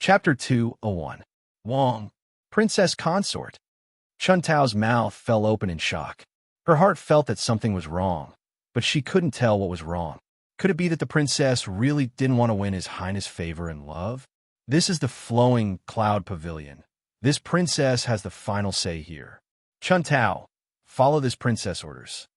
Chapter 201. Wang, Princess Consort. Chun Tao's mouth fell open in shock. Her heart felt that something was wrong, but she couldn't tell what was wrong. Could it be that the princess really didn't want to win His Highness' favor and love? This is the flowing cloud pavilion. This princess has the final say here. Chun Tao, follow this princess' orders.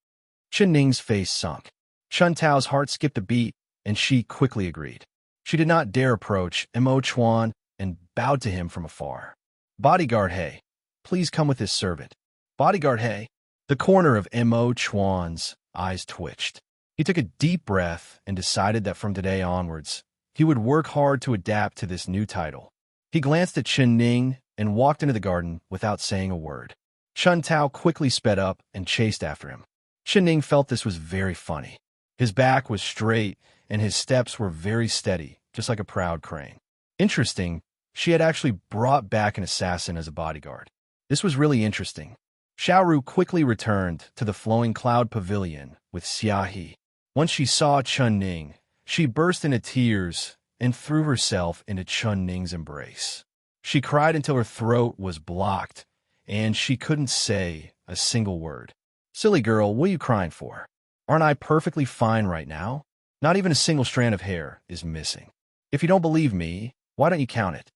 Chen Ning's face sunk. Chun Tao's heart skipped a beat, and she quickly agreed. She did not dare approach Mo Chuan and bowed to him from afar. Bodyguard He, please come with this servant. Bodyguard He. The corner of Mo Chuan's eyes twitched. He took a deep breath and decided that from today onwards, he would work hard to adapt to this new title. He glanced at Chen Ning and walked into the garden without saying a word. Chun Tao quickly sped up and chased after him. Chen Ning felt this was very funny. His back was straight, and his steps were very steady, just like a proud crane. Interesting, she had actually brought back an assassin as a bodyguard. This was really interesting. Xiaoru quickly returned to the flowing cloud pavilion with Xia He. Once she saw Chun Ning, she burst into tears and threw herself into Chun Ning's embrace. She cried until her throat was blocked, and she couldn't say a single word. Silly girl, what are you crying for? Aren't I perfectly fine right now? Not even a single strand of hair is missing. If you don't believe me, why don't you count it?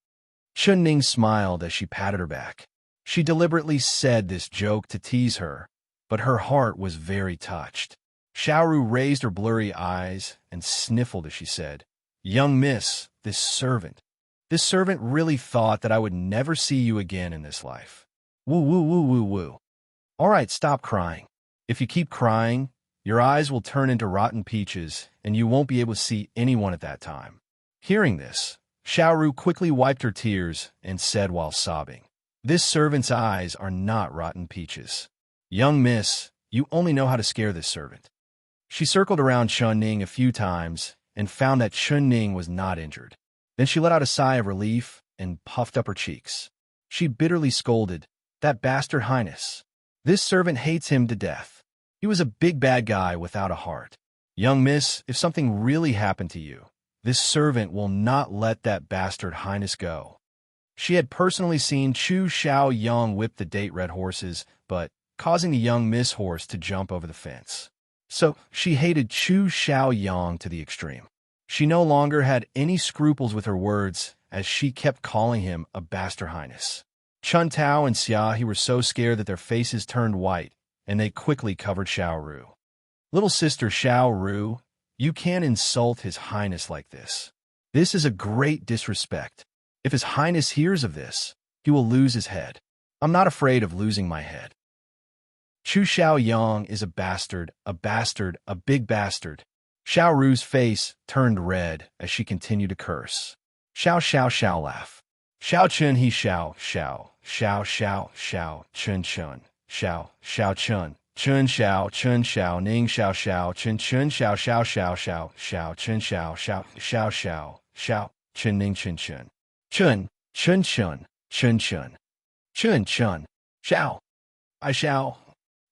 Chun Ning smiled as she patted her back. She deliberately said this joke to tease her, but her heart was very touched. Xiaoru raised her blurry eyes and sniffled as she said, "Young miss, this servant really thought that I would never see you again in this life. Woo, woo, woo, woo, woo. All right, stop crying. If you keep crying, your eyes will turn into rotten peaches, and you won't be able to see anyone at that time." Hearing this, Xiaoru quickly wiped her tears and said while sobbing, "This servant's eyes are not rotten peaches. Young miss, you only know how to scare this servant." She circled around Chun Ning a few times and found that Chun Ning was not injured. Then she let out a sigh of relief and puffed up her cheeks. She bitterly scolded, "That bastard Highness. This servant hates him to death. He was a big bad guy without a heart. Young miss, if something really happened to you, this servant will not let that bastard Highness go." She had personally seen Chu Xiao Yang whip the date red horses, but causing the young miss horse to jump over the fence. So she hated Chu Xiao Yang to the extreme. She no longer had any scruples with her words as she kept calling him a bastard Highness. Chun Tao and Xia He were so scared that their faces turned white, and they quickly covered Xiaoru. "Little sister Xiaoru, you can't insult His Highness like this. This is a great disrespect. If His Highness hears of this, he will lose his head. I'm not afraid of losing my head." Chu Xiao Yang is a bastard, a big bastard. Xiaoru's face turned red as she continued to curse. Xiao Xiao Xiao laugh. Xiao Chun He Xiao Xiao Xiao Xiao Xiao Chun Chun Xiao Xiao Chun Chun Xiao Ning Xiao Xiao Chun Xiao Xiao Xiao Xiao Xiao Chun Xiao Xiao Xiao Xiao Xiao Chun Ning Chun Chun Chun Chun Chun Chun Chun Chun Chun Xiao I Xiao.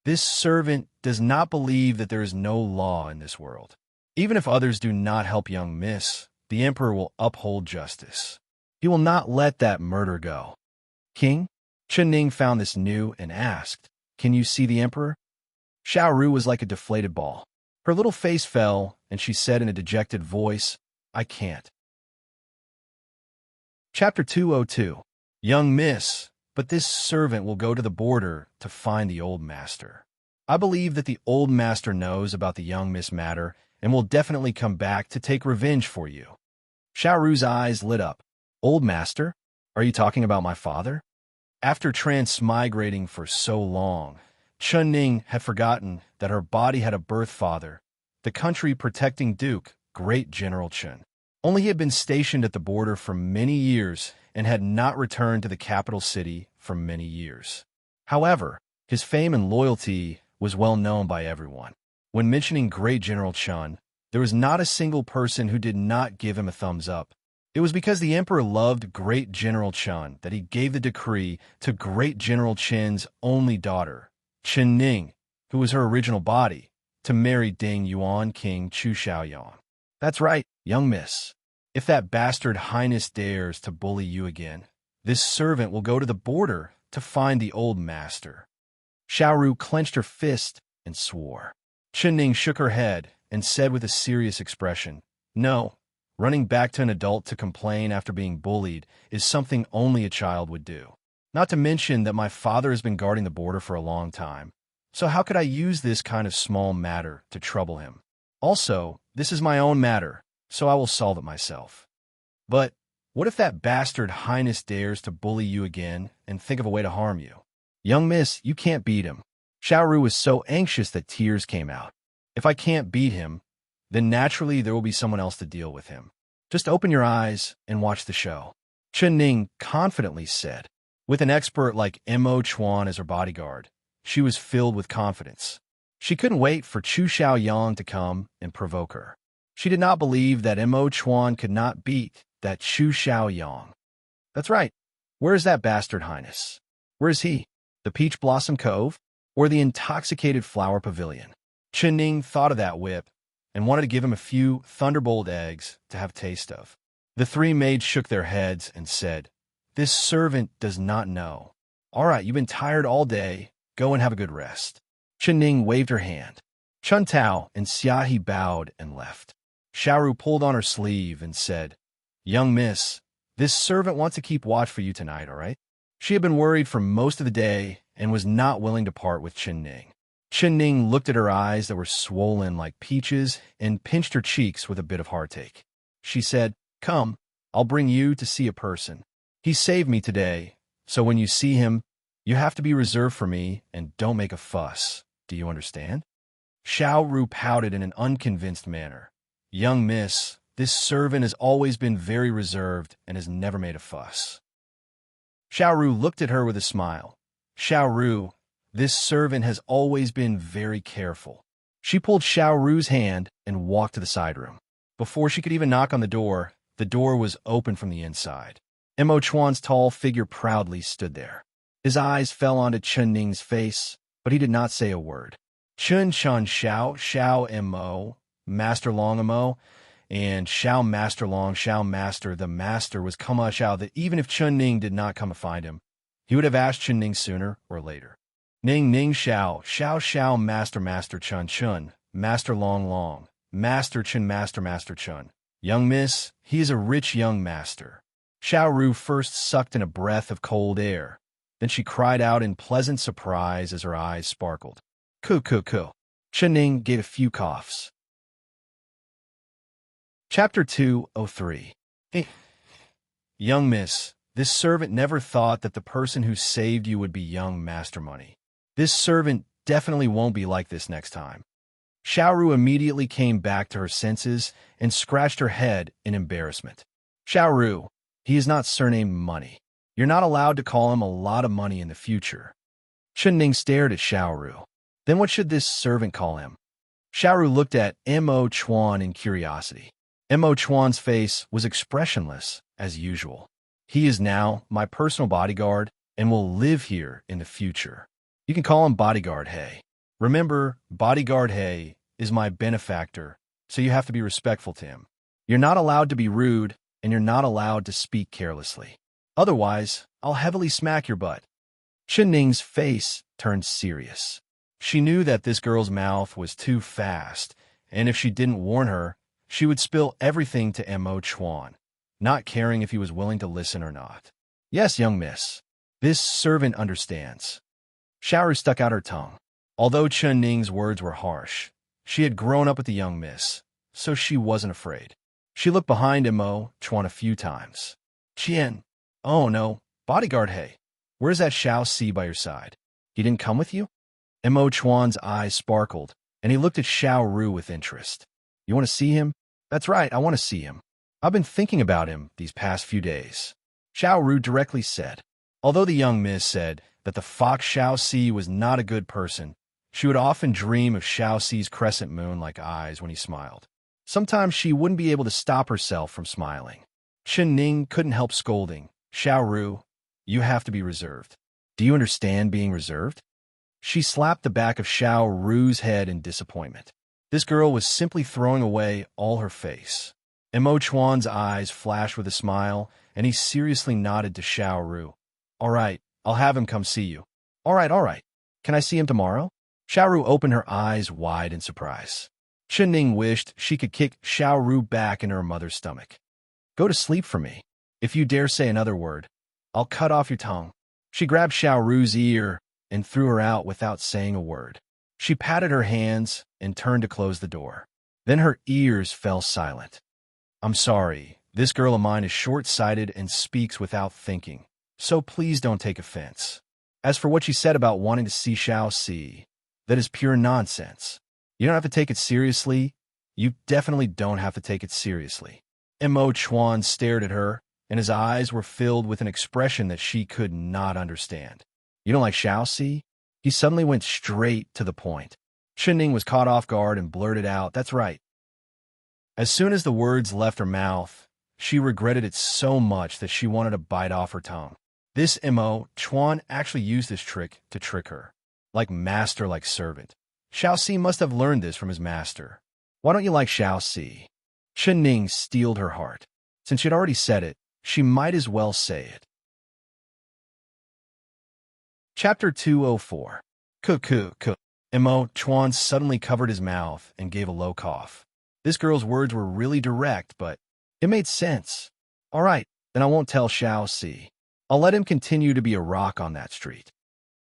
This servant does not believe that there is no law in this world. Even if others do not help young miss, the emperor will uphold justice. He will not let that murder go. King? Chen Ning found this new and asked, "Can you see the emperor?" Xiaoru was like a deflated ball. Her little face fell, and she said in a dejected voice, "I can't." Chapter 202. Young miss, but this servant will go to the border to find the old master. I believe that the old master knows about the young miss matter and will definitely come back to take revenge for you. Xiaoru's eyes lit up. "Old master? Are you talking about my father?" After transmigrating for so long, Chun Ning had forgotten that her body had a birth father, the country protecting Duke, Great General Chun. Only he had been stationed at the border for many years and had not returned to the capital city for many years. However, his fame and loyalty was well known by everyone. When mentioning Great General Chun, there was not a single person who did not give him a thumbs up. It was because the emperor loved Great General Chun that he gave the decree to Great General Chen's only daughter, Chen Ning, who was her original body, to marry Ding Yuan King Chu Xiaoyang. That's right, young miss. If that bastard highness dares to bully you again, this servant will go to the border to find the old master. Xiaoru clenched her fist and swore. Chenning shook her head and said with a serious expression, "No, running back to an adult to complain after being bullied is something only a child would do. Not to mention that my father has been guarding the border for a long time, so how could I use this kind of small matter to trouble him? Also, this is my own matter, so I will solve it myself. But what if that bastard highness dares to bully you again and think of a way to harm you? Young miss, you can't beat him." Xiaoru was so anxious that tears came out. "If I can't beat him, then naturally there will be someone else to deal with him. Just open your eyes and watch the show," Chen Ning confidently said. With an expert like Mo Chuan as her bodyguard, she was filled with confidence. She couldn't wait for Chu Xiaoyang to come and provoke her. She did not believe that Mo Chuan could not beat that Chu Xiaoyang. "That's right. Where is that bastard highness? Where is he? The Peach Blossom Cove? Or the Intoxicated Flower Pavilion?" Chen Ning thought of that whip and wanted to give him a few thunderbolt eggs to have taste of. The three maids shook their heads and said, "This servant does not know. All right, you've been tired all day. Go and have a good rest." Chen Ning waved her hand. Chun Tao and Xiaohe bowed and left. Xiaoru pulled on her sleeve and said, "Young miss, this servant wants to keep watch for you tonight, all right?" She had been worried for most of the day and was not willing to part with Chen Ning. Chen Ning looked at her eyes that were swollen like peaches and pinched her cheeks with a bit of heartache. She said, "Come, I'll bring you to see a person. He saved me today, so when you see him, you have to be reserved for me and don't make a fuss. Do you understand?" Xiaoru pouted in an unconvinced manner. "Young miss, this servant has always been very reserved and has never made a fuss." Xiaoru looked at her with a smile. "Xiaoru, this servant has always been very careful." She pulled Xiaoru's hand and walked to the side room. Before she could even knock on the door was open from the inside. Mo Chuan's tall figure proudly stood there. His eyes fell onto Chen Ning's face, but he did not say a word. Chun Chun Xiao Mo, Master Long Mo, and Xiao Master Long Xiao Master the Master was Kuma Xiao that even if Chen Ning did not come to find him, he would have asked Chen Ning sooner or later. Ning Ning Xiao Master Master Chun Chun, Master Long Long, Master Chen Master Master Chun. Young miss, he is a rich young master. Xiaoru first sucked in a breath of cold air. Then she cried out in pleasant surprise as her eyes sparkled. "Ku. Chen Ning gave a few coughs. Chapter 203. Young miss, this servant never thought that the person who saved you would be young Master Money. This servant definitely won't be like this next time." Xiaoru immediately came back to her senses and scratched her head in embarrassment. "Xiaoru, he is not surnamed Money. You're not allowed to call him a lot of money in the future." Chen Ning stared at Xiaoru. "Then what should this servant call him?" Xiaoru looked at Mo Chuan in curiosity. Mo Chuan's face was expressionless, as usual. "He is now my personal bodyguard and will live here in the future. You can call him Bodyguard Hay. Remember, Bodyguard Hay is my benefactor, so you have to be respectful to him. You're not allowed to be rude, and you're not allowed to speak carelessly. Otherwise, I'll heavily smack your butt." Chen Ning's face turned serious. She knew that this girl's mouth was too fast, and if she didn't warn her, she would spill everything to Mo Chuan, not caring if he was willing to listen or not. "Yes, young miss. This servant understands." Xiaoru stuck out her tongue. Although Chen Ning's words were harsh, she had grown up with the young miss, so she wasn't afraid. She looked behind Mo Chuan a few times. "Qian, oh no, Bodyguard Hay, where's that Xiao Si by your side? He didn't come with you?" Mo Chuan's eyes sparkled, and he looked at Xiaoru with interest. "You want to see him?" "That's right, I want to see him. I've been thinking about him these past few days," Xiaoru directly said. Although the young miss said that the fox Xiao Si was not a good person, she would often dream of Xiao Si's crescent moon-like eyes when he smiled. Sometimes she wouldn't be able to stop herself from smiling. Chen Ning couldn't help scolding. "Xiaoru, you have to be reserved. Do you understand being reserved?" She slapped the back of Xiaoru's head in disappointment. This girl was simply throwing away all her face. Mo Chuan's eyes flashed with a smile, and he seriously nodded to Xiao Ru. All right, I'll have him come see you. All right, all right. Can I see him tomorrow? Xiao Ru opened her eyes wide in surprise. Chen Ning wished she could kick Xiao Ru back into her mother's stomach. Go to sleep for me. If you dare say another word, I'll cut off your tongue. She grabbed Xiao Ru's ear and threw her out without saying a word. She patted her hands and turned to close the door. Then her ears fell silent. I'm sorry, this girl of mine is short-sighted and speaks without thinking, so please don't take offense. As for what she said about wanting to see Xiao Si, that is pure nonsense. You don't have to take it seriously. You definitely don't have to take it seriously. Mo Chuan stared at her, and his eyes were filled with an expression that she could not understand. You don't like Xiao Si? He suddenly went straight to the point. Chen Ning was caught off guard and blurted out, that's right. As soon as the words left her mouth, she regretted it so much that she wanted to bite off her tongue. This Mo Chuan actually used this trick to trick her. Like master, like servant. Xiao Si must have learned this from his master. Why don't you like Xiao Si? Chen Ning steeled her heart. Since she'd already said it, she might as well say it. Chapter 204. Cook. Mo Chuan suddenly covered his mouth and gave a low cough. This girl's words were really direct, but it made sense. All right, then I won't tell Xiao Si. I'll let him continue to be a rock on that street.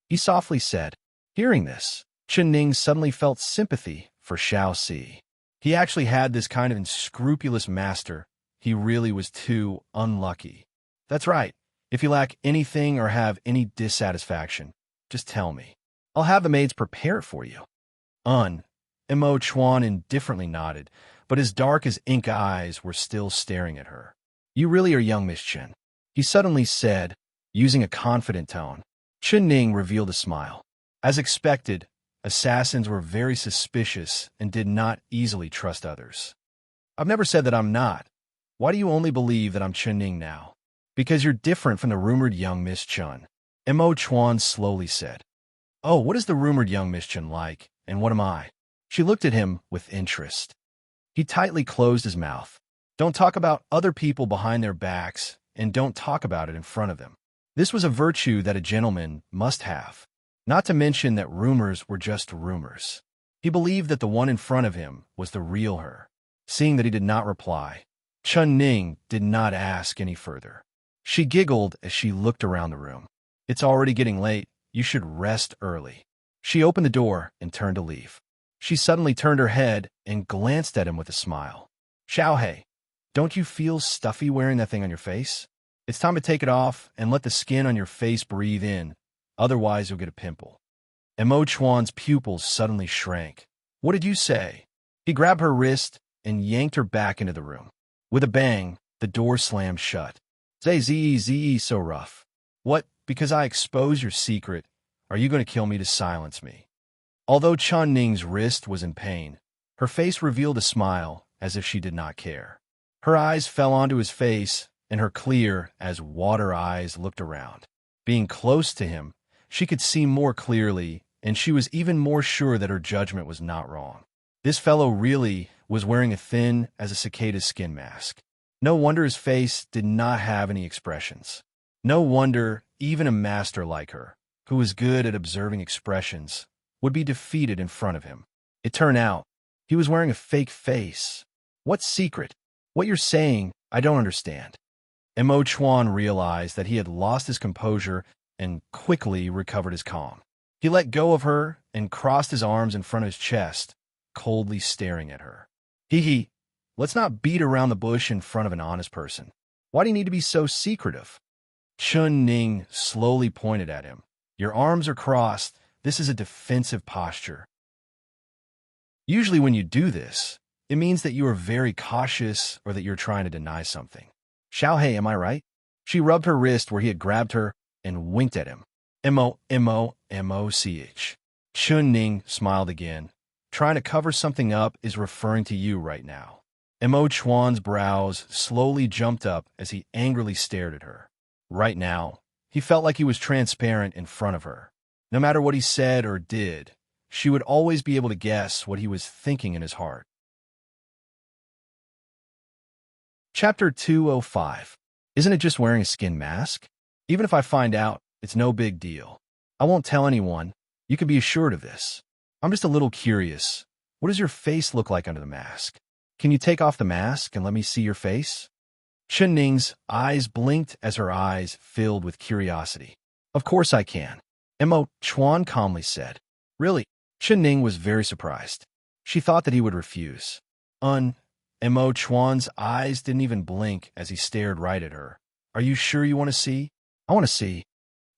He softly said. Hearing this, Chen Ning suddenly felt sympathy for Xiao Si. He actually had this kind of unscrupulous master. He really was too unlucky. That's right. If you lack anything or have any dissatisfaction, just tell me. I'll have the maids prepare it for you. Mo Chuan indifferently nodded, but his dark as ink eyes were still staring at her. You really are young, Miss Chen, he suddenly said, using a confident tone. Chen Ning revealed a smile. As expected, assassins were very suspicious and did not easily trust others. I've never said that I'm not. Why do you only believe that I'm Chen Ning now? Because you're different from the rumored young Miss Chen, Mo Chuan slowly said. Oh, what is the rumored young Miss Chen like, and what am I? She looked at him with interest. He tightly closed his mouth. Don't talk about other people behind their backs, and don't talk about it in front of them. This was a virtue that a gentleman must have. Not to mention that rumors were just rumors. He believed that the one in front of him was the real her. Seeing that he did not reply, Chen Ning did not ask any further. She giggled as she looked around the room. It's already getting late. You should rest early. She opened the door and turned to leave. She suddenly turned her head and glanced at him with a smile. Xiao He, don't you feel stuffy wearing that thing on your face? It's time to take it off and let the skin on your face breathe in. Otherwise, you'll get a pimple. Mo Chuan's pupils suddenly shrank. What did you say? He grabbed her wrist and yanked her back into the room. With a bang, the door slammed shut. Zee, so rough. What, because I expose your secret, are you going to kill me to silence me? Although Chen Ning's wrist was in pain, her face revealed a smile as if she did not care. Her eyes fell onto his face, and her clear as water eyes looked around. Being close to him, she could see more clearly, and she was even more sure that her judgment was not wrong. This fellow really was wearing a thin as a cicada's skin mask. No wonder his face did not have any expressions. No wonder even a master like her, who was good at observing expressions, would be defeated in front of him. It turned out he was wearing a fake face. What secret? What you're saying, I don't understand. Mo Chuan realized that he had lost his composure and quickly recovered his calm. He let go of her and crossed his arms in front of his chest, coldly staring at her. Let's not beat around the bush in front of an honest person. Why do you need to be so secretive? Chen Ning slowly pointed at him. Your arms are crossed. This is a defensive posture. Usually when you do this, it means that you are very cautious or that you're trying to deny something. Xiao He, am I right? She rubbed her wrist where he had grabbed her and winked at him. M-O-M-O-M-O-C-H. Chen Ning smiled again. Trying to cover something up is referring to you right now. Mo Chuan's brows slowly jumped up as he angrily stared at her. Right now, he felt like he was transparent in front of her. No matter what he said or did, she would always be able to guess what he was thinking in his heart. Chapter 205. Isn't it just wearing a skin mask? Even if I find out, it's no big deal. I won't tell anyone. You can be assured of this. I'm just a little curious. What does your face look like under the mask? Can you take off the mask and let me see your face? Chen Ning's eyes blinked as her eyes filled with curiosity. Of course I can, Mo Chuan calmly said. Really? Chen Ning was very surprised. She thought that he would refuse. Mo Chuan's eyes didn't even blink as he stared right at her. Are you sure you want to see? I want to see.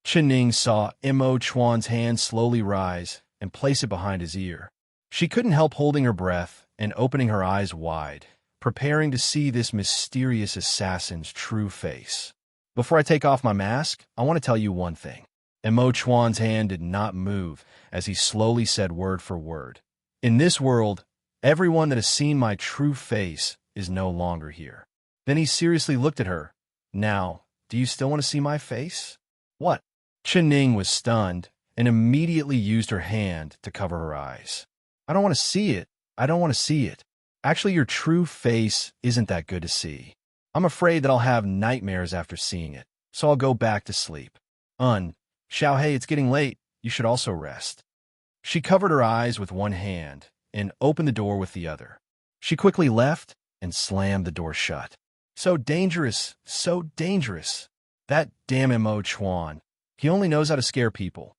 Chen Ning saw Mo Chuan's hand slowly rise and place it behind his ear. She couldn't help holding her breath and opening her eyes wide, preparing to see this mysterious assassin's true face. Before I take off my mask, I want to tell you one thing. Mo Chuan's hand did not move as he slowly said word for word. In this world, everyone that has seen my true face is no longer here. Then he seriously looked at her. Now, do you still want to see my face? What? Chen Ning was stunned and immediately used her hand to cover her eyes. I don't want to see it. I don't want to see it. Actually, your true face isn't that good to see. I'm afraid that I'll have nightmares after seeing it, so I'll go back to sleep. Xiaohei, it's getting late. You should also rest. She covered her eyes with one hand and opened the door with the other. She quickly left and slammed the door shut. So dangerous, so dangerous. That damn Mo Chuan. He only knows how to scare people.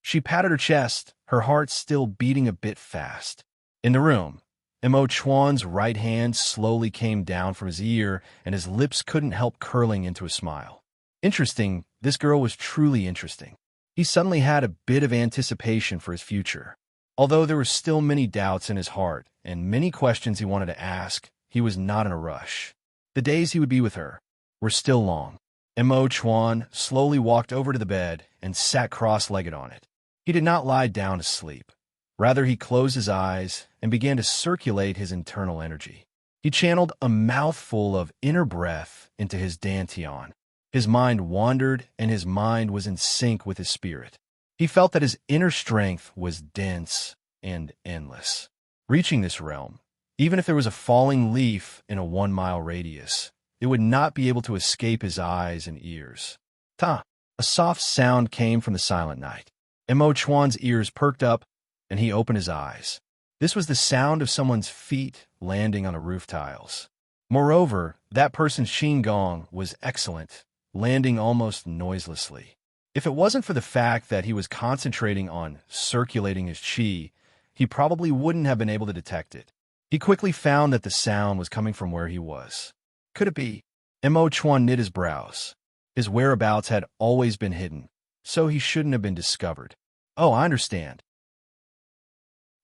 She patted her chest, her heart still beating a bit fast. In the room, Mo Chuan's right hand slowly came down from his ear, and his lips couldn't help curling into a smile. Interesting, this girl was truly interesting. He suddenly had a bit of anticipation for his future. Although there were still many doubts in his heart and many questions he wanted to ask, he was not in a rush. The days he would be with her were still long. Mo Chuan slowly walked over to the bed and sat cross-legged on it. He did not lie down to sleep. Rather, he closed his eyes and began to circulate his internal energy. He channeled a mouthful of inner breath into his dantian. His mind wandered, and his mind was in sync with his spirit. He felt that his inner strength was dense and endless. Reaching this realm, even if there was a falling leaf in a 1-mile radius, it would not be able to escape his eyes and ears. Ta! A soft sound came from the silent night. Mo Chuan's ears perked up, and he opened his eyes. This was the sound of someone's feet landing on the roof tiles. Moreover, that person's Qigong was excellent, landing almost noiselessly. If it wasn't for the fact that he was concentrating on circulating his qi, he probably wouldn't have been able to detect it. He quickly found that the sound was coming from where he was. Could it be? Mo Chuan knit his brows. His whereabouts had always been hidden, so he shouldn't have been discovered. Oh, I understand.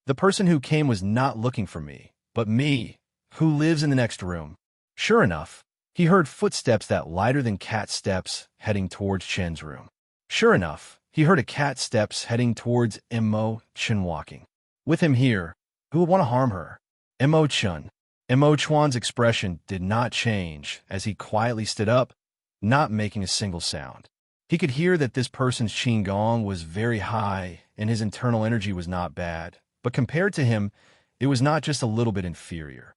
The person who came was not looking for me, but me, who lives in the next room. Sure enough, he heard footsteps that lighter than cat steps heading towards Chen's room. Sure enough, he heard a cat steps heading towards Mo Chen walking. With him here, who would want to harm her? Mo Chen. Mo Chuan's expression did not change as he quietly stood up, not making a single sound. He could hear that this person's Qigong was very high and his internal energy was not bad, but compared to him, it was not just a little bit inferior.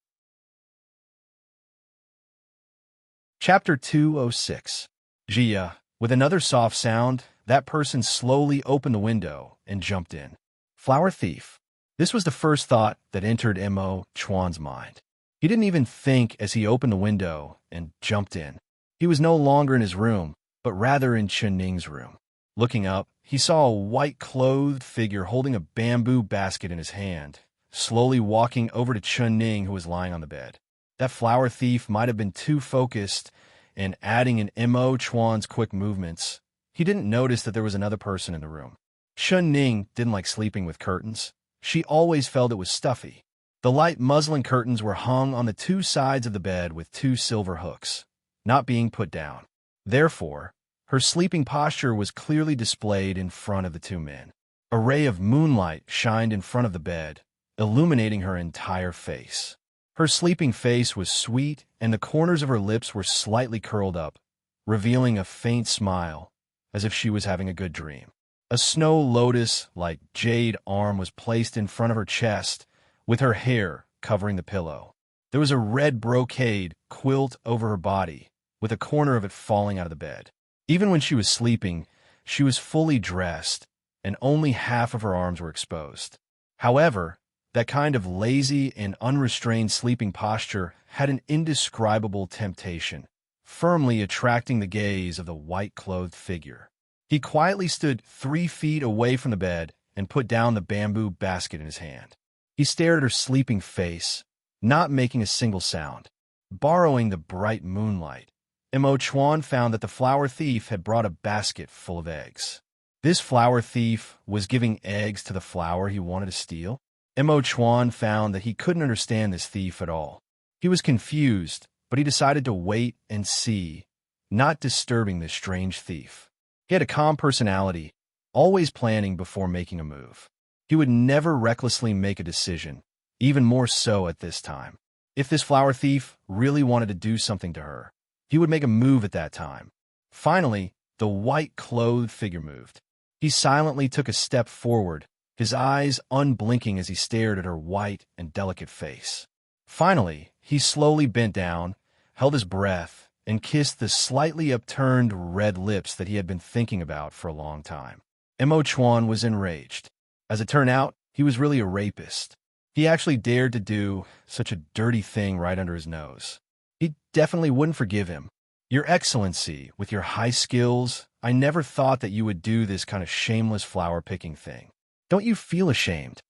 Chapter 206. Jia. With another soft sound, that person slowly opened the window and jumped in. Flower thief. This was the first thought that entered Mo Chuan's mind. He didn't even think as he opened the window and jumped in. He was no longer in his room, but rather in Chen Ning's room. Looking up, he saw a white-clothed figure holding a bamboo basket in his hand, slowly walking over to Chen Ning, who was lying on the bed. That flower thief might have been too focused and adding in Mo Chuan's quick movements. He didn't notice that there was another person in the room. Chen Ning didn't like sleeping with curtains. She always felt it was stuffy. The light muslin curtains were hung on the two sides of the bed with 2 silver hooks, not being put down. Therefore, her sleeping posture was clearly displayed in front of the 2 men. A ray of moonlight shined in front of the bed, illuminating her entire face. Her sleeping face was sweet, and the corners of her lips were slightly curled up, revealing a faint smile, as if she was having a good dream. A snow lotus-like jade arm was placed in front of her chest, with her hair covering the pillow. There was a red brocade quilt over her body, with a corner of it falling out of the bed. Even when she was sleeping, she was fully dressed, and only half of her arms were exposed. However, that kind of lazy and unrestrained sleeping posture had an indescribable temptation, firmly attracting the gaze of the white-clothed figure. He quietly stood 3 feet away from the bed and put down the bamboo basket in his hand. He stared at her sleeping face, not making a single sound. Borrowing the bright moonlight, Mo Chuan found that the flower thief had brought a basket full of eggs. This flower thief was giving eggs to the flower he wanted to steal? Mo Chuan found that he couldn't understand this thief at all. He was confused, but he decided to wait and see, not disturbing this strange thief. He had a calm personality, always planning before making a move. He would never recklessly make a decision, even more so at this time. If this flower thief really wanted to do something to her, he would make a move at that time. Finally, the white-clothed figure moved. He silently took a step forward, his eyes unblinking as he stared at her white and delicate face. Finally, he slowly bent down, held his breath, and kissed the slightly upturned red lips that he had been thinking about for a long time. Mo Chuan was enraged. As it turned out, he was really a rapist. He actually dared to do such a dirty thing right under his nose. He definitely wouldn't forgive him. Your Excellency, with your high skills, I never thought that you would do this kind of shameless flower-picking thing. Don't you feel ashamed?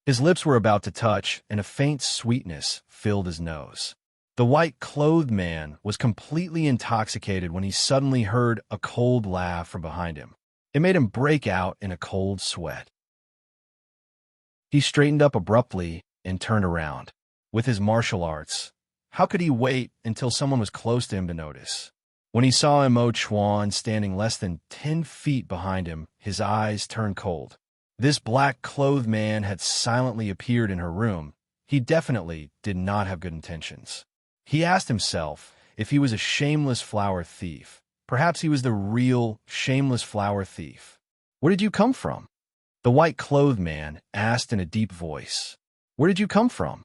His lips were about to touch, and a faint sweetness filled his nose. The white-clothed man was completely intoxicated when he suddenly heard a cold laugh from behind him. It made him break out in a cold sweat. He straightened up abruptly and turned around. With his martial arts, how could he wait until someone was close to him to notice? When he saw Mo Chuan standing less than 10 feet behind him, his eyes turned cold. This black-clothed man had silently appeared in her room. He definitely did not have good intentions. He asked himself if he was a shameless flower thief. Perhaps he was the real shameless flower thief. Where did you come from? The white-clothed man asked in a deep voice. Where did you come from?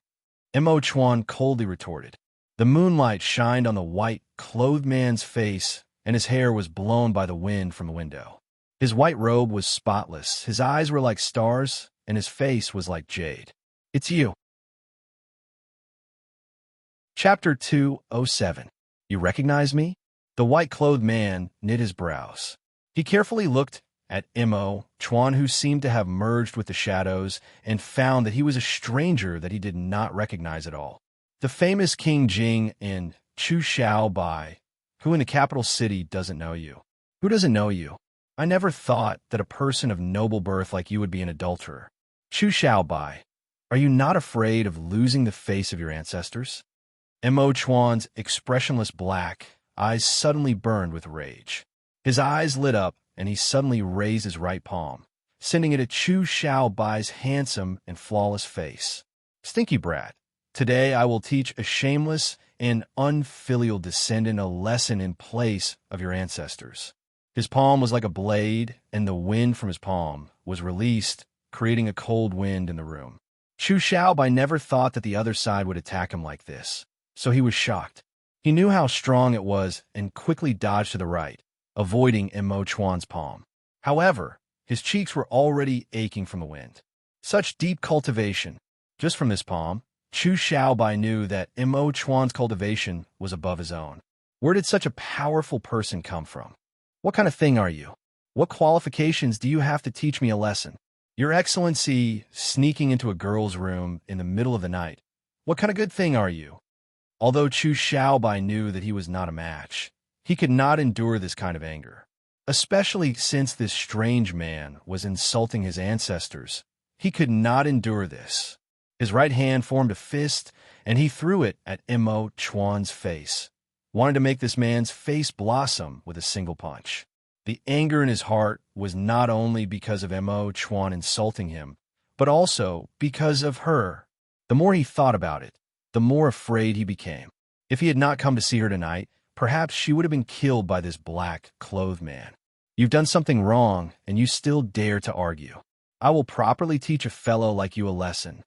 Mo Chuan coldly retorted. The moonlight shined on the white-clothed man's face, and his hair was blown by the wind from the window. His white robe was spotless, his eyes were like stars, and his face was like jade. It's you. Chapter 207. You recognize me? The white-clothed man knit his brows. He carefully looked at Mo Chuan, who seemed to have merged with the shadows, and found that he was a stranger that he did not recognize at all. The famous King Jing in Chu Bai, who in the capital city doesn't know you. Who doesn't know you? I never thought that a person of noble birth like you would be an adulterer. Chu Bai, are you not afraid of losing the face of your ancestors? Mo Chuan's expressionless black eyes suddenly burned with rage. His eyes lit up, and he suddenly raised his right palm, sending it at Chu Bai's handsome and flawless face. Stinky brat, today I will teach a shameless and unfilial descendant a lesson in place of your ancestors. His palm was like a blade, and the wind from his palm was released, creating a cold wind in the room. Chu Bai never thought that the other side would attack him like this, so he was shocked. He knew how strong it was and quickly dodged to the right, avoiding Mo Chuan's palm. However, his cheeks were already aching from the wind. Such deep cultivation. Just from this palm, Chu Bai knew that Mo Chuan's cultivation was above his own. Where did such a powerful person come from? What kind of thing are you? What qualifications do you have to teach me a lesson? Your Excellency, sneaking into a girl's room in the middle of the night. What kind of good thing are you? Although Chu Bai knew that he was not a match, he could not endure this kind of anger. Especially since this strange man was insulting his ancestors, he could not endure this. His right hand formed a fist, and he threw it at Mo Chuan's face, wanted to make this man's face blossom with a single punch. The anger in his heart was not only because of Mo Chuan insulting him, but also because of her. The more he thought about it, the more afraid he became. If he had not come to see her tonight, perhaps she would have been killed by this black-clothed man. You've done something wrong, and you still dare to argue. I will properly teach a fellow like you a lesson.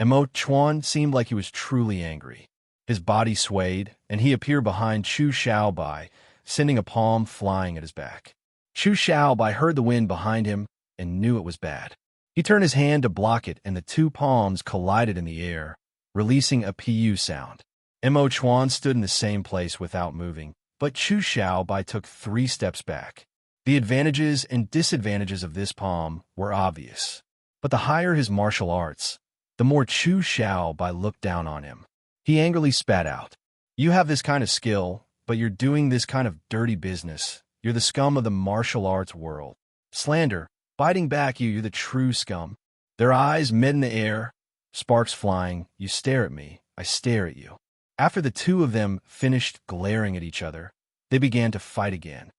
Mo Chuan seemed like he was truly angry. His body swayed, and he appeared behind Chu Xiaobai, sending a palm flying at his back. Chu Xiaobai heard the wind behind him and knew it was bad. He turned his hand to block it, and the two palms collided in the air, releasing a pu sound. Mo Chuan stood in the same place without moving, but Chu Xiaobai took 3 steps back. The advantages and disadvantages of this palm were obvious. But the higher his martial arts, the more Chu Xiaobai looked down on him. He angrily spat out, "You have this kind of skill, but you're doing this kind of dirty business. You're the scum of the martial arts world. Slander, biting back you're the true scum." Their eyes met in the air, sparks flying. "You stare at me, I stare at you." After the two of them finished glaring at each other, they began to fight again.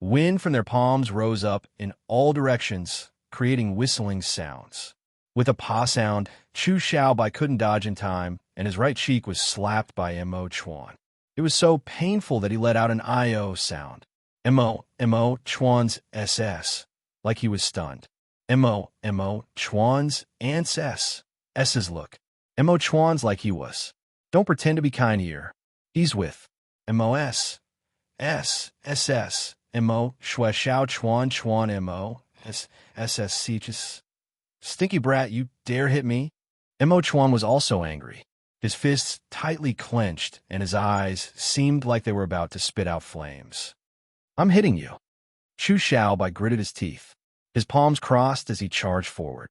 Wind from their palms rose up in all directions, creating whistling sounds. With a pa sound, Chu Xiaobai couldn't dodge in time, and his right cheek was slapped by Mo Chuan. It was so painful that he let out an I-O sound. Mo Chuan's SS, like he was stunned. Mo Chuan's S's look. Mo Chuan's like he was. Don't pretend to be kind here. He's with MOS, SS, Mo Shui Xiao Chuan Mo SSC just. "Stinky brat, you dare hit me?" Mo Chuan was also angry. His fists tightly clenched, and his eyes seemed like they were about to spit out flames. "I'm hitting you." Chu Xiaobai gritted his teeth. His palms crossed as he charged forward.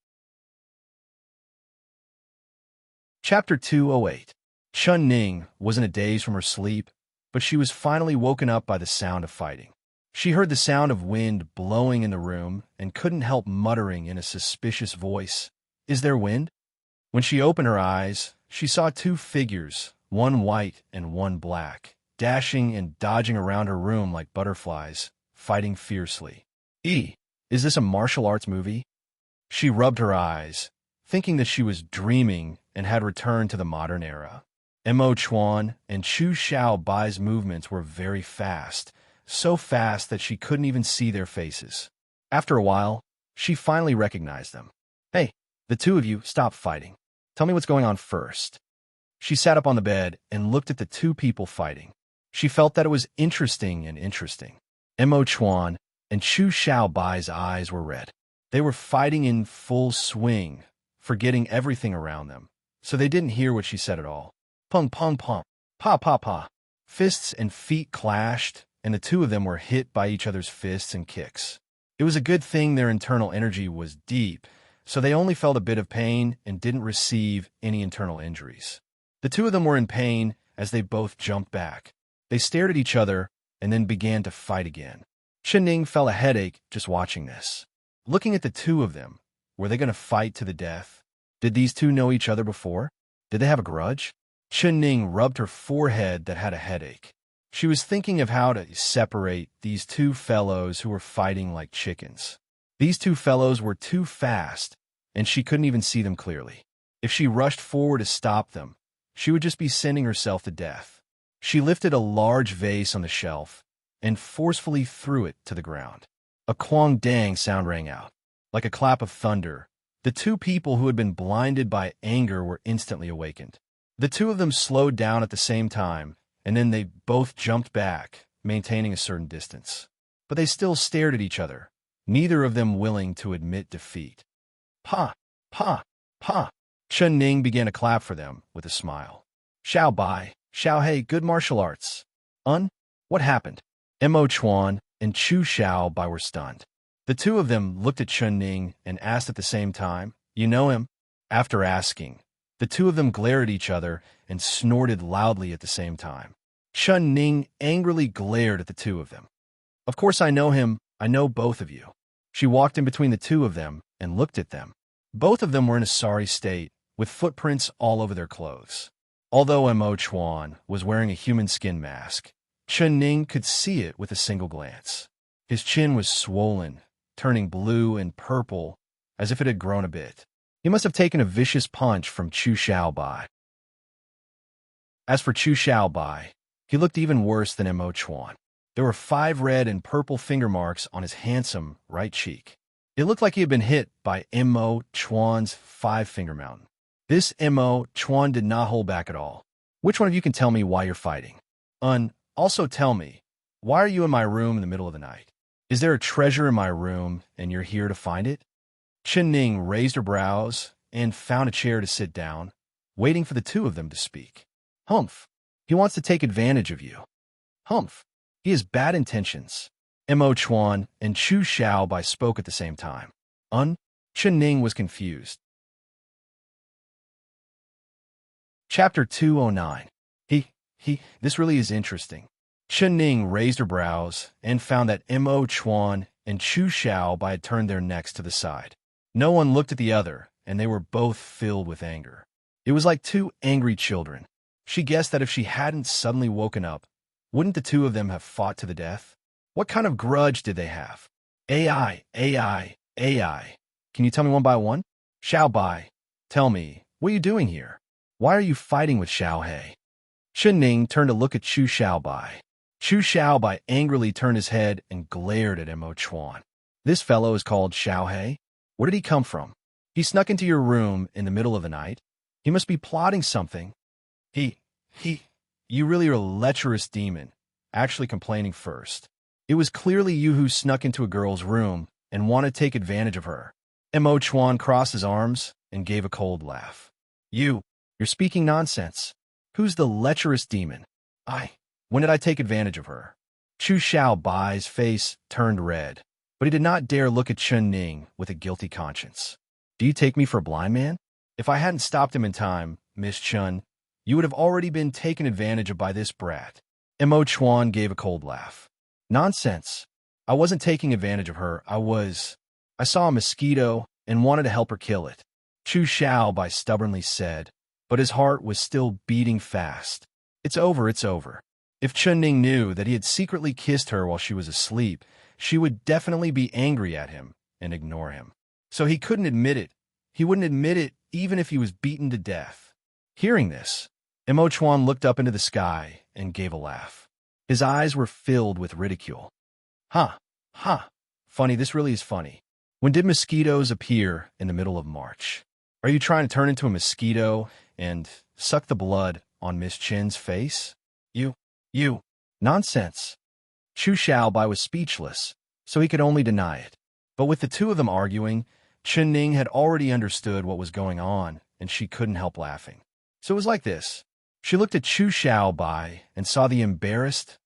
Chapter 208. Chun Ning was in a daze from her sleep, but she was finally woken up by the sound of fighting. She heard the sound of wind blowing in the room and couldn't help muttering in a suspicious voice, "Is there wind?" When she opened her eyes, she saw 2 figures, one white and one black, dashing and dodging around her room like butterflies, fighting fiercely. Is this a martial arts movie? She rubbed her eyes, thinking that she was dreaming and had returned to the modern era. Mo Chuan and Chu Xiaobai's movements were very fast, so fast that she couldn't even see their faces. After a while, she finally recognized them. "Hey, the two of you, stop fighting. Tell me what's going on first." She sat up on the bed and looked at the 2 people fighting. She felt that it was interesting. Mo Chuan and Chu Xiaobai's eyes were red. They were fighting in full swing, forgetting everything around them, so they didn't hear what she said at all. Pung, pung, pung, pa, pa, pa. Fists and feet clashed, and the 2 of them were hit by each other's fists and kicks. It was a good thing their internal energy was deep, so they only felt a bit of pain and didn't receive any internal injuries. The 2 of them were in pain as they both jumped back. They stared at each other and then began to fight again. Chun Ning felt a headache just watching this. Looking at the 2 of them, were they going to fight to the death? Did these 2 know each other before? Did they have a grudge? Chun Ning rubbed her forehead that had a headache. She was thinking of how to separate these 2 fellows who were fighting like chickens. These 2 fellows were too fast, and she couldn't even see them clearly. If she rushed forward to stop them, she would just be sending herself to death. She lifted a large vase on the shelf and forcefully threw it to the ground. A quang dang sound rang out. Like a clap of thunder, the 2 people who had been blinded by anger were instantly awakened. The 2 of them slowed down at the same time, and then they both jumped back, maintaining a certain distance. But they still stared at each other, neither of them willing to admit defeat. Pa, pa, pa. Chun Ning began to clap for them with a smile. "Xiao Bai, Xiao Hei, good martial arts." What happened? Mo Chuan and Chu Xiaobai were stunned. The 2 of them looked at Chun Ning and asked at the same time, "You know him?" After asking, the 2 of them glared at each other and snorted loudly at the same time. Chun Ning angrily glared at the 2 of them. "Of course I know him. I know both of you." She walked in between the 2 of them and looked at them. Both of them were in a sorry state, with footprints all over their clothes. Although Mo Chuan was wearing a human skin mask, Chun Ning could see it with a single glance. His chin was swollen, turning blue and purple, as if it had grown a bit. He must have taken a vicious punch from Chu Xiaobai. As for Chu Xiaobai, he looked even worse than Mo Chuan. There were 5 red and purple finger marks on his handsome right cheek. It looked like he had been hit by Mo Chuan's 5-finger mountain. This Mo Chuan did not hold back at all. Which one of you can tell me why you're fighting? Also tell me, why are you in my room in the middle of the night? Is there a treasure in my room and you're here to find it? Chen Ning raised her brows and found a chair to sit down, waiting for the two of them to speak. Humph. He wants to take advantage of you. Humph. He has bad intentions. Mo Chuan and Chu Xiaobai spoke at the same time. Chen Ning was confused. Chapter 209. This really is interesting. Chen Ning raised her brows and found that Mo Chuan and Chu Xiaobai had turned their necks to the side. No one looked at the other, and they were both filled with anger. It was like two angry children. She guessed that if she hadn't suddenly woken up, wouldn't the two of them have fought to the death? What kind of grudge did they have? AI. Can you tell me one by one? Xiaobai, tell me, what are you doing here? Why are you fighting with Xiaohei? Chen Ning turned to look at Chu Xiaobai. Chu Xiaobai angrily turned his head and glared at Mo Chuan. This fellow is called Xiaohei? Where did he come from? He snuck into your room in the middle of the night. He must be plotting something. You really are a lecherous demon, actually complaining first. It was clearly you who snuck into a girl's room and wanted to take advantage of her. Mo Chuan crossed his arms and gave a cold laugh. You're speaking nonsense. Who's the lecherous demon? When did I take advantage of her? Chu Xiaobai's face turned red, but he did not dare look at Chen Ning with a guilty conscience. Do you take me for a blind man? If I hadn't stopped him in time, Miss Chun, you would have already been taken advantage of by this brat. Mo Chuan gave a cold laugh. Nonsense. I wasn't taking advantage of her. I saw a mosquito and wanted to help her kill it. Chu Xiaobai stubbornly said, but his heart was still beating fast. It's over. If Chen Ning knew that he had secretly kissed her while she was asleep, she would definitely be angry at him and ignore him. So he couldn't admit it. He wouldn't admit it even if he was beaten to death. Hearing this, Mo Chuan looked up into the sky and gave a laugh. His eyes were filled with ridicule. Funny, this really is funny. When did mosquitoes appear in the middle of March? Are you trying to turn into a mosquito and suck the blood on Miss Chin's face? You. Nonsense. Chu Xiaobai was speechless, so he could only deny it. But with the two of them arguing, Chen Ning had already understood what was going on, and she couldn't help laughing. So it was like this. She looked at Chu Xiaobai and saw the embarrassed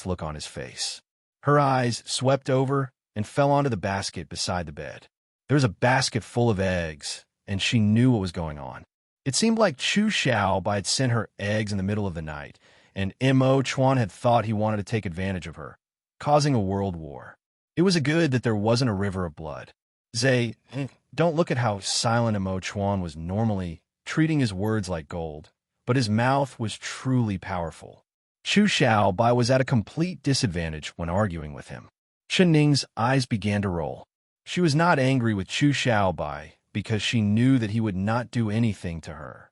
look on his face. Her eyes swept over and fell onto the basket beside the bed. There was a basket full of eggs, and she knew what was going on. It seemed like Chu Xiaobai had sent her eggs in the middle of the night, and Mo Chuan had thought he wanted to take advantage of her, causing a world war. It was good that there wasn't a river of blood. Don't look at how silent Mo Chuan was normally, treating his words like gold, but his mouth was truly powerful. Chu Xiaobai was at a complete disadvantage when arguing with him. Chen Ning's eyes began to roll. She was not angry with Chu Xiaobai because she knew that he would not do anything to her.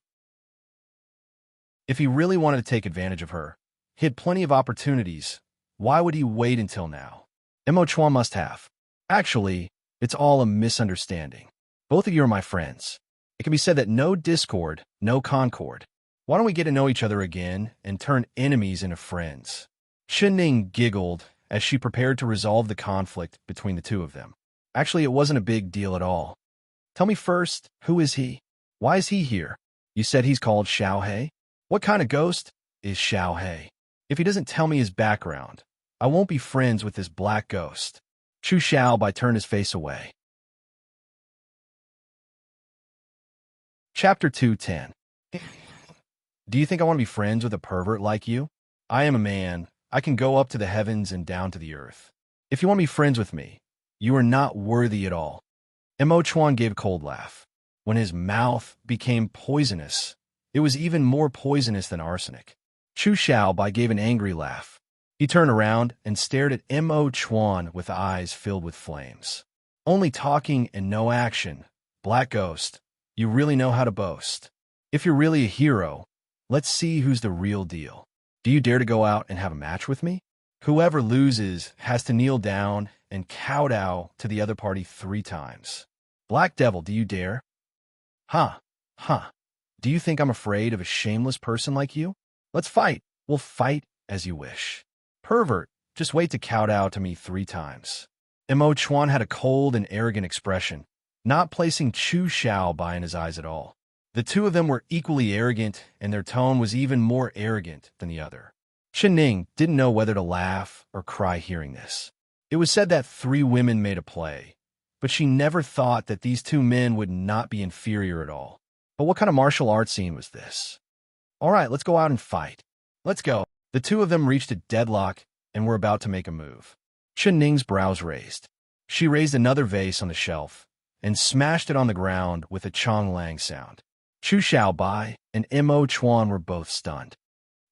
If he really wanted to take advantage of her, he had plenty of opportunities. Why would he wait until now? Mo Chuan must have. Actually, it's all a misunderstanding. Both of you are my friends. It can be said that no discord, no concord. Why don't we get to know each other again and turn enemies into friends? Chen Ning giggled as she prepared to resolve the conflict between the two of them. Actually, it wasn't a big deal at all. Tell me first, who is he? Why is he here? You said he's called Xiaohei? What kind of ghost is Xiaohei? If he doesn't tell me his background, I won't be friends with this black ghost. Chu Xiaobai turned his face away. Chapter 210. Do you think I want to be friends with a pervert like you? I am a man. I can go up to the heavens and down to the earth. If you want to be friends with me, you are not worthy at all. Mo Chuan gave a cold laugh. When his mouth became poisonous, it was even more poisonous than arsenic. Chu Xiaobai gave an angry laugh. He turned around and stared at Mo Chuan with eyes filled with flames. Only talking and no action. Black ghost, you really know how to boast. If you're really a hero, let's see who's the real deal. Do you dare to go out and have a match with me? Whoever loses has to kneel down and kowtow to the other party 3 times. Black Devil, do you dare? Huh. Do you think I'm afraid of a shameless person like you? Let's fight. We'll fight as you wish. Pervert, just wait to kowtow to me 3 times. Mo Chuan had a cold and arrogant expression, not placing Chu Xiaobai in his eyes at all. The two of them were equally arrogant, and their tone was even more arrogant than the other. Chen Ning didn't know whether to laugh or cry hearing this. It was said that 3 women made a play, but she never thought that these 2 men would not be inferior at all. But what kind of martial arts scene was this? All right, let's go out and fight. Let's go. The 2 of them reached a deadlock and were about to make a move. Chen Ning's brows raised. She raised another vase on the shelf and smashed it on the ground with a Chong Lang sound. Chu Xiaobai and Mo Chuan were both stunned.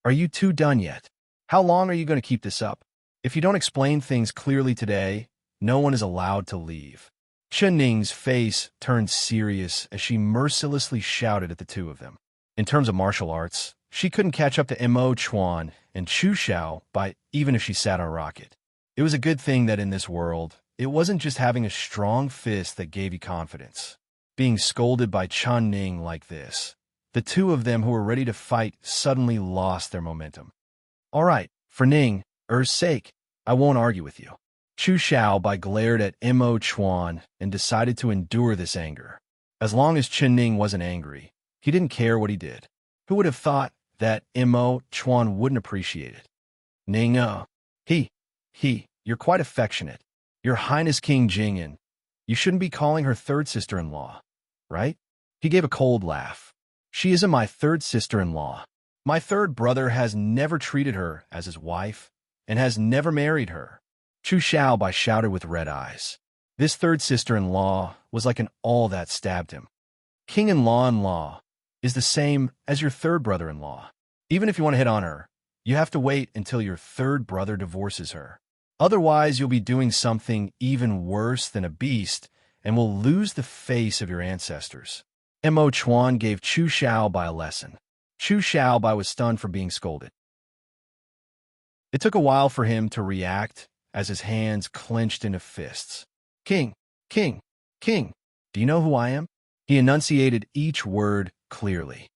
Are you 2 done yet? How long are you going to keep this up? If you don't explain things clearly today, no one is allowed to leave. Chen Ning's face turned serious as she mercilessly shouted at the 2 of them. In terms of martial arts, she couldn't catch up to Mo Chuan and Chu Xiaobai even if she sat on a rocket. It was a good thing that in this world, it wasn't just having a strong fist that gave you confidence. Being scolded by Chen Ning like this, the 2 of them who were ready to fight suddenly lost their momentum. All right, for Ning's sake, I won't argue with you. Chu Xiaobai glared at Mo Chuan and decided to endure this anger. As long as Chen Ning wasn't angry, he didn't care what he did. Who would have thought that Mo Chuan wouldn't appreciate it? Ning, you're quite affectionate. Your Highness King Jingyan. You shouldn't be calling her 3rd sister-in-law, right? He gave a cold laugh. She isn't my 3rd sister-in-law. My 3rd brother has never treated her as his wife and has never married her. Chu Xiaobai shouted with red eyes. This 3rd sister-in-law was like an awl that stabbed him. King-in-law is the same as your 3rd brother-in-law. Even if you want to hit on her, you have to wait until your 3rd brother divorces her. Otherwise, you'll be doing something even worse than a beast and will lose the face of your ancestors. Mo Chuan gave Chu Xiaobai a lesson. Chu Xiaobai was stunned for being scolded. It took a while for him to react as his hands clenched into fists. King, do you know who I am? He enunciated each word clearly.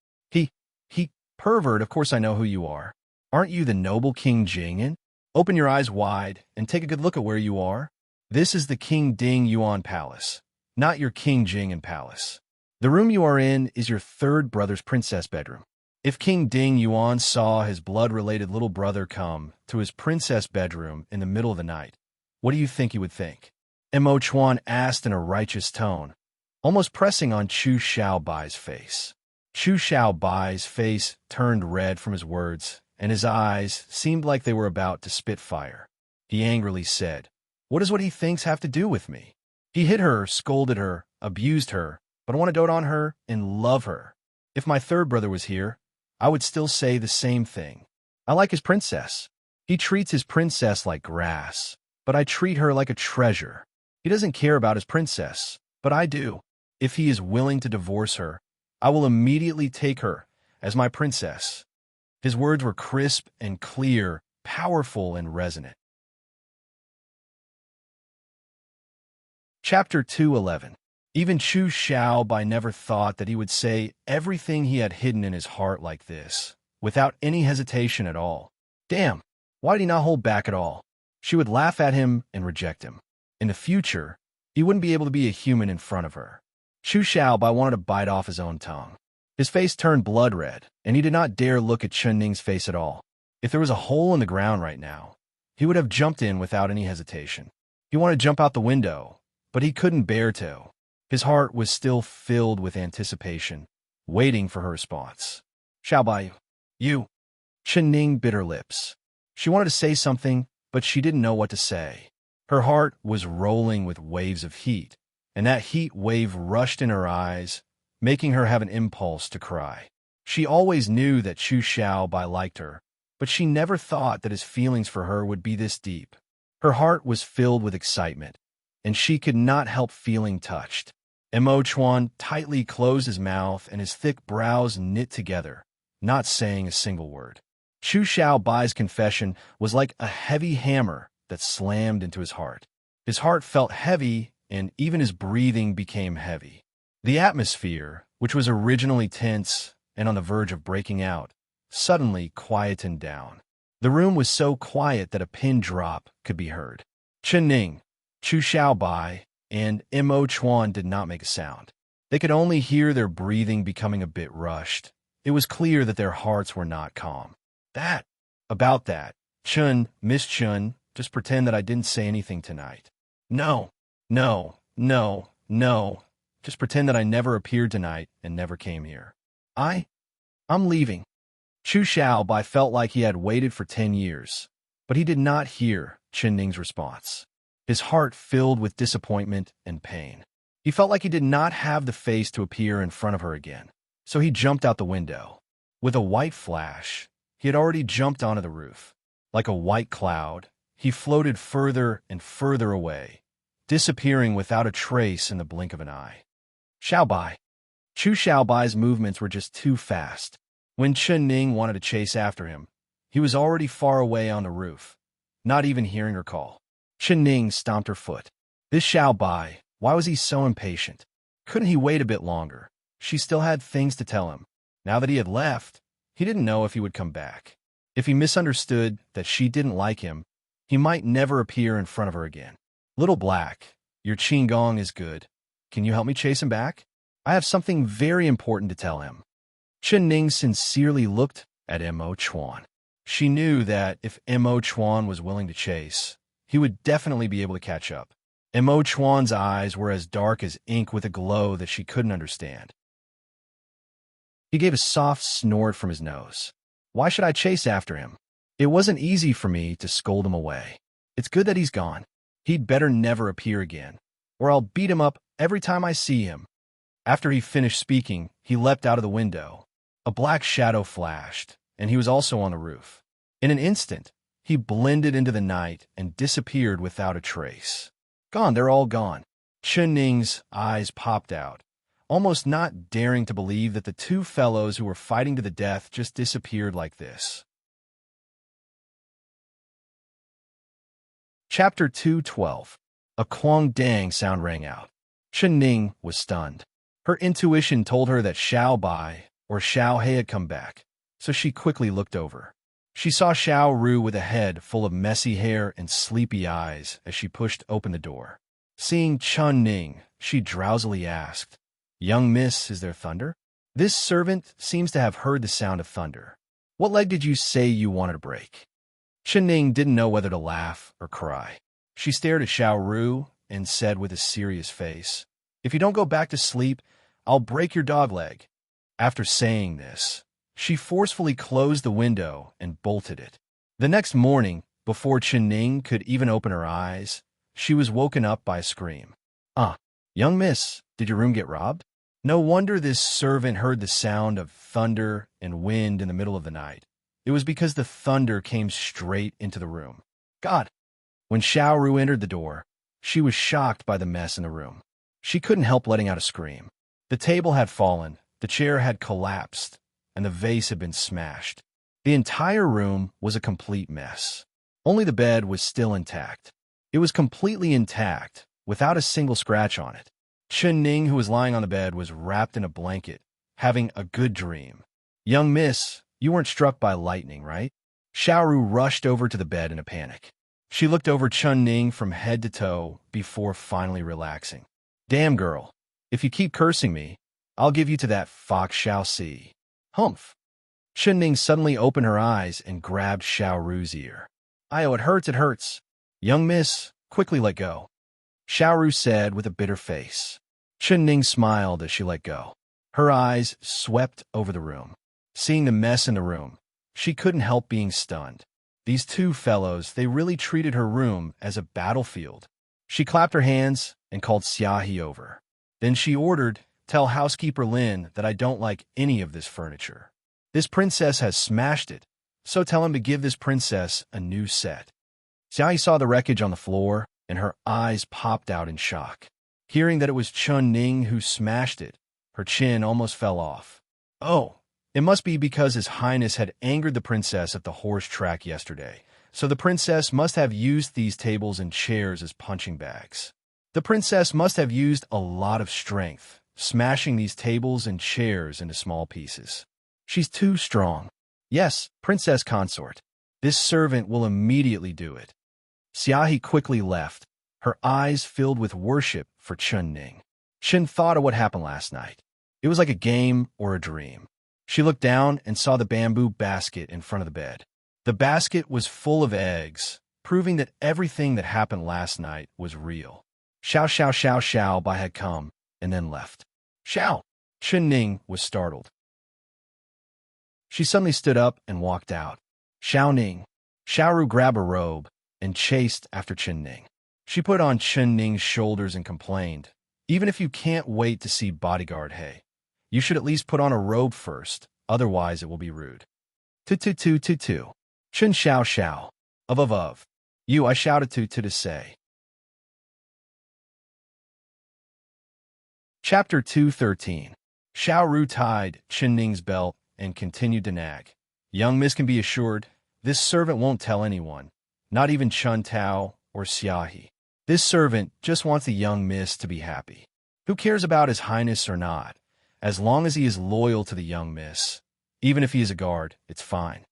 Pervert, of course I know who you are. Aren't you the noble King Jingyan? Open your eyes wide and take a good look at where you are. This is the King Ding Yuan Palace, not your King Jingyan Palace. The room you are in is your 3rd brother's princess bedroom. If King Ding Yuan saw his blood-related little brother come to his princess bedroom in the middle of the night, what do you think he would think? Mo Chuan asked in a righteous tone, almost pressing on Chu Xiaobai's face. Chu Xiaobai's face turned red from his words, and his eyes seemed like they were about to spit fire. He angrily said, what does what he thinks have to do with me? He hit her, scolded her, abused her, but I want to dote on her and love her. If my 3rd brother was here, I would still say the same thing. I like his princess. He treats his princess like grass, but I treat her like a treasure. He doesn't care about his princess, but I do. If he is willing to divorce her, I will immediately take her as my princess. His words were crisp and clear, powerful and resonant. Chapter 211. Even Chu Xiaobai never thought that he would say everything he had hidden in his heart like this, without any hesitation at all. Damn, why did he not hold back at all? She would laugh at him and reject him. In the future, he wouldn't be able to be a human in front of her. Chu Xiaobai wanted to bite off his own tongue. His face turned blood red, and he did not dare look at Chen Ning's face at all. If there was a hole in the ground right now, he would have jumped in without any hesitation. He wanted to jump out the window, but he couldn't bear to. His heart was still filled with anticipation, waiting for her response. Xiaobai, you. Chen Ning bit her lips. She wanted to say something, but she didn't know what to say. Her heart was rolling with waves of heat, and that heat wave rushed in her eyes, making her have an impulse to cry. She always knew that Chu Xiaobai liked her, but she never thought that his feelings for her would be this deep. Her heart was filled with excitement, and she could not help feeling touched. Mo Chuan tightly closed his mouth and his thick brows knit together, not saying a single word. Chu Xiaobai's confession was like a heavy hammer that slammed into his heart. His heart felt heavy, and even his breathing became heavy. The atmosphere which was originally tense and on the verge of breaking out, suddenly quietened down. The room was so quiet that a pin drop could be heard. Chen Ning, Chu Xiaobai, and Mo Chuan did not make a sound. They could only hear their breathing becoming a bit rushed. It was clear that their hearts were not calm. About that, Chun, Miss Chun, just pretend that I didn't say anything tonight. No, no, no, no. Just pretend that I never appeared tonight and never came here. I'm leaving. Chu Xiaobai felt like he had waited for 10 years, but he did not hear Chen Ning's response. His heart filled with disappointment and pain. He felt like he did not have the face to appear in front of her again, so he jumped out the window. With a white flash, he had already jumped onto the roof. Like a white cloud, he floated further and further away, disappearing without a trace in the blink of an eye. Xiaobai. Chu Xiaobai's movements were just too fast. When Chen Ning wanted to chase after him, he was already far away on the roof, not even hearing her call. Chen Ning stomped her foot. This Xiaobai, why was he so impatient? Couldn't he wait a bit longer? She still had things to tell him. Now that he had left, he didn't know if he would come back. If he misunderstood that she didn't like him, he might never appear in front of her again. Little Black, your Qigong is good. Can you help me chase him back? I have something very important to tell him. Chen Ning sincerely looked at Mo Chuan. She knew that if Mo Chuan was willing to chase, he would definitely be able to catch up. Mo Chuan's eyes were as dark as ink with a glow that she couldn't understand. He gave a soft snort from his nose. Why should I chase after him? It wasn't easy for me to scold him away. It's good that he's gone. He'd better never appear again, or I'll beat him up every time I see him. After he finished speaking, he leapt out of the window. A black shadow flashed, and he was also on the roof. In an instant, he blended into the night and disappeared without a trace. Gone, they're all gone. Chen Ning's eyes popped out, almost not daring to believe that the two fellows who were fighting to the death just disappeared like this. Chapter 212. A Kwang Dang sound rang out. Chen Ning was stunned. Her intuition told her that Xiao Bai or Xiao He had come back, so she quickly looked over. She saw Xiao Ru with a head full of messy hair and sleepy eyes as she pushed open the door. Seeing Chen Ning, she drowsily asked, "Young miss, is there thunder?" This servant seems to have heard the sound of thunder. What leg did you say you wanted to break? Chen Ning didn't know whether to laugh or cry. She stared at Xiao Ru and said with a serious face, "If you don't go back to sleep, I'll break your dog leg." After saying this, she forcefully closed the window and bolted it. The next morning, before Chen Ning could even open her eyes, she was woken up by a scream. Young miss, did your room get robbed?" No wonder this servant heard the sound of thunder and wind in the middle of the night. It was because the thunder came straight into the room. God! When Xiao Ru entered the door, she was shocked by the mess in the room. She couldn't help letting out a scream. The table had fallen, the chair had collapsed, and the vase had been smashed. The entire room was a complete mess. Only the bed was still intact. It was completely intact, without a single scratch on it. Chen Ning, who was lying on the bed, was wrapped in a blanket, having a good dream. "Young miss, you weren't struck by lightning, right?" Xiao Ru rushed over to the bed in a panic. She looked over Chen Ning from head to toe before finally relaxing. "Damn girl, if you keep cursing me, I'll give you to that fox Xiao Si." Humph. Chen Ning suddenly opened her eyes and grabbed Xiao Ru's ear. "Io, it hurts, it hurts. Young miss, quickly let go," Xiao Ru said with a bitter face. Chen Ning smiled as she let go. Her eyes swept over the room. Seeing the mess in the room, she couldn't help being stunned. These two fellows, they really treated her room as a battlefield. She clapped her hands and called Xiaohe over. Then she ordered, "Tell housekeeper Lin that I don't like any of this furniture. This princess has smashed it, so tell him to give this princess a new set." Xiaohe saw the wreckage on the floor, and her eyes popped out in shock. Hearing that it was Chen Ning who smashed it, her chin almost fell off. Oh, it must be because His Highness had angered the princess at the horse track yesterday, so the princess must have used these tables and chairs as punching bags. The princess must have used a lot of strength, smashing these tables and chairs into small pieces. She's too strong. Yes, princess consort. This servant will immediately do it. Xiaohi quickly left, her eyes filled with worship for Chun Ning. Shin thought of what happened last night. It was like a game or a dream. She looked down and saw the bamboo basket in front of the bed. The basket was full of eggs, proving that everything that happened last night was real. Xiao Xiao Xiao Xiao Bai had come and then left. Xiao! Chun Ning was startled. She suddenly stood up and walked out. Xiao Ning. Xiaoru grabbed a robe and chased after Chun Ning. She put on Chun Ning's shoulders and complained, "Even if you can't wait to see bodyguard He, you should at least put on a robe first, otherwise it will be rude." Tu. Chun Xiao Xiao. Of. You, I shouted to say. Chapter 213. Xiao Ru tied Chun Ning's belt and continued to nag. Young Miss can be assured, this servant won't tell anyone, not even Chun Tao or Xiaohi. This servant just wants the young miss to be happy. Who cares about his highness or not? As long as he is loyal to the young miss. Even if he is a guard, it's fine.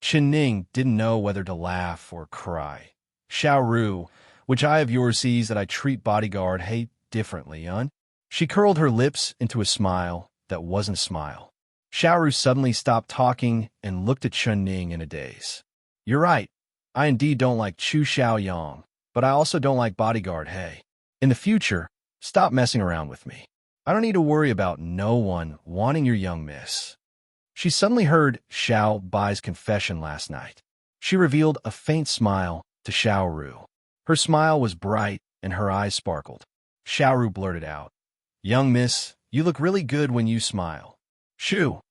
Chun Ning didn't know whether to laugh or cry. Xiao Ru, which eye of yours sees that I treat bodyguard He differently, hun? She curled her lips into a smile that wasn't a smile. Xiao Ru suddenly stopped talking and looked at Chun Ning in a daze. You're right. I indeed don't like Chu Xiao Yang, but I also don't like bodyguard He. In the future, stop messing around with me. I don't need to worry about no one wanting your young miss. She suddenly heard Xiao Bai's confession last night. She revealed a faint smile to Xiao Ru. Her smile was bright and her eyes sparkled. Xiao Ru blurted out, Young miss, you look really good when you smile. Shoo,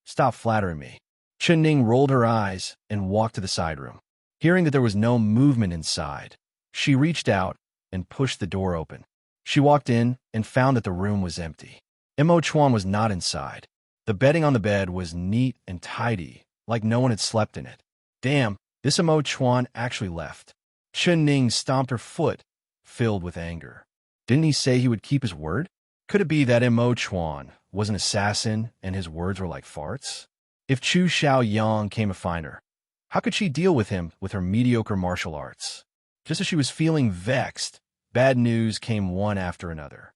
stop flattering me. Chun Ning rolled her eyes and walked to the side room. Hearing that there was no movement inside, she reached out and pushed the door open. She walked in and found that the room was empty. Mo Chuan was not inside. The bedding on the bed was neat and tidy, like no one had slept in it. Damn, this Mo Chuan actually left. Chun Ning stomped her foot, filled with anger. Didn't he say he would keep his word? Could it be that Mo Chuan was an assassin and his words were like farts? If Chu Xiao Yang came to find her, how could she deal with him with her mediocre martial arts? Just as she was feeling vexed, bad news came one after another.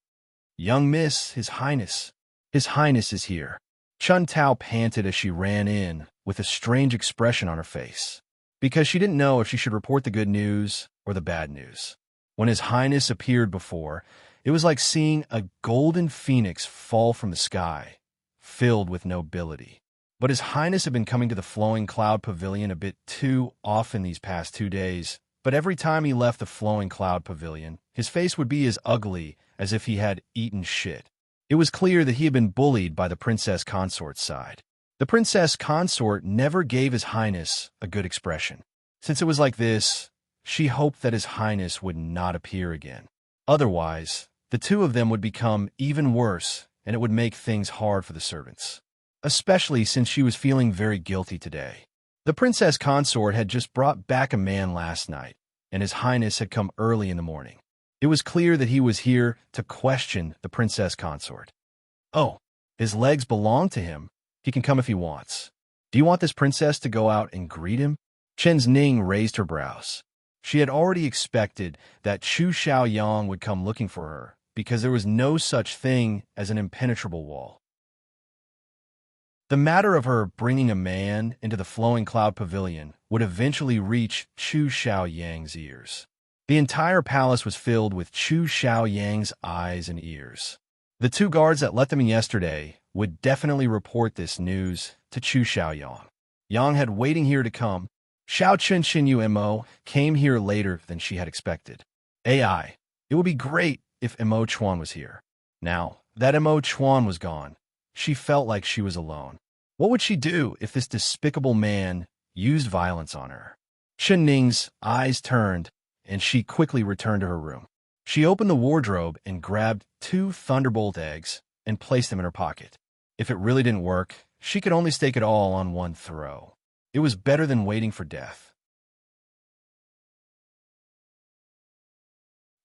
Young miss, His Highness is here. Chun Tao panted as she ran in with a strange expression on her face, because she didn't know if she should report the good news or the bad news. When His Highness appeared before, it was like seeing a golden phoenix fall from the sky, filled with nobility. But His Highness had been coming to the Flowing Cloud Pavilion a bit too often these past 2 days, but every time he left the Flowing Cloud Pavilion, his face would be as ugly as if he had eaten shit. It was clear that he had been bullied by the princess consort's side. The princess consort never gave His Highness a good expression. Since it was like this, she hoped that His Highness would not appear again. Otherwise, the two of them would become even worse, and it would make things hard for the servants. Especially since she was feeling very guilty today. The princess consort had just brought back a man last night, and His Highness had come early in the morning. It was clear that he was here to question the princess consort. Oh, his legs belong to him. He can come if he wants. Do you want this princess to go out and greet him? Chun Ning raised her brows. She had already expected that Chu Xiao Yang would come looking for her, because there was no such thing as an impenetrable wall. The matter of her bringing a man into the Flowing Cloud Pavilion would eventually reach Chu Xiao Yang's ears. The entire palace was filled with Chu Xiao Yang's eyes and ears. The 2 guards that let them in yesterday would definitely report this news to Chu Xiao Yang. Yang had waiting here to come. Xiao Chun Xin Yu Mo came here later than she had expected. AI, it would be great if Mo Chuan was here. Now that Mo Chuan was gone, she felt like she was alone. What would she do if this despicable man used violence on her? Chun Ning's eyes turned, and she quickly returned to her room. She opened the wardrobe and grabbed 2 thunderbolt eggs and placed them in her pocket. If it really didn't work, she could only stake it all on one throw. It was better than waiting for death.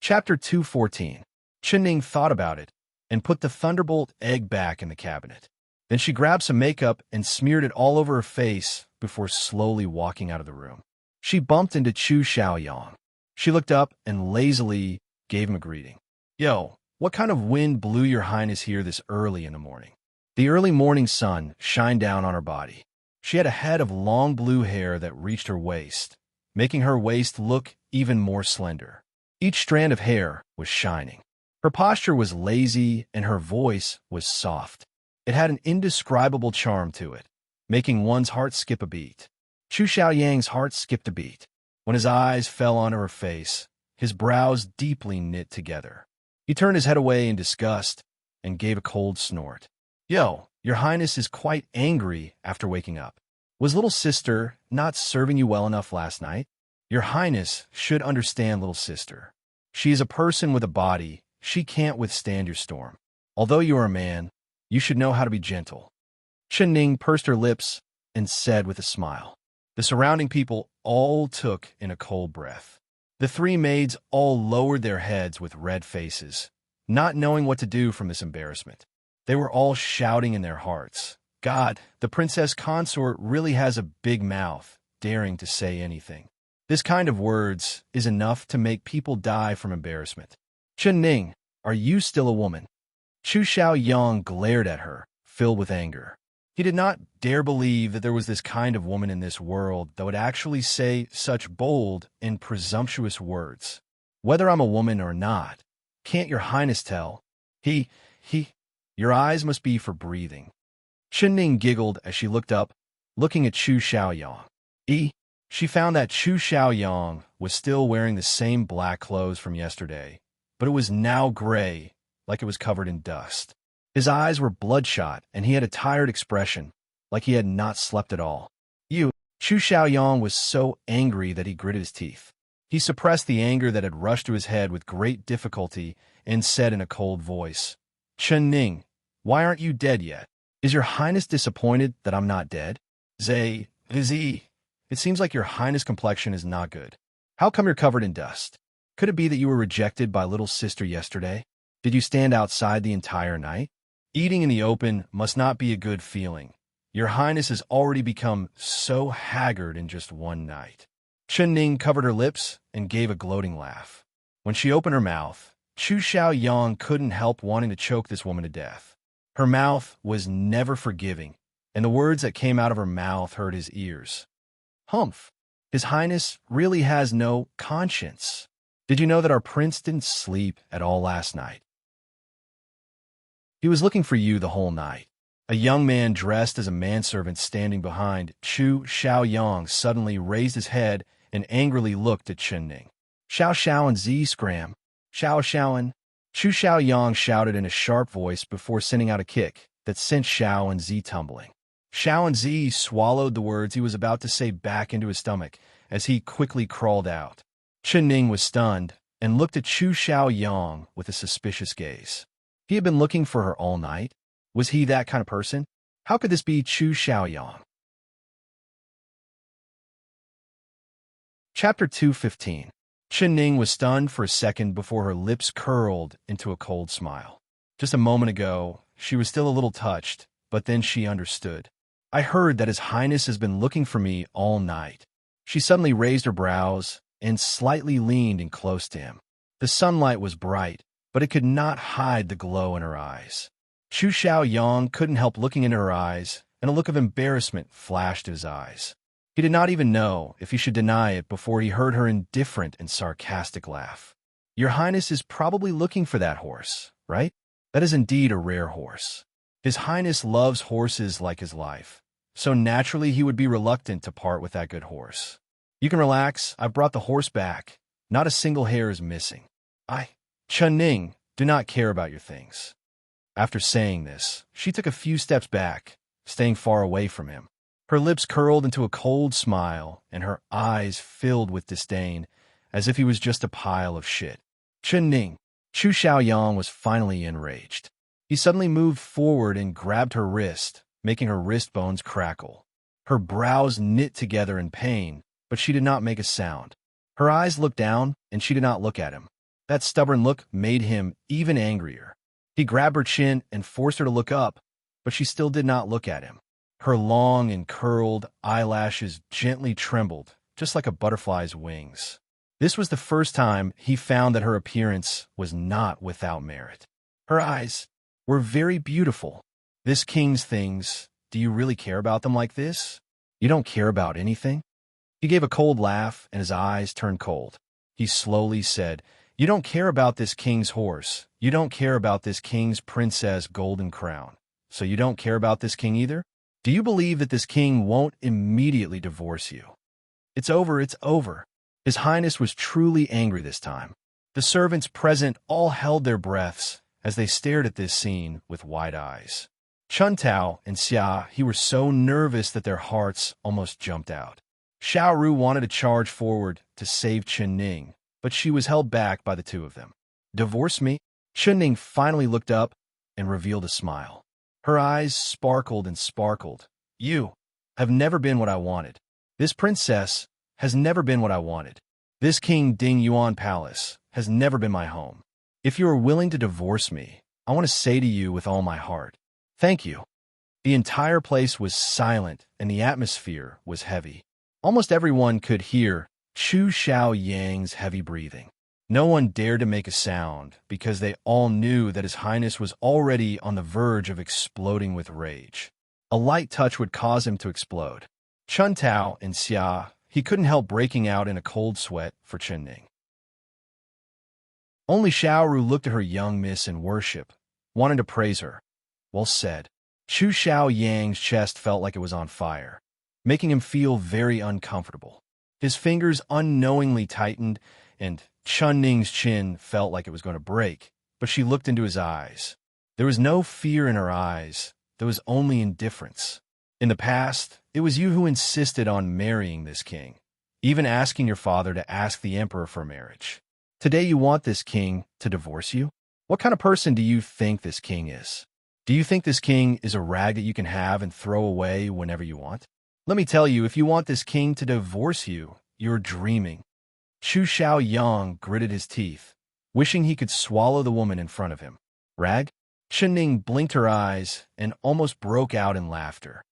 Chapter 214. Chun Ning thought about it and put the Thunderbolt egg back in the cabinet. Then she grabbed some makeup and smeared it all over her face before slowly walking out of the room. She bumped into Chu Xiaoyang. She looked up and lazily gave him a greeting. "Yo, what kind of wind blew your highness here this early in the morning?" The early morning sun shined down on her body. She had a head of long blue hair that reached her waist, making her waist look even more slender. Each strand of hair was shining. Her posture was lazy and her voice was soft. It had an indescribable charm to it, making one's heart skip a beat. Chu Xiaoyang's heart skipped a beat. When his eyes fell onto her face, his brows deeply knit together. He turned his head away in disgust and gave a cold snort. "Yo, your highness is quite angry after waking up. Was little sister not serving you well enough last night? Your highness should understand little sister. She is a person with a body. She can't withstand your storm. Although you are a man, you should know how to be gentle." Chen Ning pursed her lips and said with a smile. The surrounding people all took in a cold breath. The three maids all lowered their heads with red faces, not knowing what to do from this embarrassment. They were all shouting in their hearts, "God, the princess consort really has a big mouth, daring to say anything. This kind of words is enough to make people die from embarrassment." "Chen Ning, are you still a woman?" Chu Xiaoyang glared at her, filled with anger. He did not dare believe that there was this kind of woman in this world that would actually say such bold and presumptuous words. "Whether I'm a woman or not, can't your highness tell? Your eyes must be for breathing." Chen Ning giggled as she looked up, looking at Chu Xiaoyang. She found that Chu Xiaoyang was still wearing the same black clothes from yesterday, but it was now gray, like it was covered in dust. His eyes were bloodshot, and he had a tired expression, like he had not slept at all. Chu Xiaoyang was so angry that he gritted his teeth. He suppressed the anger that had rushed to his head with great difficulty and said in a cold voice, "Chen Ning, why aren't you dead yet? Is your highness disappointed that I'm not dead? Zay, it seems like your highness' complexion is not good. How come you're covered in dust? Could it be that you were rejected by little sister yesterday? Did you stand outside the entire night? Eating in the open must not be a good feeling. Your highness has already become so haggard in just one night." Chen Ning covered her lips and gave a gloating laugh. When she opened her mouth, Chu Xiaoyang couldn't help wanting to choke this woman to death. Her mouth was never forgiving, and the words that came out of her mouth hurt his ears. "Humph! His highness really has no conscience. Did you know that our prince didn't sleep at all last night? He was looking for you the whole night." A young man dressed as a manservant standing behind Chu Xiaoyang suddenly raised his head and angrily looked at Chen Ning. "Xiao and Z scram. Xiao and..." Chu Xiaoyang shouted in a sharp voice before sending out a kick that sent Xiao and Z tumbling. Xiao and Z swallowed the words he was about to say back into his stomach as he quickly crawled out. Chen Ning was stunned and looked at Chu Xiaoyang with a suspicious gaze. He had been looking for her all night. Was he that kind of person? How could this be Chu Xiaoyang? Chapter 215. Chen Ning was stunned for a second before her lips curled into a cold smile. Just a moment ago, she was still a little touched, but then she understood. "I heard that His Highness has been looking for me all night." She suddenly raised her brows and slightly leaned in close to him. The sunlight was bright, but it could not hide the glow in her eyes. Chu Xiaoyang couldn't help looking into her eyes, and a look of embarrassment flashed in his eyes. He did not even know if he should deny it before he heard her indifferent and sarcastic laugh. "Your Highness is probably looking for that horse, right? That is indeed a rare horse. His Highness loves horses like his life, so naturally he would be reluctant to part with that good horse. You can relax, I've brought the horse back. Not a single hair is missing. Chen Ning, do not care about your things." After saying this, she took a few steps back, staying far away from him. Her lips curled into a cold smile, and her eyes filled with disdain, as if he was just a pile of shit. "Chen Ning." Chu Xiaoyang was finally enraged. He suddenly moved forward and grabbed her wrist, making her wrist bones crackle. Her brows knit together in pain, but she did not make a sound. Her eyes looked down, and she did not look at him. That stubborn look made him even angrier. He grabbed her chin and forced her to look up, but she still did not look at him. Her long and curled eyelashes gently trembled, just like a butterfly's wings. This was the first time he found that her appearance was not without merit. Her eyes were very beautiful. This king's things, do you really care about them like this? You don't care about anything? He gave a cold laugh and his eyes turned cold. He slowly said, You don't care about this king's horse. You don't care about this king's princess golden crown. So you don't care about this king either? Do you believe that this king won't immediately divorce you? It's over, it's over. His Highness was truly angry this time. The servants present all held their breaths as they stared at this scene with wide eyes. Chuntao and Xia He were so nervous that their hearts almost jumped out. Xiao Ru wanted to charge forward to save Chen Ning, but she was held back by the two of them. Divorce me? Chen Ning finally looked up and revealed a smile. Her eyes sparkled and sparkled. You have never been what I wanted. This princess has never been what I wanted. This King Ding Yuan Palace has never been my home. If you are willing to divorce me, I want to say to you with all my heart, thank you. The entire place was silent and the atmosphere was heavy. Almost everyone could hear Chu Xiao Yang's heavy breathing. No one dared to make a sound because they all knew that His Highness was already on the verge of exploding with rage. A light touch would cause him to explode. Chuntao and Xia He couldn't help breaking out in a cold sweat for Chen Ning. Only Xiao Ru looked at her young miss in worship, wanted to praise her. Well said. Chu Xiao Yang's chest felt like it was on fire, making him feel very uncomfortable. His fingers unknowingly tightened, and Chen Ning's chin felt like it was going to break, but she looked into his eyes. There was no fear in her eyes. There was only indifference. In the past, it was you who insisted on marrying this king, even asking your father to ask the emperor for marriage. Today you want this king to divorce you? What kind of person do you think this king is? Do you think this king is a rag that you can have and throw away whenever you want? Let me tell you, if you want this king to divorce you, you're dreaming. Chu Xiao Yang gritted his teeth, wishing he could swallow the woman in front of him. Rag? Chen Ning blinked her eyes and almost broke out in laughter.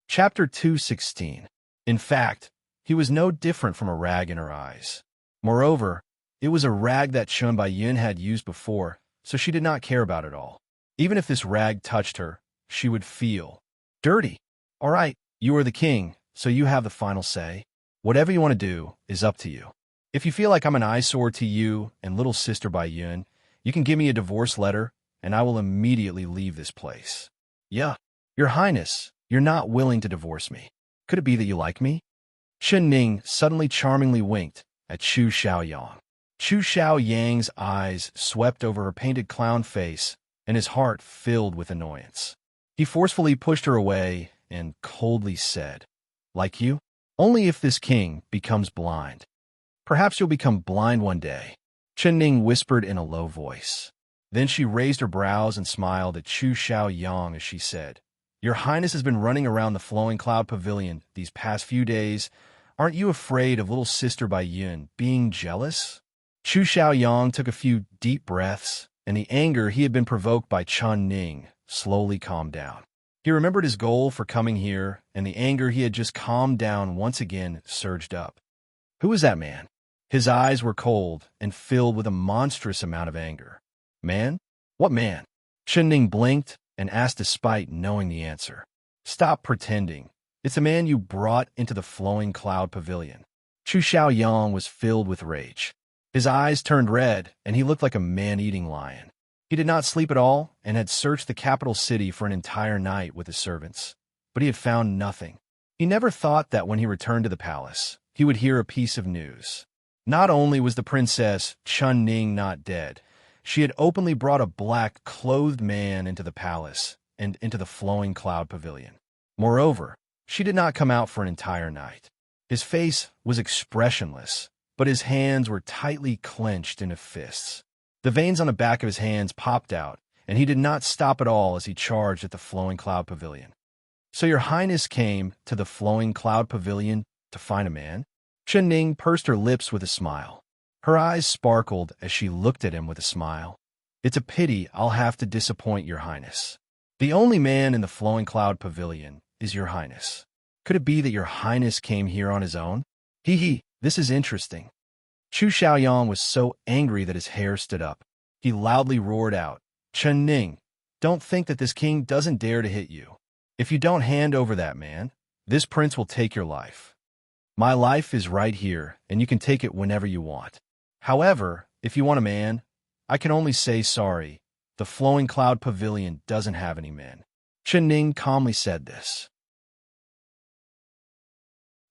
Chapter 216. In fact, he was no different from a rag in her eyes. Moreover, it was a rag that Chun Baiyun had used before, so she did not care about it all. Even if this rag touched her, she would feel dirty. All right, you are the king, so you have the final say. Whatever you want to do is up to you. If you feel like I'm an eyesore to you and little sister Baiyun, you can give me a divorce letter, and I will immediately leave this place. Yeah, Your Highness, you're not willing to divorce me. Could it be that you like me? Chen Ning suddenly charmingly winked at Chu Xiao Yang. Chu Xiao Yang's eyes swept over her painted clown face, and his heart filled with annoyance. He forcefully pushed her away and coldly said, Like you? Only if this king becomes blind. Perhaps you'll become blind one day, Chen Ning whispered in a low voice. Then she raised her brows and smiled at Chu Xiao Yang as she said, Your Highness has been running around the Flowing Cloud Pavilion these past few days. Aren't you afraid of little sister Baiyun being jealous? Chu Xiao Yang took a few deep breaths, and the anger he had been provoked by Chen Ning slowly calmed down. He remembered his goal for coming here, and the anger he had just calmed down once again surged up. Who was that man? His eyes were cold and filled with a monstrous amount of anger. Man? What man? Chen Ning blinked and asked despite knowing the answer. Stop pretending. It's the man you brought into the Flowing Cloud Pavilion. Chu Xiao Yang was filled with rage. His eyes turned red, and he looked like a man-eating lion. He did not sleep at all and had searched the capital city for an entire night with his servants, but he had found nothing. He never thought that when he returned to the palace, he would hear a piece of news. Not only was the princess Chun Ning not dead, she had openly brought a black-clothed man into the palace and into the Flowing Cloud Pavilion. Moreover, she did not come out for an entire night. His face was expressionless, but his hands were tightly clenched into fists. The veins on the back of his hands popped out, and he did not stop at all as he charged at the Flowing Cloud Pavilion. So your Highness came to the Flowing Cloud Pavilion to find a man? Chen Ning pursed her lips with a smile. Her eyes sparkled as she looked at him with a smile. It's a pity I'll have to disappoint your highness. The only man in the flowing cloud pavilion is your highness. Could it be that your highness came here on his own? This is interesting. Chu Xiaoyang was so angry that his hair stood up. He loudly roared out, Chen Ning, don't think that this king doesn't dare to hit you. If you don't hand over that man, this prince will take your life. My life is right here, and you can take it whenever you want. However, if you want a man, I can only say sorry. The flowing cloud pavilion doesn't have any men. Chen Ning calmly said this.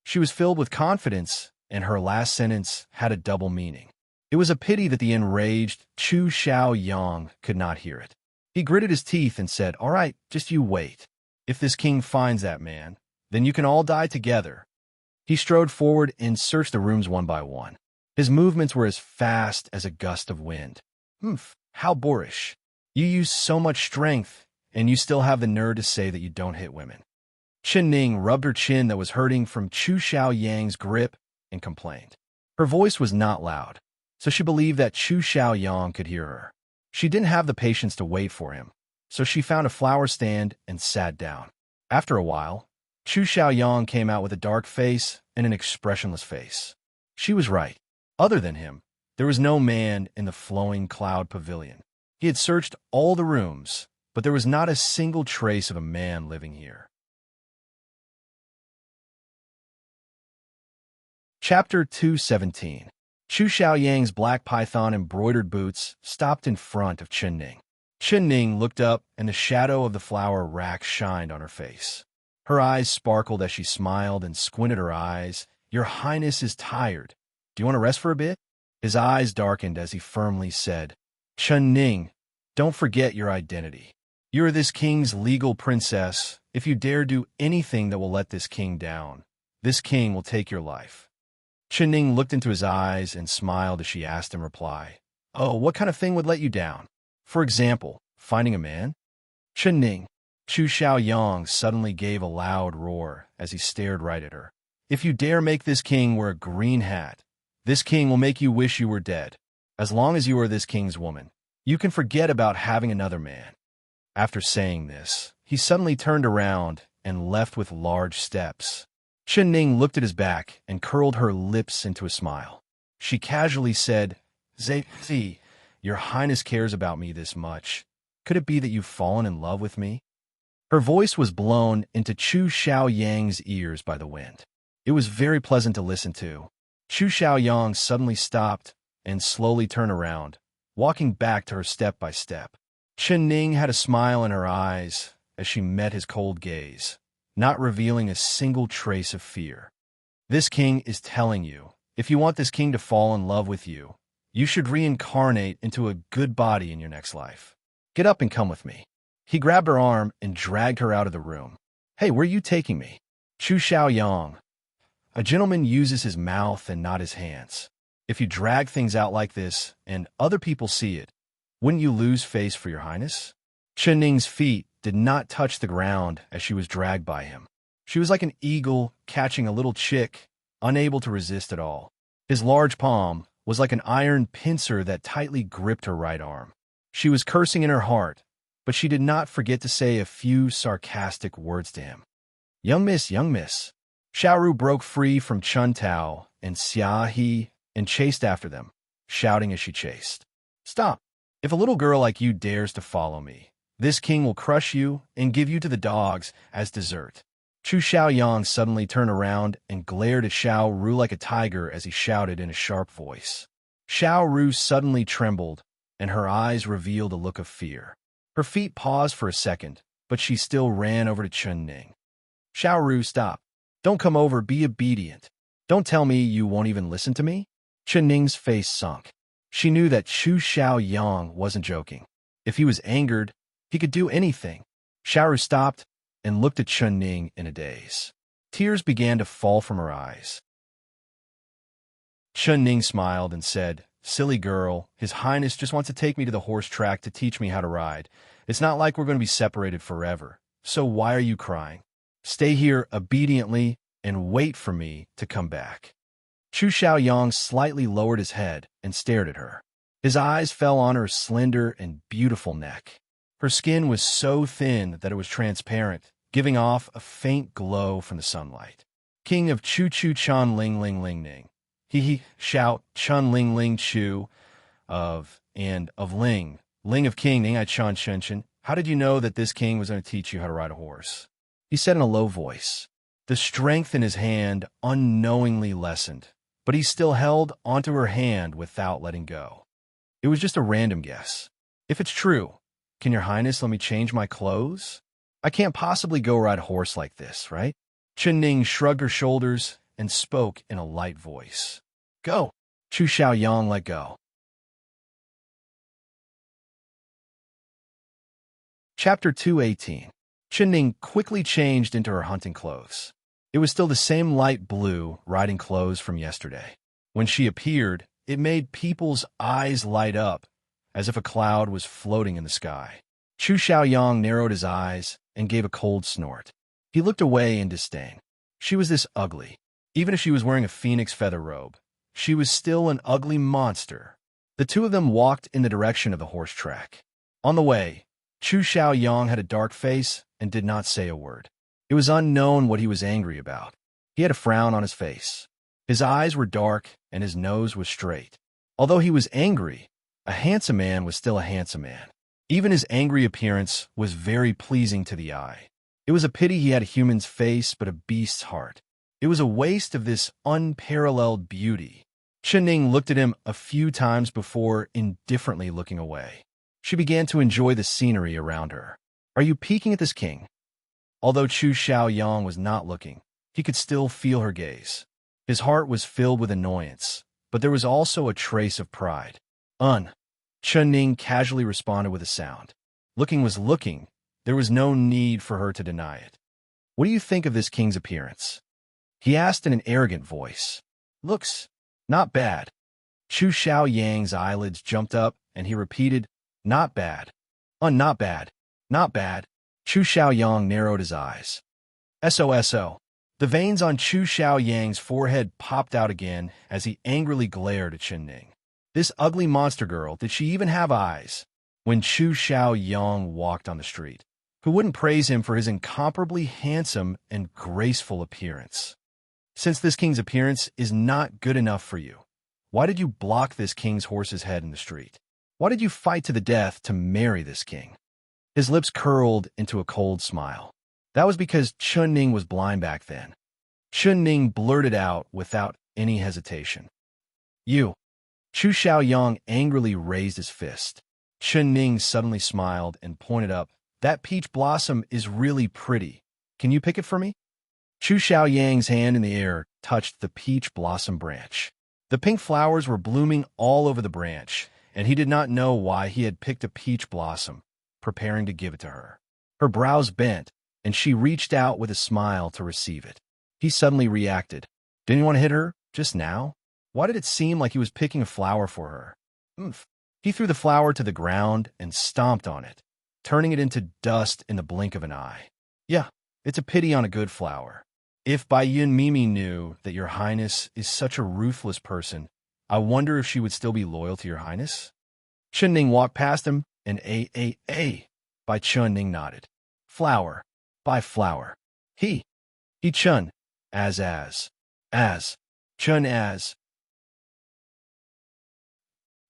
She was filled with confidence, and her last sentence had a double meaning. It was a pity that the enraged Chu Xiaoyang could not hear it. He gritted his teeth and said, all right, just you wait. If this king finds that man, then you can all die together. He strode forward and searched the rooms one by one. His movements were as fast as a gust of wind. How boorish. You use so much strength, and you still have the nerve to say that you don't hit women. Chen Ning rubbed her chin that was hurting from Chu Xiaoyang's grip and complained. Her voice was not loud, so she believed that Chu Xiaoyang could hear her. She didn't have the patience to wait for him, so she found a flower stand and sat down. After a while, Chu Xiaoyang came out with a dark face and an expressionless face. She was right. Other than him, there was no man in the flowing cloud pavilion. He had searched all the rooms, but there was not a single trace of a man living here. Chapter 217. Chu Xiaoyang's black python embroidered boots stopped in front of Chen Ning. Chen Ning looked up, and the shadow of the flower rack shined on her face. Her eyes sparkled as she smiled and squinted her eyes. Your Highness is tired. Do you want to rest for a bit? His eyes darkened as he firmly said, Chen Ning, don't forget your identity. You are this king's legal princess. If you dare do anything that will let this king down, this king will take your life. Chen Ning looked into his eyes and smiled as she asked in reply, oh, what kind of thing would let you down? For example, finding a man? Chen Ning. Chu Xiaoyang suddenly gave a loud roar as he stared right at her. If you dare make this king wear a green hat, this king will make you wish you were dead. As long as you are this king's woman, you can forget about having another man. After saying this, he suddenly turned around and left with large steps. Chen Ning looked at his back and curled her lips into a smile. She casually said, Zi, your highness cares about me this much. Could it be that you've fallen in love with me? Her voice was blown into Chu Xiaoyang's ears by the wind. It was very pleasant to listen to. Chu Xiaoyang suddenly stopped and slowly turned around, walking back to her step by step. Chen Ning had a smile in her eyes as she met his cold gaze, not revealing a single trace of fear. This king is telling you, if you want this king to fall in love with you, you should reincarnate into a good body in your next life. Get up and come with me. He grabbed her arm and dragged her out of the room. Hey, where are you taking me? Chu Xiaoyang. A gentleman uses his mouth and not his hands. If you drag things out like this and other people see it, wouldn't you lose face for your highness? Chen Ning's feet did not touch the ground as she was dragged by him. She was like an eagle catching a little chick, unable to resist at all. His large palm was like an iron pincer that tightly gripped her right arm. She was cursing in her heart, but she did not forget to say a few sarcastic words to him. Young miss, young miss. Xiaoru broke free from Chun Tao and Xia He and chased after them, shouting as she chased. Stop! If a little girl like you dares to follow me, this king will crush you and give you to the dogs as dessert. Chu Xiaoyang suddenly turned around and glared at Xiaoru like a tiger as he shouted in a sharp voice. Xiaoru suddenly trembled, and her eyes revealed a look of fear. Her feet paused for a second, but she still ran over to Chen Ning. Xiaoru, stop. Don't come over, be obedient. Don't tell me you won't even listen to me? Chen Ning's face sunk. She knew that Chu Xiaoyang wasn't joking. If he was angered, he could do anything. Xiaoru stopped and looked at Chen Ning in a daze. Tears began to fall from her eyes. Chen Ning smiled and said, Silly girl, His Highness just wants to take me to the horse track to teach me how to ride. It's not like we're going to be separated forever. So why are you crying? Stay here obediently and wait for me to come back. Chu Xiaoyang slightly lowered his head and stared at her. His eyes fell on her slender and beautiful neck. Her skin was so thin that it was transparent, giving off a faint glow from the sunlight. King of Chu Chu Chun Ling Ling Ling Ning. He shout Chun Ling Ling Chu of Ling. Ling of King Ning I Chun Chen Chen. How did you know that this king was going to teach you how to ride a horse? He said in a low voice. The strength in his hand unknowingly lessened, but he still held onto her hand without letting go. It was just a random guess. If it's true, can your highness let me change my clothes? I can't possibly go ride a horse like this, right? Chen Ning shrugged her shoulders and spoke in a light voice. Go. Chu Xiaoyang let go. Chapter 218. Chen Ning quickly changed into her hunting clothes. It was still the same light blue riding clothes from yesterday. When she appeared, it made people's eyes light up, as if a cloud was floating in the sky. Chu Xiaoyang narrowed his eyes and gave a cold snort. He looked away in disdain. She was this ugly. Even if she was wearing a phoenix feather robe, she was still an ugly monster. The two of them walked in the direction of the horse track. On the way, Chu Xiaoyang had a dark face and did not say a word. It was unknown what he was angry about. He had a frown on his face. His eyes were dark and his nose was straight. Although he was angry, a handsome man was still a handsome man. Even his angry appearance was very pleasing to the eye. It was a pity he had a human's face but a beast's heart. It was a waste of this unparalleled beauty. Chen Ning looked at him a few times before indifferently looking away. She began to enjoy the scenery around her. Are you peeking at this king? Although Chu Xiaoyang was not looking, he could still feel her gaze. His heart was filled with annoyance, but there was also a trace of pride. Chen Ning casually responded with a sound. Looking was looking. There was no need for her to deny it. What do you think of this king's appearance? He asked in an arrogant voice. Looks not bad. Chu Xiaoyang's eyelids jumped up, and he repeated, not bad. Not bad. Not bad. Chu Xiaoyang narrowed his eyes. SOSO. The veins on Chu Xiaoyang's forehead popped out again as he angrily glared at Chen Ning. This ugly monster girl, did she even have eyes? When Chu Xiaoyang walked on the street, who wouldn't praise him for his incomparably handsome and graceful appearance? Since this king's appearance is not good enough for you, why did you block this king's horse's head in the street? Why did you fight to the death to marry this king? His lips curled into a cold smile. That was because Chen Ning was blind back then. Chen Ning blurted out without any hesitation. You. Chu Xiaoyang angrily raised his fist. Chen Ning suddenly smiled and pointed up. That peach blossom is really pretty. Can you pick it for me? Chu Xiaoyang's hand in the air touched the peach blossom branch. The pink flowers were blooming all over the branch, and he did not know why he had picked a peach blossom, preparing to give it to her. Her brows bent, and she reached out with a smile to receive it. He suddenly reacted. Didn't you want to hit her just now? Why did it seem like he was picking a flower for her? Oomph. He threw the flower to the ground and stomped on it, turning it into dust in the blink of an eye. Yeah, it's a pity on a good flower. If Bai Yun Mimi knew that your highness is such a ruthless person, I wonder if she would still be loyal to your highness? Chen Ning walked past him, and Bai Chen Ning nodded. Flower, by flower. He Chun, as, Chun as.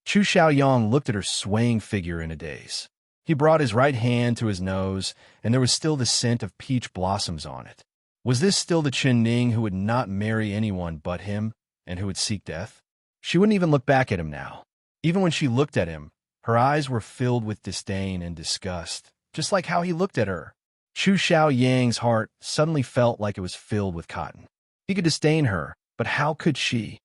Chu Xiaoyang looked at her swaying figure in a daze. He brought his right hand to his nose, and there was still the scent of peach blossoms on it. Was this still the Chen Ning who would not marry anyone but him, and who would seek death? She wouldn't even look back at him now. Even when she looked at him, her eyes were filled with disdain and disgust, just like how he looked at her. Chu Xiaoyang's heart suddenly felt like it was filled with cotton. He could disdain her, but how could she?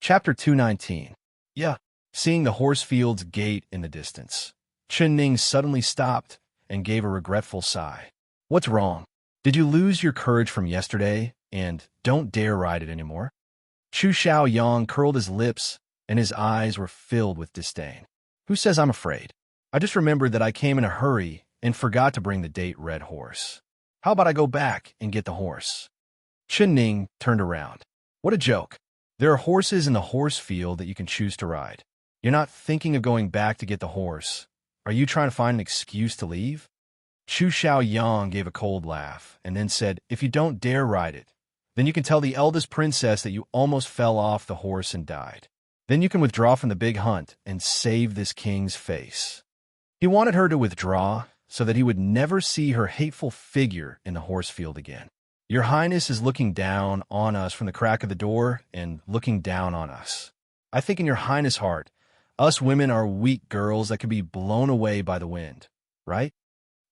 Chapter 219. Yeah. Seeing the horse-field's gate in the distance, Chen Ning suddenly stopped and gave a regretful sigh. What's wrong? Did you lose your courage from yesterday and don't dare ride it anymore? Chu Xiaoyang curled his lips and his eyes were filled with disdain. Who says I'm afraid? I just remembered that I came in a hurry and forgot to bring the date red horse. How about I go back and get the horse? Chen Ning turned around. What a joke. There are horses in the horse field that you can choose to ride. You're not thinking of going back to get the horse. Are you trying to find an excuse to leave? Chu Xiaoyang gave a cold laugh and then said, if you don't dare ride it, then you can tell the eldest princess that you almost fell off the horse and died. Then you can withdraw from the big hunt and save this king's face. He wanted her to withdraw so that he would never see her hateful figure in the horse field again. Your Highness is looking down on us from the crack of the door and looking down on us. I think in your Highness' heart, us women are weak girls that could be blown away by the wind, right?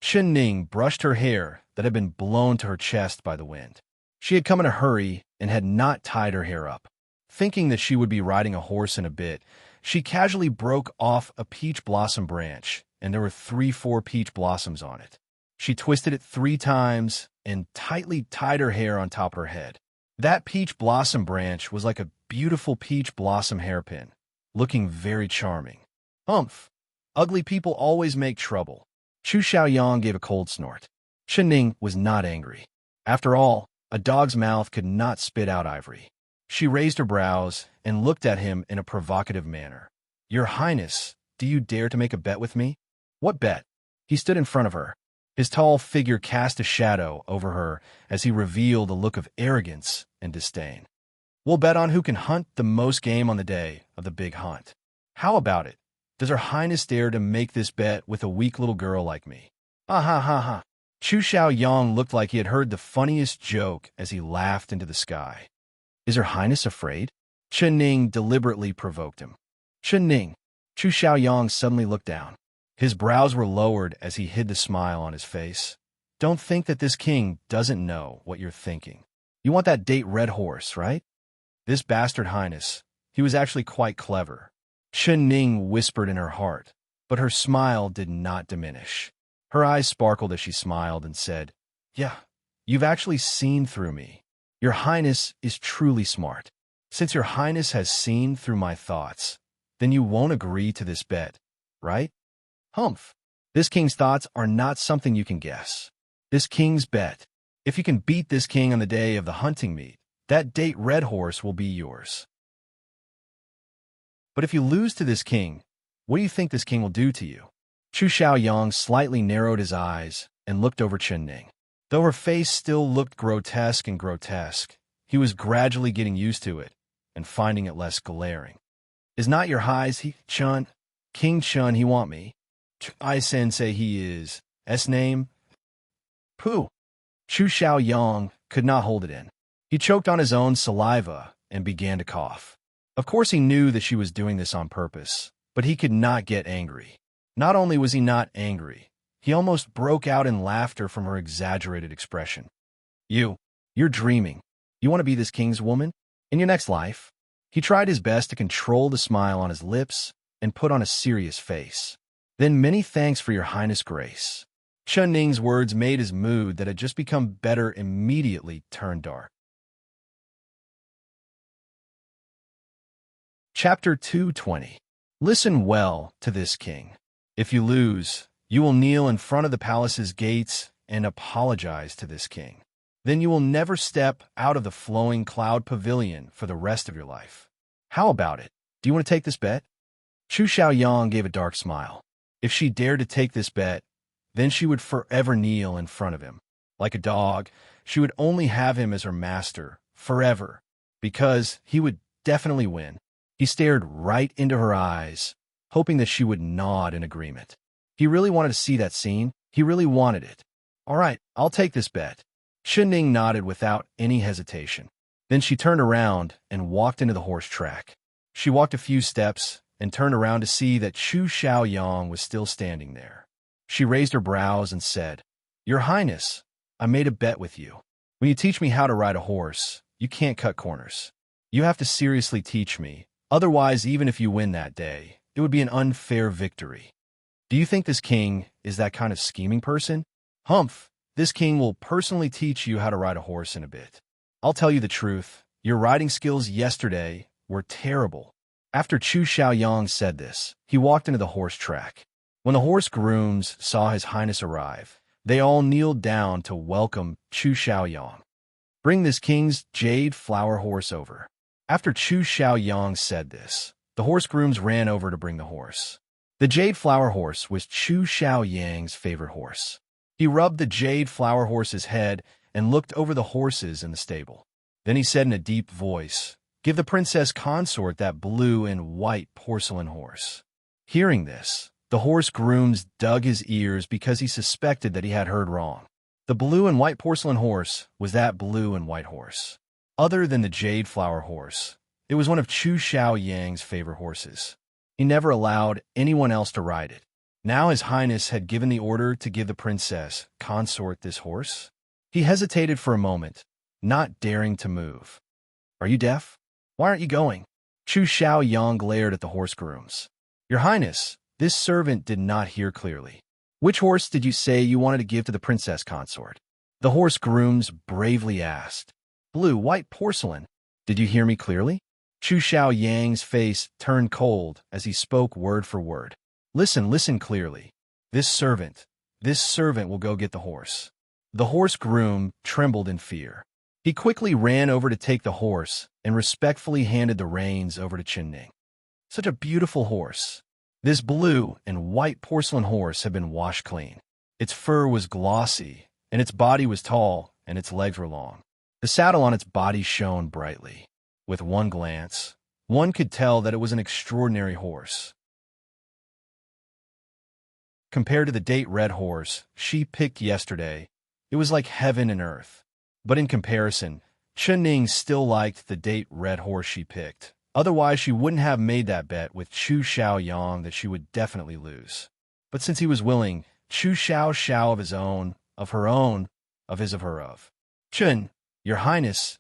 Chen Ning brushed her hair that had been blown to her chest by the wind. She had come in a hurry and had not tied her hair up. Thinking that she would be riding a horse in a bit, she casually broke off a peach blossom branch, and there were 3-4 peach blossoms on it. She twisted it 3 times and tightly tied her hair on top of her head. That peach blossom branch was like a beautiful peach blossom hairpin, looking very charming. Humph! Ugly people always make trouble. Chu Xiaoyang gave a cold snort. Chen Ning was not angry. After all, a dog's mouth could not spit out ivory. She raised her brows and looked at him in a provocative manner. Your Highness, do you dare to make a bet with me? What bet? He stood in front of her. His tall figure cast a shadow over her as he revealed a look of arrogance and disdain. We'll bet on who can hunt the most game on the day of the big hunt. How about it? Does Her Highness dare to make this bet with a weak little girl like me? Ah ha ha ha. Chu Xiaoyang looked like he had heard the funniest joke as he laughed into the sky. Is Her Highness afraid? Chen Ning deliberately provoked him. Chen Ning. Chu Xiaoyang suddenly looked down. His brows were lowered as he hid the smile on his face. Don't think that this king doesn't know what you're thinking. You want that date red horse, right? This bastard Highness, he was actually quite clever. Chen Ning whispered in her heart, but her smile did not diminish. Her eyes sparkled as she smiled and said, Yeah, you've actually seen through me. Your Highness is truly smart. Since Your Highness has seen through my thoughts, then you won't agree to this bet, right? Humph! This king's thoughts are not something you can guess. This king's bet. If you can beat this king on the day of the hunting meet, that date red horse will be yours. But if you lose to this king, what do you think this king will do to you? Chu Xiaoyang slightly narrowed his eyes and looked over Chen Ning. Though her face still looked grotesque, he was gradually getting used to it and finding it less glaring. Is not your highs he, Chun? King Chun he want me? I sensei he is. S name? Pooh! Chu Xiaoyang could not hold it in. He choked on his own saliva and began to cough. Of course he knew that she was doing this on purpose, but he could not get angry. Not only was he not angry, he almost broke out in laughter from her exaggerated expression. You're dreaming. You want to be this king's woman? In your next life? He tried his best to control the smile on his lips and put on a serious face. Then many thanks for your Highness' grace. Chen Ning's words made his mood that had just become better immediately turn dark. Chapter 220. Listen well to this king. If you lose, you will kneel in front of the palace's gates and apologize to this king. Then you will never step out of the flowing cloud pavilion for the rest of your life. How about it? Do you want to take this bet? Chu Xiaoyang gave a dark smile. If she dared to take this bet, then she would forever kneel in front of him. Like a dog, she would only have him as her master, forever, because he would definitely win. He stared right into her eyes, hoping that she would nod in agreement. He really wanted to see that scene. He really wanted it. All right, I'll take this bet. Chen Ning nodded without any hesitation. Then she turned around and walked into the horse track. She walked a few steps and turned around to see that Chu Xiaoyang was still standing there. She raised her brows and said, Your Highness, I made a bet with you. When you teach me how to ride a horse, you can't cut corners. You have to seriously teach me. Otherwise, even if you win that day, it would be an unfair victory. Do you think this king is that kind of scheming person? Humph, this king will personally teach you how to ride a horse in a bit. I'll tell you the truth, your riding skills yesterday were terrible. After Chu Xiaoyang said this, he walked into the horse track. When the horse grooms saw His Highness arrive, they all kneeled down to welcome Chu Xiaoyang. Bring this king's jade flower horse over. After Chu Xiaoyang said this, the horse grooms ran over to bring the horse. The jade flower horse was Chu Xiaoyang's favorite horse. He rubbed the jade flower horse's head and looked over the horses in the stable. Then he said in a deep voice, "Give the princess consort that blue and white porcelain horse." Hearing this, the horse grooms dug his ears because he suspected that he had heard wrong. The blue and white porcelain horse was that blue and white horse. Other than the jade flower horse, it was one of Chu Xiaoyang's favorite horses. He never allowed anyone else to ride it. Now His Highness had given the order to give the princess consort this horse. He hesitated for a moment, not daring to move. "Are you deaf? Why aren't you going?" Chu Xiaoyang glared at the horse grooms. "Your Highness, this servant did not hear clearly. Which horse did you say you wanted to give to the princess consort?" The horse grooms bravely asked. "Blue, white porcelain. Did you hear me clearly?" Chu Xiaoyang's face turned cold as he spoke word for word. Listen clearly. This servant will go get the horse." The horse groom trembled in fear. He quickly ran over to take the horse and respectfully handed the reins over to Chinning. Such a beautiful horse. This blue and white porcelain horse had been washed clean. Its fur was glossy, and its body was tall, and its legs were long. The saddle on its body shone brightly. With one glance, one could tell that it was an extraordinary horse. Compared to the date red horse she picked yesterday, it was like heaven and earth. But in comparison, Chinning still liked the date red horse she picked. Otherwise, she wouldn't have made that bet with Chu Xiaoyang that she would definitely lose. But since he was willing, Chu Xiao of his own, of her own, of his of her of. "Chun, your highness,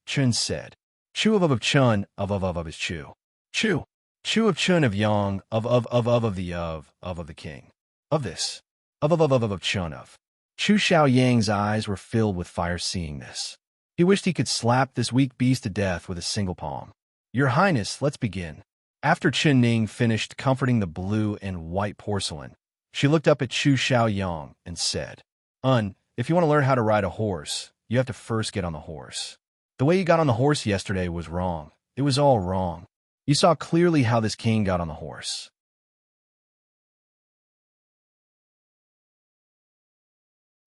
Chun said. Chu of Chun of his Chu. Chu of Chun of Yang of the king. Of this. Of Chun of. Chu Xiaoyang's eyes were filled with fire seeing this. He wished he could slap this weak beast to death with a single palm. "Your Highness, let's begin." After Chinning finished comforting the blue and white porcelain, she looked up at Chu Xiaoyang and said, If you want to learn how to ride a horse, you have to first get on the horse. The way you got on the horse yesterday was wrong. It was all wrong. You saw clearly how this king got on the horse."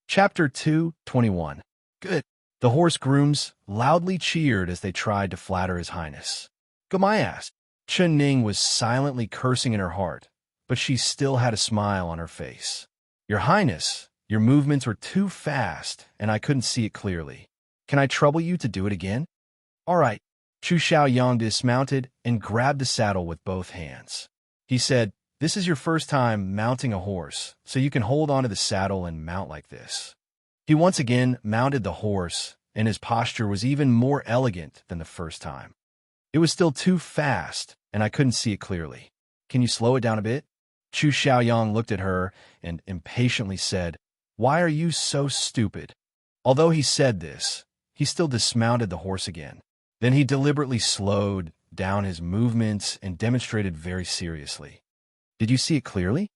Chapter 2:21. Good. The horse grooms loudly cheered as they tried to flatter His Highness. "Go my ass." Chen Ning was silently cursing in her heart, but she still had a smile on her face. "Your Highness, your movements were too fast, and I couldn't see it clearly. Can I trouble you to do it again?" "All right." Chu Xiaoyang dismounted and grabbed the saddle with both hands. He said, "This is your first time mounting a horse, so you can hold onto the saddle and mount like this." He once again mounted the horse, and his posture was even more elegant than the first time. "It was still too fast, and I couldn't see it clearly. Can you slow it down a bit?" Chu Xiaoyang looked at her and impatiently said, "Why are you so stupid?" Although he said this, he still dismounted the horse again. Then he deliberately slowed down his movements and demonstrated very seriously. "Did you see it clearly?"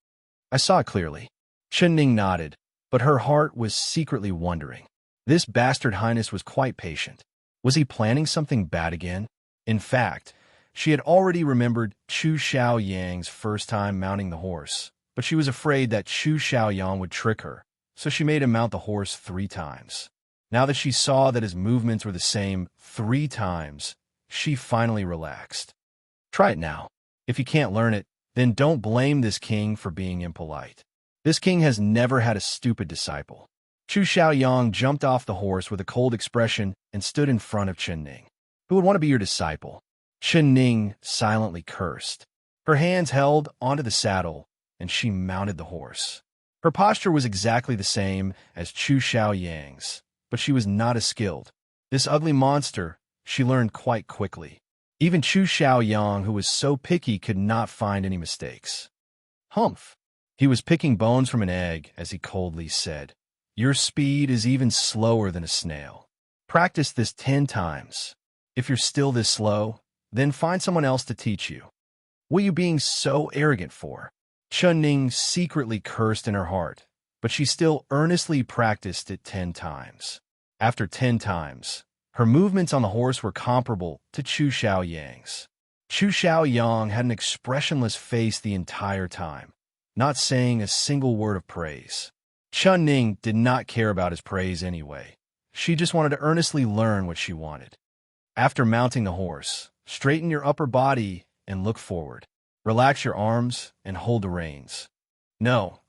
"I saw it clearly." Chen Ning nodded, but her heart was secretly wondering. This bastard highness was quite patient. Was he planning something bad again? In fact, she had already remembered Chu Xiaoyang's first time mounting the horse, but she was afraid that Chu Xiaoyang would trick her, so she made him mount the horse 3 times. Now that she saw that his movements were the same 3 times, she finally relaxed. "Try it now. If you can't learn it, then don't blame this king for being impolite. This king has never had a stupid disciple." Chu Xiaoyang jumped off the horse with a cold expression and stood in front of Chen Ning. "Who would want to be your disciple?" Chen Ning silently cursed. Her hands held onto the saddle, and she mounted the horse. Her posture was exactly the same as Chu Xiaoyang's, but she was not as skilled. This ugly monster, she learned quite quickly. Even Chu Xiaoyang, who was so picky, could not find any mistakes. "Humph." He was picking bones from an egg as he coldly said, "Your speed is even slower than a snail. Practice this 10 times. If you're still this slow, then find someone else to teach you. What are you being so arrogant for?" Chen Ning secretly cursed in her heart, but she still earnestly practiced it 10 times. After 10 times, her movements on the horse were comparable to Chu Xiaoyang's. Chu Xiaoyang had an expressionless face the entire time, not saying a single word of praise. Chun Ning did not care about his praise anyway. She just wanted to earnestly learn what she wanted. After mounting the horse, straighten your upper body and look forward. Relax your arms and hold the reins. No,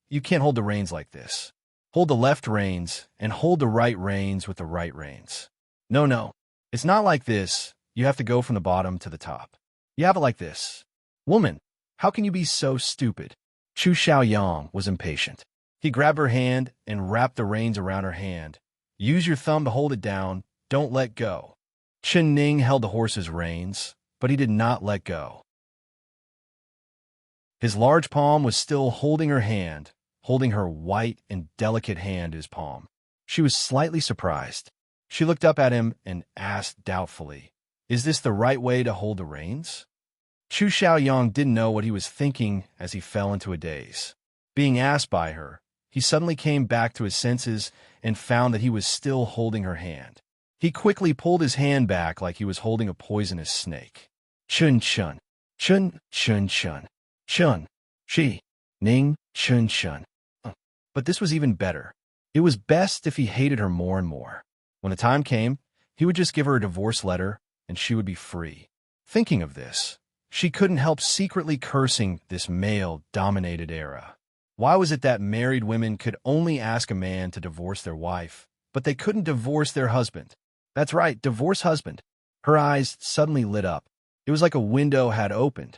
you can't hold the reins like this. Hold the left reins and hold the right reins with the right reins. No, it's not like this. You have to go from the bottom to the top. You have it like this. Woman, how can you be so stupid? Chu Xiaoyang was impatient. He grabbed her hand and wrapped the reins around her hand. Use your thumb to hold it down. Don't let go. Chen Ning held the horse's reins, but he did not let go. His large palm was still holding her hand, holding her white and delicate hand in his palm. She was slightly surprised. She looked up at him and asked doubtfully, "Is this the right way to hold the reins?" Chu Xiaoyang didn't know what he was thinking as he fell into a daze. Being asked by her, he suddenly came back to his senses and found that he was still holding her hand. He quickly pulled his hand back like he was holding a poisonous snake. Chun, she, Ning, chun. But this was even better. It was best if he hated her more and more. When the time came, he would just give her a divorce letter and she would be free. Thinking of this, she couldn't help secretly cursing this male-dominated era. Why was it that married women could only ask a man to divorce their wife, but they couldn't divorce their husband? That's right, divorce husband. Her eyes suddenly lit up. It was like a window had opened.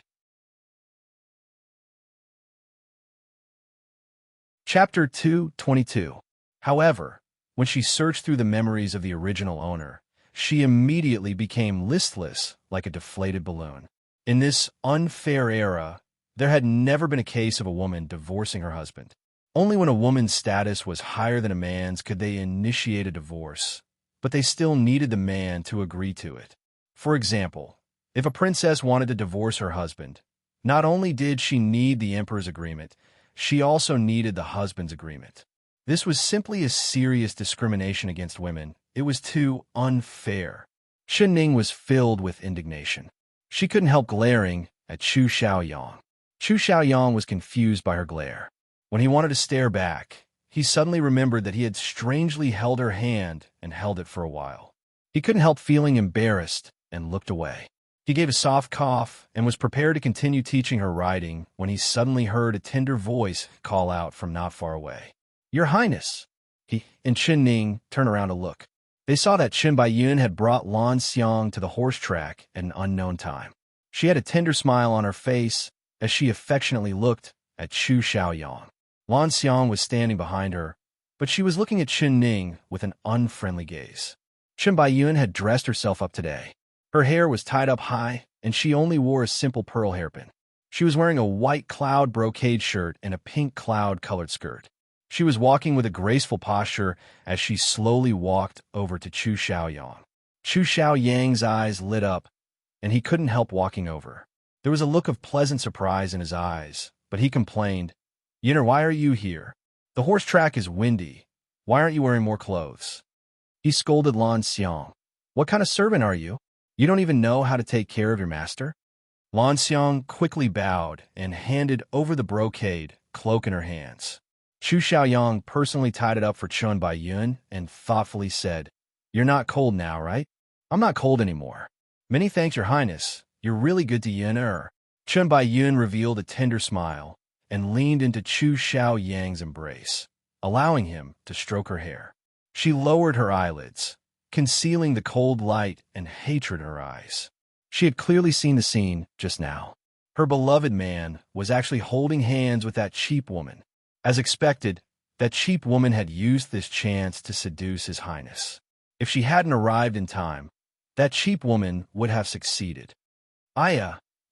Chapter 222. However, when she searched through the memories of the original owner, she immediately became listless like a deflated balloon. In this unfair era, there had never been a case of a woman divorcing her husband. Only when a woman's status was higher than a man's could they initiate a divorce, but they still needed the man to agree to it. For example, if a princess wanted to divorce her husband, not only did she need the emperor's agreement, she also needed the husband's agreement. This was simply a serious discrimination against women. It was too unfair. Chen Ning was filled with indignation. She couldn't help glaring at Chu Xiaoyang. Chu Xiaoyang was confused by her glare. When he wanted to stare back, he suddenly remembered that he had strangely held her hand and held it for a while. He couldn't help feeling embarrassed and looked away. He gave a soft cough and was prepared to continue teaching her riding when he suddenly heard a tender voice call out from not far away. "Your Highness!" He and Chen Ning turned around to look. They saw that Chen Baiyun had brought Lan Xiang to the horse track at an unknown time. She had a tender smile on her face as she affectionately looked at Chu Xiaoyang. Lan Xiang was standing behind her, but she was looking at Chen Ning with an unfriendly gaze. Chen Baiyun had dressed herself up today. Her hair was tied up high, and she only wore a simple pearl hairpin. She was wearing a white cloud brocade shirt and a pink cloud-colored skirt. She was walking with a graceful posture as she slowly walked over to Chu Xiaoyang. Chu Xiaoyang's eyes lit up, and he couldn't help walking over. There was a look of pleasant surprise in his eyes, but he complained, "Yinner, why are you here? The horse track is windy. Why aren't you wearing more clothes?" He scolded Lan Xiang. "What kind of servant are you? You don't even know how to take care of your master?" Lan Xiang quickly bowed and handed over the brocade cloak in her hands. Chu Xiaoyang personally tied it up for Chen Baiyun and thoughtfully said, "You're not cold now, right?" "I'm not cold anymore. Many thanks, Your Highness. You're really good to Yin. Chen Baiyun revealed a tender smile and leaned into Chu Xiaoyang's embrace, allowing him to stroke her hair. She lowered her eyelids, concealing the cold light and hatred in her eyes. She had clearly seen the scene just now. Her beloved man was actually holding hands with that cheap woman. As expected, that cheap woman had used this chance to seduce His Highness. If she hadn't arrived in time, that cheap woman would have succeeded.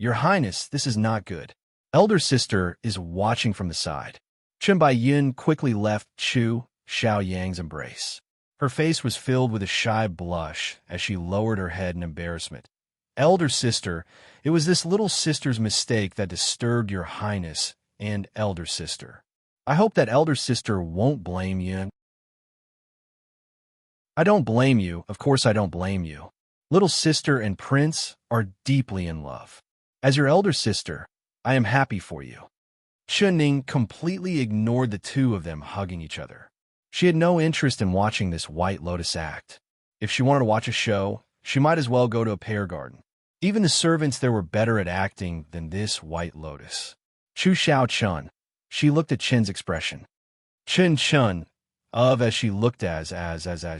Your Highness, this is not good. Elder sister is watching from the side." Chen Baiyun quickly left Chu Xiaoyang's embrace. Her face was filled with a shy blush as she lowered her head in embarrassment. "Elder sister, it was this little sister's mistake that disturbed Your Highness and elder sister. I hope that elder sister won't blame you." I don't blame you. Of course I don't blame you. Little sister and prince are deeply in love. As your elder sister, I am happy for you. Chunning completely ignored the two of them hugging each other. She had no interest in watching this White Lotus act. If she wanted to watch a show, she might as well go to a pear garden. Even the servants there were better at acting than this White Lotus. Chu Xiao Chun. She looked at Chen's expression. Chun, as she looked as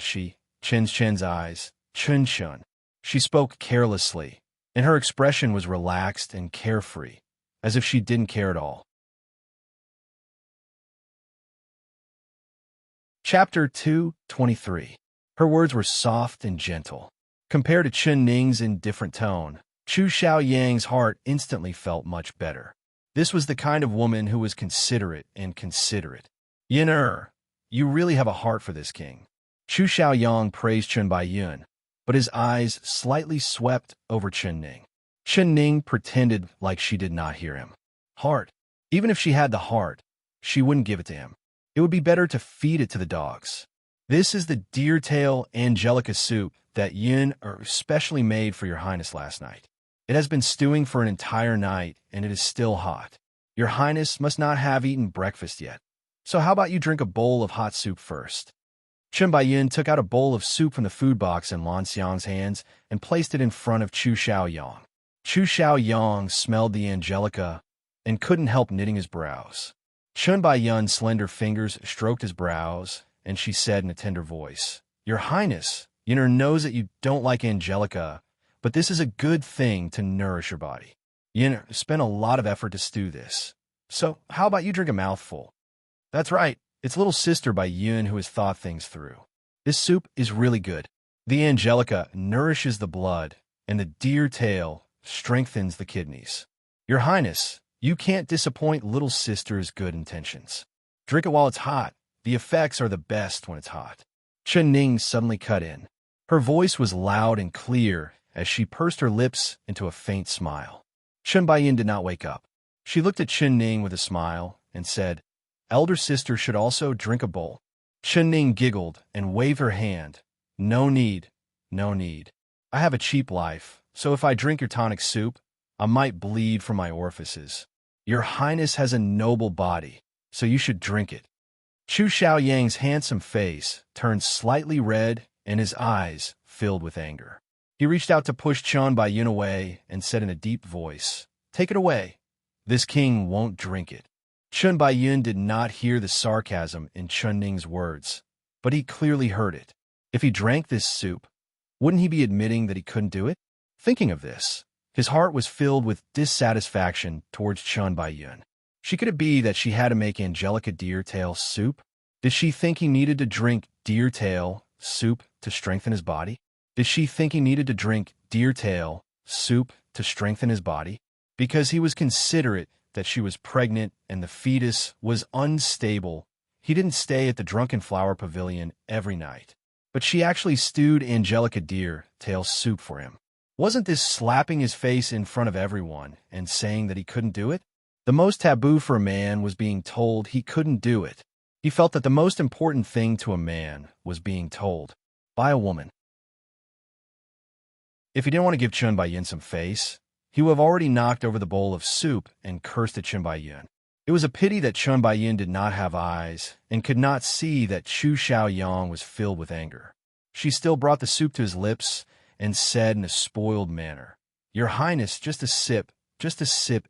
she, Chen's eyes, Chun. She spoke carelessly, and her expression was relaxed and carefree, as if she didn't care at all. Chapter 2:23. Her words were soft and gentle. Compared to Chen Ning's indifferent tone, Chu Xiaoyang's heart instantly felt much better. This was the kind of woman who was considerate and considerate. Yin you really have a heart for this king. Chu Xiaoyang praised Chen Baiyun, but his eyes slightly swept over Chen Ning. Chen Ning pretended like she did not hear him. Heart. Even if she had the heart, she wouldn't give it to him. It would be better to feed it to the dogs. This is the deer tail angelica soup that Yin specially made for your highness last night. It has been stewing for an entire night, and it is still hot. Your highness must not have eaten breakfast yet. So how about you drink a bowl of hot soup first? Chen Baiyin took out a bowl of soup from the food box in Lan Xiang's hands and placed it in front of Chu Xiaoyang. Chu Xiaoyang smelled the angelica and couldn't help knitting his brows. Chen Baiyun's slender fingers stroked his brows, and she said in a tender voice, Your Highness, Yinner knows that you don't like angelica, but this is a good thing to nourish your body. Yinner spent a lot of effort to stew this. So how about you drink a mouthful? That's right, it's little sister by Yun who has thought things through. This soup is really good. The angelica nourishes the blood, and the deer tail strengthens the kidneys. Your Highness, you can't disappoint little sister's good intentions. Drink it while it's hot. The effects are the best when it's hot. Chen Ning suddenly cut in. Her voice was loud and clear as she pursed her lips into a faint smile. Chen Baiyin did not wake up. She looked at Chen Ning with a smile and said, Elder sister should also drink a bowl. Chen Ning giggled and waved her hand. No need, no need. I have a cheap life, so if I drink your tonic soup, I might bleed from my orifices. Your Highness has a noble body, so you should drink it. Chu Xiaoyang's handsome face turned slightly red and his eyes filled with anger. He reached out to push Chen Baiyin away and said in a deep voice, Take it away. This king won't drink it. Chen Baiyin did not hear the sarcasm in Chen Ning's words, but he clearly heard it. If he drank this soup, wouldn't he be admitting that he couldn't do it? Thinking of this, his heart was filled with dissatisfaction towards Chen Baiyin. Could it be that she had to make angelica deer tail soup? Did she think he needed to drink deer tail soup to strengthen his body? Did she think he needed to drink deer tail soup to strengthen his body? Because he was considerate that she was pregnant and the fetus was unstable, he didn't stay at the Drunken Flower Pavilion every night. But she actually stewed angelica deer tail soup for him. Wasn't this slapping his face in front of everyone and saying that he couldn't do it? The most taboo for a man was being told he couldn't do it. He felt that the most important thing to a man was being told by a woman. If he didn't want to give Chen Baiyin some face, he would have already knocked over the bowl of soup and cursed at Chen Baiyin. It was a pity that Chen Baiyin did not have eyes and could not see that Chu Xiaoyang was filled with anger. She still brought the soup to his lips and said in a spoiled manner, Your Highness, just a sip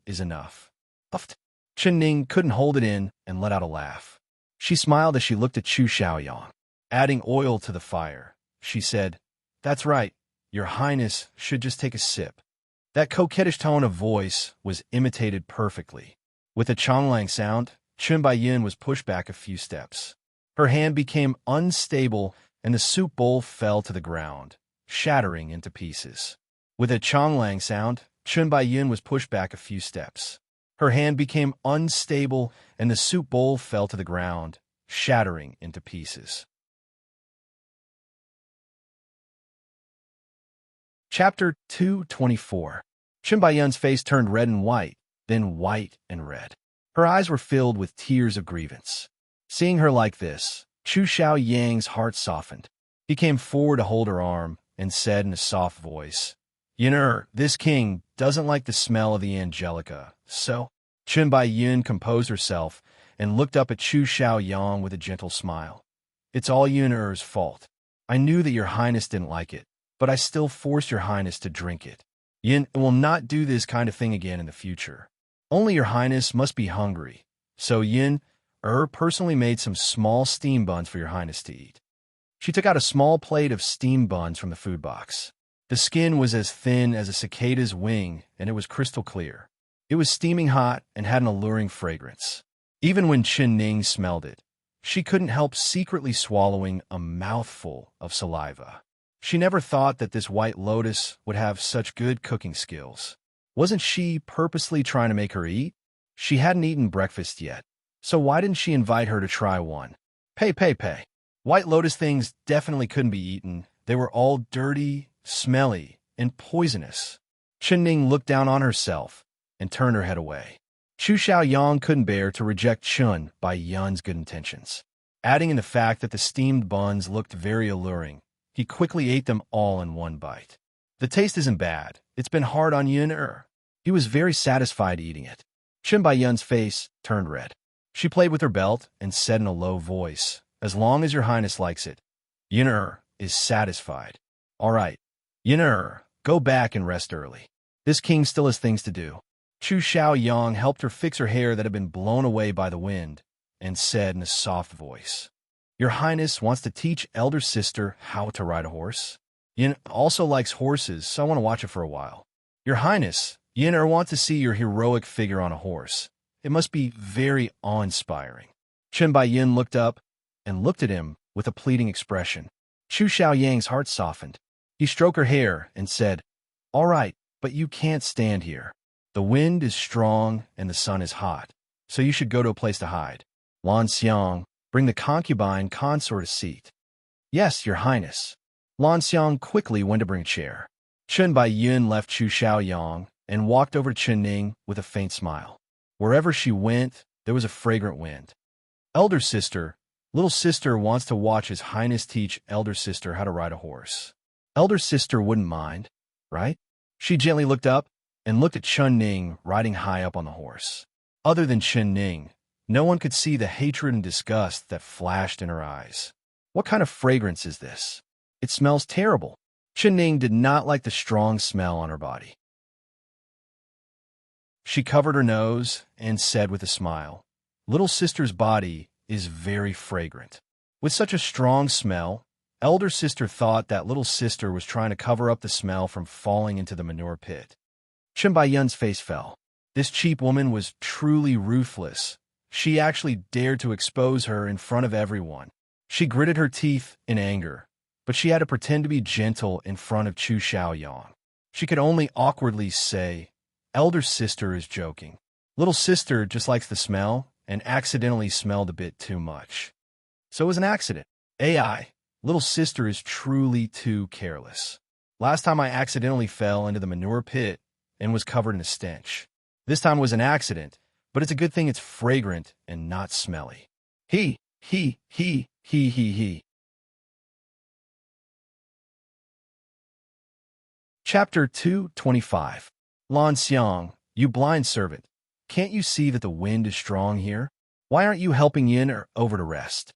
is enough. Puffed. Chen Ning couldn't hold it in and let out a laugh. She smiled as she looked at Chu Xiaoyang. Adding oil to the fire, she said, That's right, Your Highness should just take a sip. That coquettish tone of voice was imitated perfectly. With a chonglang sound, Chen Baiyin was pushed back a few steps. Her hand became unstable and the soup bowl fell to the ground, shattering into pieces. With a chonglang sound, Chen Baiyin was pushed back a few steps. Her hand became unstable and the soup bowl fell to the ground, shattering into pieces. Chapter 2:24. Chen Baiyun's face turned red and white, then white and red. Her eyes were filled with tears of grievance. Seeing her like this, Chu Xiaoyang's heart softened. He came forward to hold her arm and said in a soft voice, this king doesn't like the smell of the angelica, so Chen Baiyun composed herself and looked up at Chu Xiaoyang with a gentle smile. It's all Yun'er's fault. I knew that your highness didn't like it, but I still forced your highness to drink it. Yin will not do this kind of thing again in the future. Only your highness must be hungry. So personally made some small steam buns for your highness to eat. She took out a small plate of steamed buns from the food box. The skin was as thin as a cicada's wing, and it was crystal clear. It was steaming hot and had an alluring fragrance. Even when Chen Ning smelled it, she couldn't help secretly swallowing a mouthful of saliva. She never thought that this white lotus would have such good cooking skills. Wasn't she purposely trying to make her eat? She hadn't eaten breakfast yet, so why didn't she invite her to try one? Pay. White lotus things definitely couldn't be eaten. They were all dirty, smelly, and poisonous. Chen Ning looked down on herself and turned her head away. Chu Xiaoyang couldn't bear to reject Chen Baiyun's good intentions. Adding in the fact that the steamed buns looked very alluring, he quickly ate them all in one bite. The taste isn't bad. It's been hard on Yun. He was very satisfied eating it. Chen Baiyun's face turned red. She played with her belt and said in a low voice, as long as your highness likes it, Yun is satisfied. All right, Yun, go back and rest early. This king still has things to do. Chu Xiaoyang helped her fix her hair that had been blown away by the wind and said in a soft voice, your highness wants to teach elder sister how to ride a horse? Yin also likes horses, so I want to watch it for a while. Your highness, Yin wants to see your heroic figure on a horse. It must be very awe-inspiring. Chen Baiyin looked up and looked at him with a pleading expression. Chu Xiaoyang's heart softened. He stroked her hair and said, all right, but you can't stand here. The wind is strong and the sun is hot, so you should go to a place to hide. Lan Xiang, bring the concubine consort a seat. Yes, your highness. Lan Xiang quickly went to bring a chair. Chen Baiyun left Chu Xiaoyang and walked over to Chen Ning with a faint smile. Wherever she went, there was a fragrant wind. Elder sister, little sister wants to watch his highness teach elder sister how to ride a horse. Elder sister wouldn't mind, right? She gently looked up and looked at Chen Ning riding high up on the horse. Other than Chen Ning, no one could see the hatred and disgust that flashed in her eyes. What kind of fragrance is this? It smells terrible. Chen Ning did not like the strong smell on her body. She covered her nose and said with a smile, little sister's body is very fragrant. With such a strong smell, elder sister thought that little sister was trying to cover up the smell from falling into the manure pit. Chen Baiyun's face fell. This cheap woman was truly ruthless. She actually dared to expose her in front of everyone. She gritted her teeth in anger, but she had to pretend to be gentle in front of Chu Xiaoyang. She could only awkwardly say, elder sister is joking. Little sister just likes the smell and accidentally smelled a bit too much. So it was an accident. AI, little sister is truly too careless. Last time I accidentally fell into the manure pit and was covered in a stench. This time was an accident, but it's a good thing it's fragrant and not smelly. He. Chapter 225. Lan Xiang, you blind servant. Can't you see that the wind is strong here? Why aren't you helping Yin over to rest?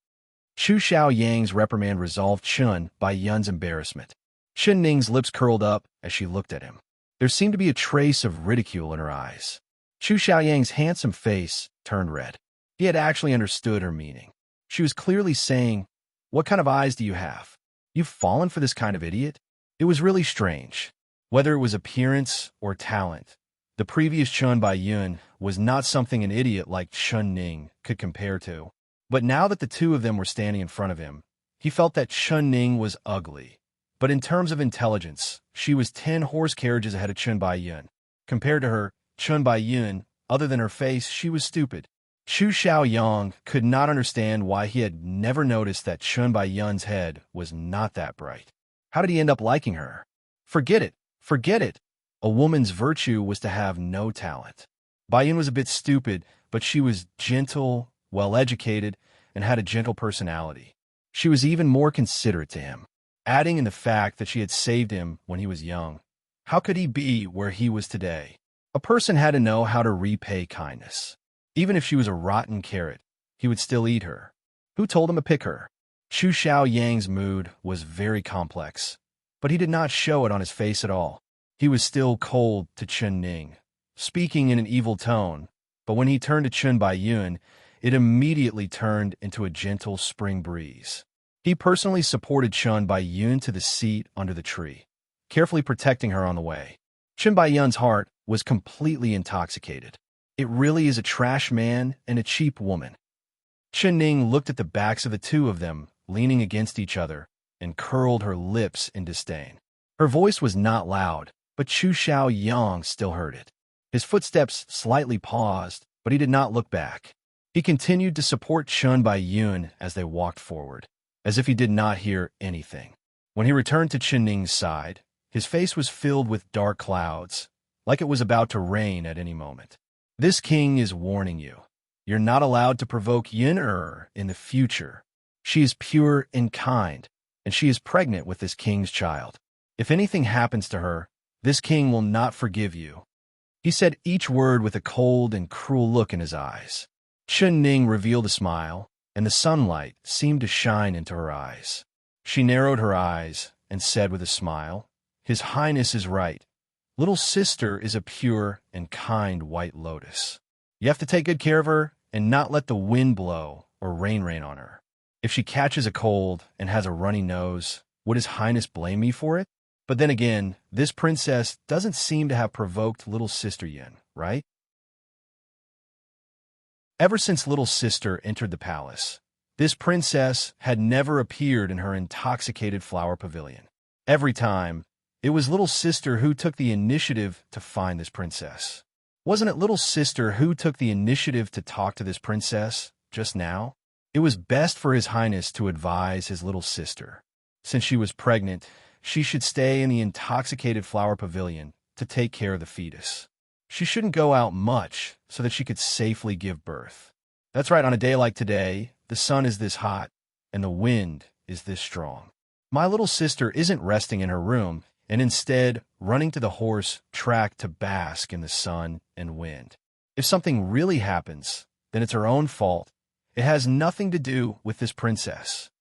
Chu Xiaoyang's reprimand resolved Chen Baiyun's embarrassment. Chen Ning's lips curled up as she looked at him. There seemed to be a trace of ridicule in her eyes. Chu Xiaoyang's handsome face turned red. He had actually understood her meaning. She was clearly saying, what kind of eyes do you have? You've fallen for this kind of idiot? It was really strange. Whether it was appearance or talent, the previous Chen Baiyun was not something an idiot like Chen Ning could compare to. But now that the two of them were standing in front of him, he felt that Chen Ning was ugly. But in terms of intelligence, she was 10 horse carriages ahead of Chen Baiyun. Compared to her, Chen Baiyun, other than her face, she was stupid. Chu Xiaoyang could not understand why he had never noticed that Chen Baiyun's head was not that bright. How did he end up liking her? Forget it. A woman's virtue was to have no talent. Baiyun was a bit stupid, but she was gentle, well-educated, and had a gentle personality. She was even more considerate to him. adding in the fact that she had saved him when he was young. How could he be where he was today? A person had to know how to repay kindness. Even if she was a rotten carrot, he would still eat her. Who told him to pick her? Chu Xiaoyang's mood was very complex, but he did not show it on his face at all. He was still cold to Chen Ning, speaking in an evil tone, but when he turned to Chen Baiyun, it immediately turned into a gentle spring breeze. He personally supported Chen Baiyun to the seat under the tree, carefully protecting her on the way. Chen Baiyun's heart was completely intoxicated. It really is a trash man and a cheap woman. Chen Ning looked at the backs of the two of them, leaning against each other, and curled her lips in disdain. Her voice was not loud, but Chu Xiaoyang still heard it. His footsteps slightly paused, but he did not look back. He continued to support Chen Baiyun as they walked forward, as if he did not hear anything. When he returned to Chen Ning's side, his face was filled with dark clouds, like it was about to rain at any moment. This king is warning you. You're not allowed to provoke Yin in the future. She is pure and kind, and she is pregnant with this king's child. If anything happens to her, this king will not forgive you. He said each word with a cold and cruel look in his eyes. Chen Ning revealed a smile, and the sunlight seemed to shine into her eyes. She narrowed her eyes and said with a smile, "His Highness is right. Little sister is a pure and kind white lotus. You have to take good care of her and not let the wind blow or rain on her. If she catches a cold and has a runny nose, would His Highness blame me for it? But then again, this princess doesn't seem to have provoked little sister Yin, right?" Ever since little sister entered the palace, this princess had never appeared in her intoxicated flower pavilion. Every time, it was little sister who took the initiative to find this princess. Wasn't it little sister who took the initiative to talk to this princess just now? It was best for His Highness to advise his little sister. Since she was pregnant, she should stay in the intoxicated flower pavilion to take care of the fetus. She shouldn't go out much so that she could safely give birth. That's right, on a day like today, the sun is this hot and the wind is this strong. My little sister isn't resting in her room and instead running to the horse track to bask in the sun and wind. If something really happens, then it's her own fault. It has nothing to do with this princess.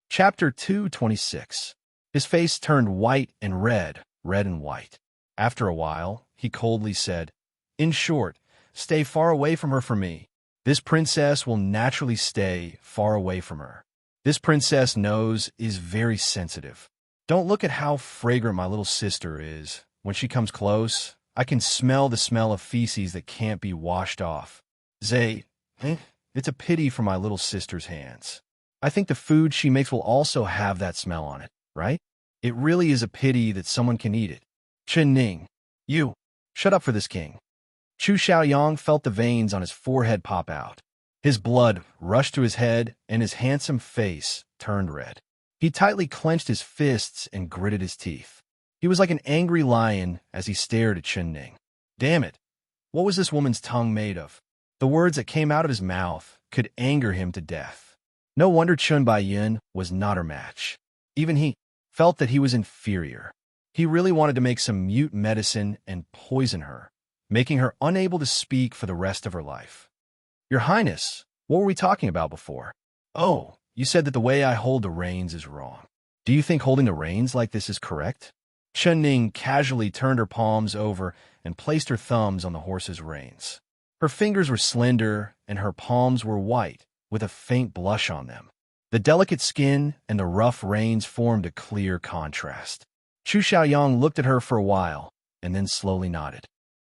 Chapter 226. His face turned white and red and white. After a while, he coldly said, "In short, stay far away from her for me. This princess will naturally stay far away from her. This princess' nose is very sensitive. Don't look at how fragrant my little sister is. When she comes close, I can smell the smell of feces that can't be washed off. It's a pity for my little sister's hands. I think the food she makes will also have that smell on it, right? It really is a pity that someone can eat it. Chen Ning, you, shut up for this king." Chu Xiaoyang felt the veins on his forehead pop out. His blood rushed to his head, and his handsome face turned red. He tightly clenched his fists and gritted his teeth. He was like an angry lion as he stared at Chen Ning. Damn it! What was this woman's tongue made of? The words that came out of his mouth could anger him to death. No wonder Chen Baiyun was not her match. Even he felt that he was inferior. He really wanted to make some mute medicine and poison her, making her unable to speak for the rest of her life. "Your Highness, what were we talking about before?" "Oh, you said that the way I hold the reins is wrong. Do you think holding the reins like this is correct?" Chen Ning casually turned her palms over and placed her thumbs on the horse's reins. Her fingers were slender and her palms were white, with a faint blush on them. The delicate skin and the rough reins formed a clear contrast. Chu Xiaoyang looked at her for a while and then slowly nodded.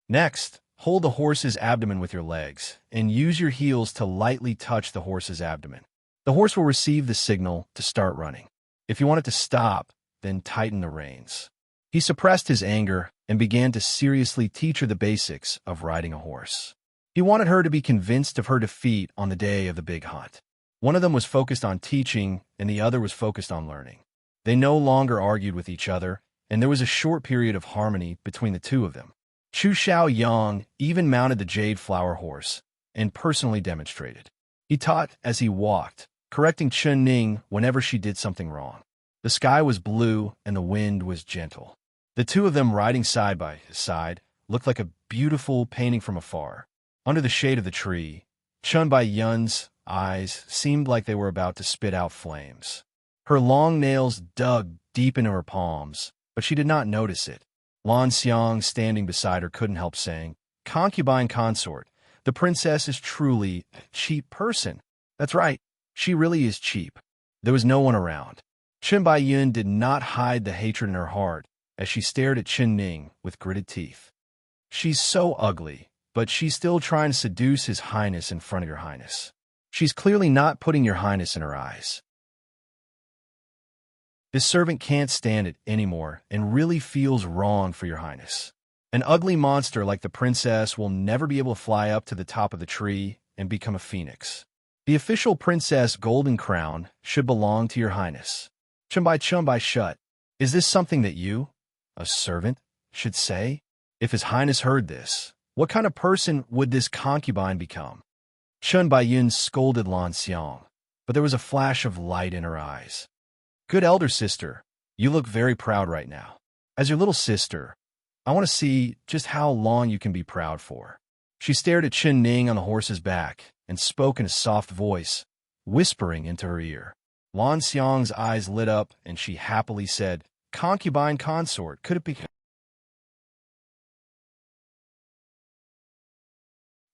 "Next, hold the horse's abdomen with your legs and use your heels to lightly touch the horse's abdomen. The horse will receive the signal to start running. If you want it to stop, then tighten the reins." He suppressed his anger and began to seriously teach her the basics of riding a horse. He wanted her to be convinced of her defeat on the day of the big hunt. One of them was focused on teaching and the other was focused on learning. They no longer argued with each other, and there was a short period of harmony between the two of them. Chu Xiaoyang even mounted the jade flower horse and personally demonstrated. He taught as he walked, correcting Chun Ning whenever she did something wrong. The sky was blue and the wind was gentle. The two of them riding side by side looked like a beautiful painting from afar. Under the shade of the tree, Chun Bai-yun's eyes seemed like they were about to spit out flames. Her long nails dug deep into her palms, but she did not notice it. Lan Xiang, standing beside her, couldn't help saying, "Concubine consort, the princess is truly a cheap person." That's right, she really is cheap. There was no one around. Chun Bai-yun did not hide the hatred in her heart as she stared at Chun Ning with gritted teeth. She's so ugly, but she's still trying to seduce His Highness in front of Your Highness. She's clearly not putting Your Highness in her eyes. This servant can't stand it anymore and really feels wrong for Your Highness. An ugly monster like the princess will never be able to fly up to the top of the tree and become a phoenix. The official princess golden crown should belong to Your Highness. Chun Bai shut. Is this something that you, a servant, should say? If His Highness heard this, what kind of person would this concubine become? Chun Bai-yun scolded Lan Xiang, but there was a flash of light in her eyes. Good elder sister, you look very proud right now. As your little sister, I want to see just how long you can be proud for. She stared at Chun Ning on the horse's back and spoke in a soft voice, whispering into her ear. Lan Xiang's eyes lit up and she happily said, "Concubine consort, could it be?"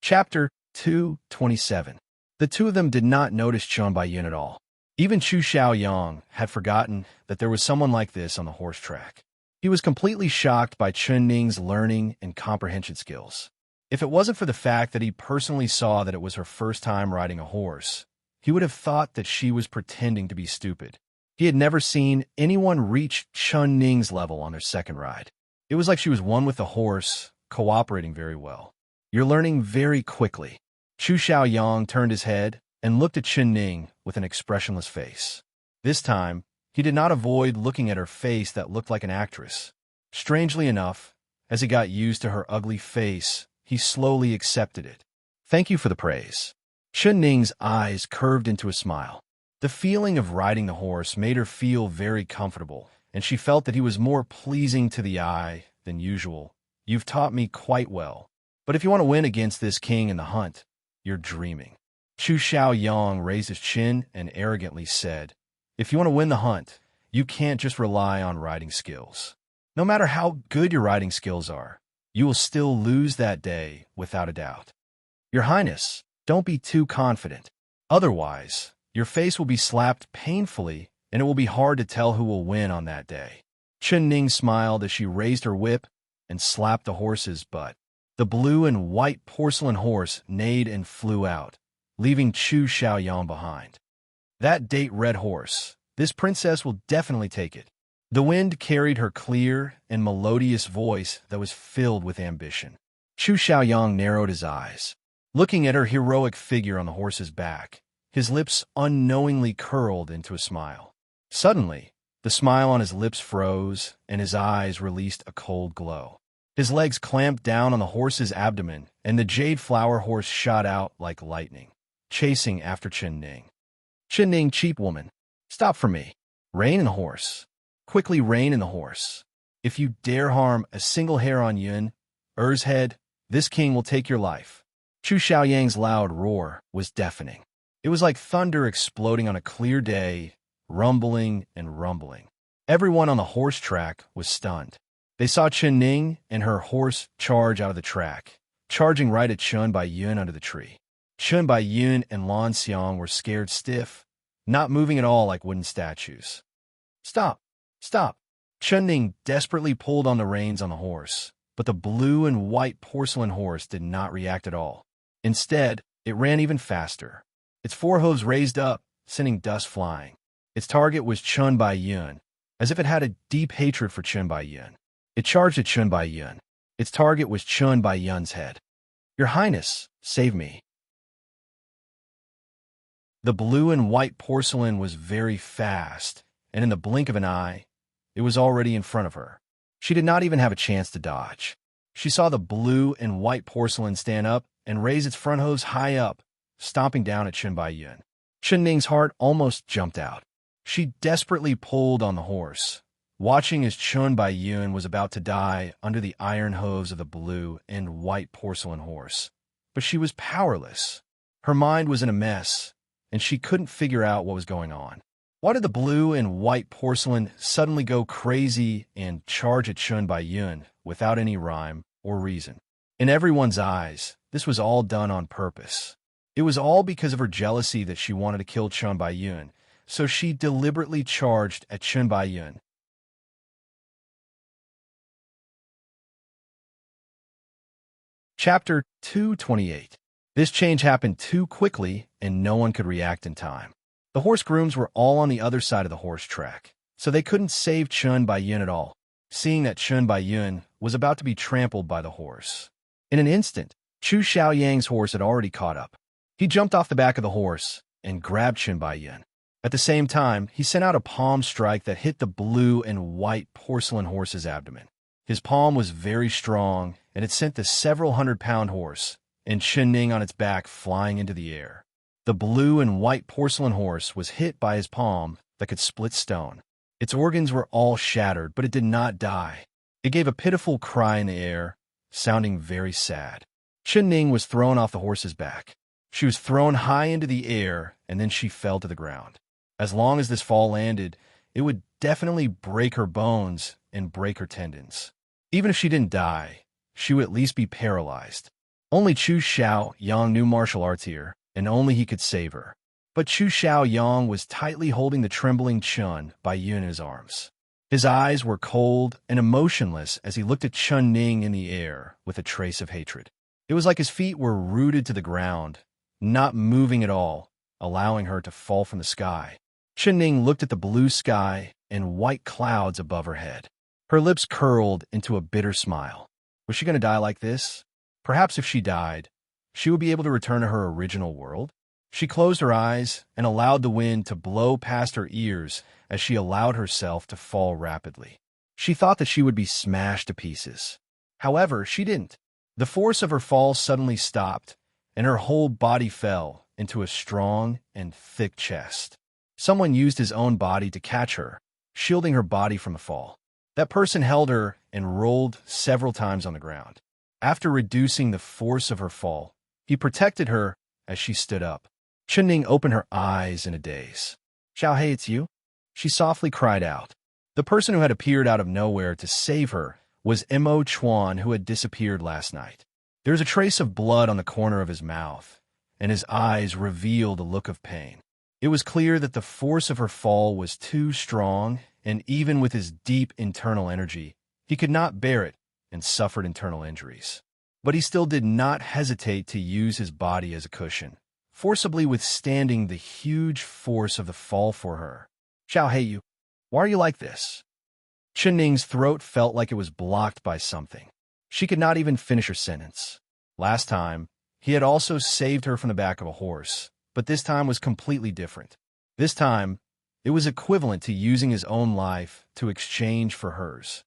Chapter 227. The two of them did not notice Chun Bai-yun at all. Even Chu Xiaoyang had forgotten that there was someone like this on the horse track. He was completely shocked by Chun Ning's learning and comprehension skills. If it wasn't for the fact that he personally saw that it was her first time riding a horse, he would have thought that she was pretending to be stupid. He had never seen anyone reach Chun Ning's level on their second ride. It was like she was one with the horse, cooperating very well. You're learning very quickly. Chu Xiaoyang turned his head and looked at Chun Ning with an expressionless face. This time, he did not avoid looking at her face that looked like an actress. Strangely enough, as he got used to her ugly face, he slowly accepted it. Thank you for the praise. Chun Ning's eyes curved into a smile. The feeling of riding the horse made her feel very comfortable, and she felt that he was more pleasing to the eye than usual. You've taught me quite well. But if you want to win against this king in the hunt, you're dreaming. Chu Xiaoyang raised his chin and arrogantly said, if you want to win the hunt, you can't just rely on riding skills. No matter how good your riding skills are, you will still lose that day without a doubt. Your Highness, don't be too confident. Otherwise, your face will be slapped painfully and it will be hard to tell who will win on that day. Chun Ning smiled as she raised her whip and slapped the horse's butt. The blue and white porcelain horse neighed and flew out, leaving Chu Xiaoyang behind. That date red horse, this princess will definitely take it. The wind carried her clear and melodious voice that was filled with ambition. Chu Xiaoyang narrowed his eyes, looking at her heroic figure on the horse's back. His lips unknowingly curled into a smile. Suddenly, the smile on his lips froze and his eyes released a cold glow. His legs clamped down on the horse's abdomen, and the jade flower horse shot out like lightning, chasing after Chun Ning. Chun Ning, cheap woman, stop for me. Rein in the horse. Quickly rein in the horse. If you dare harm a single hair on Yun, Er's head, this king will take your life. Chu Xiaoyang's loud roar was deafening. It was like thunder exploding on a clear day, rumbling and rumbling. Everyone on the horse track was stunned. They saw Chun Ning and her horse charge out of the track, charging right at Chun Bai-yun under the tree. Chun Bai-yun and Lan Xiang were scared stiff, not moving at all like wooden statues. Stop! Stop! Chun Ning desperately pulled on the reins on the horse, but the blue and white porcelain horse did not react at all. Instead, it ran even faster. Its forehooves raised up, sending dust flying. Its target was Chun Bai-yun, as if it had a deep hatred for Chun Bai-yun. It charged at Chun Bai-yun. Its target was Chun Bai-yun's head. Your Highness, save me. The blue and white porcelain was very fast, and in the blink of an eye, it was already in front of her. She did not even have a chance to dodge. She saw the blue and white porcelain stand up and raise its front hooves high up, stomping down at Chen Baiyun. Chen Ning's heart almost jumped out. She desperately pulled on the horse, watching as Chen Baiyun was about to die under the iron hooves of the blue and white porcelain horse. But she was powerless. Her mind was in a mess, and she couldn't figure out what was going on. Why did the blue and white porcelain suddenly go crazy and charge at Chen Baiyun without any rhyme or reason? In everyone's eyes, this was all done on purpose. It was all because of her jealousy that she wanted to kill Chen Baiyun, so she deliberately charged at Chen Baiyun. Chapter 228. This change happened too quickly, and no one could react in time. The horse grooms were all on the other side of the horse track, so they couldn't save Chen Baiyun at all, seeing that Chen Baiyun was about to be trampled by the horse. In an instant, Chu Xiaoyang's horse had already caught up. He jumped off the back of the horse and grabbed Chen Baiyun. At the same time, he sent out a palm strike that hit the blue and white porcelain horse's abdomen. His palm was very strong, and it sent the several hundred-pound horse and Chen Ning on its back flying into the air. The blue and white porcelain horse was hit by his palm that could split stone. Its organs were all shattered, but it did not die. It gave a pitiful cry in the air, sounding very sad. Chen Ning was thrown off the horse's back. She was thrown high into the air, and then she fell to the ground. As long as this fall landed, it would definitely break her bones and break her tendons. Even if she didn't die, she would at least be paralyzed. Only Chu Xiaoyang knew martial arts here, and only he could save her. But Chu Xiaoyang was tightly holding the trembling Chen Baiyun in his arms. His eyes were cold and emotionless as he looked at Chen Ning in the air with a trace of hatred. It was like his feet were rooted to the ground, not moving at all, allowing her to fall from the sky. Chen Ning looked at the blue sky and white clouds above her head. Her lips curled into a bitter smile. Was she going to die like this? Perhaps if she died, she would be able to return to her original world. She closed her eyes and allowed the wind to blow past her ears as she allowed herself to fall rapidly. She thought that she would be smashed to pieces. However, she didn't. The force of her fall suddenly stopped, and her whole body fell into a strong and thick chest. Someone used his own body to catch her, shielding her body from the fall. That person held her and rolled several times on the ground. After reducing the force of her fall, he protected her as she stood up. Chen Ning opened her eyes in a daze. "Xiaohei, it's you?" She softly cried out. The person who had appeared out of nowhere to save her was Mo Chuan, who had disappeared last night. There was a trace of blood on the corner of his mouth, and his eyes revealed a look of pain. It was clear that the force of her fall was too strong, and even with his deep internal energy, he could not bear it and suffered internal injuries. But he still did not hesitate to use his body as a cushion, forcibly withstanding the huge force of the fall for her. "Xiaohei, why are you like this?" Chen Ning's throat felt like it was blocked by something. She could not even finish her sentence. Last time, he had also saved her from the back of a horse, but this time was completely different. This time, it was equivalent to using his own life to exchange for hers.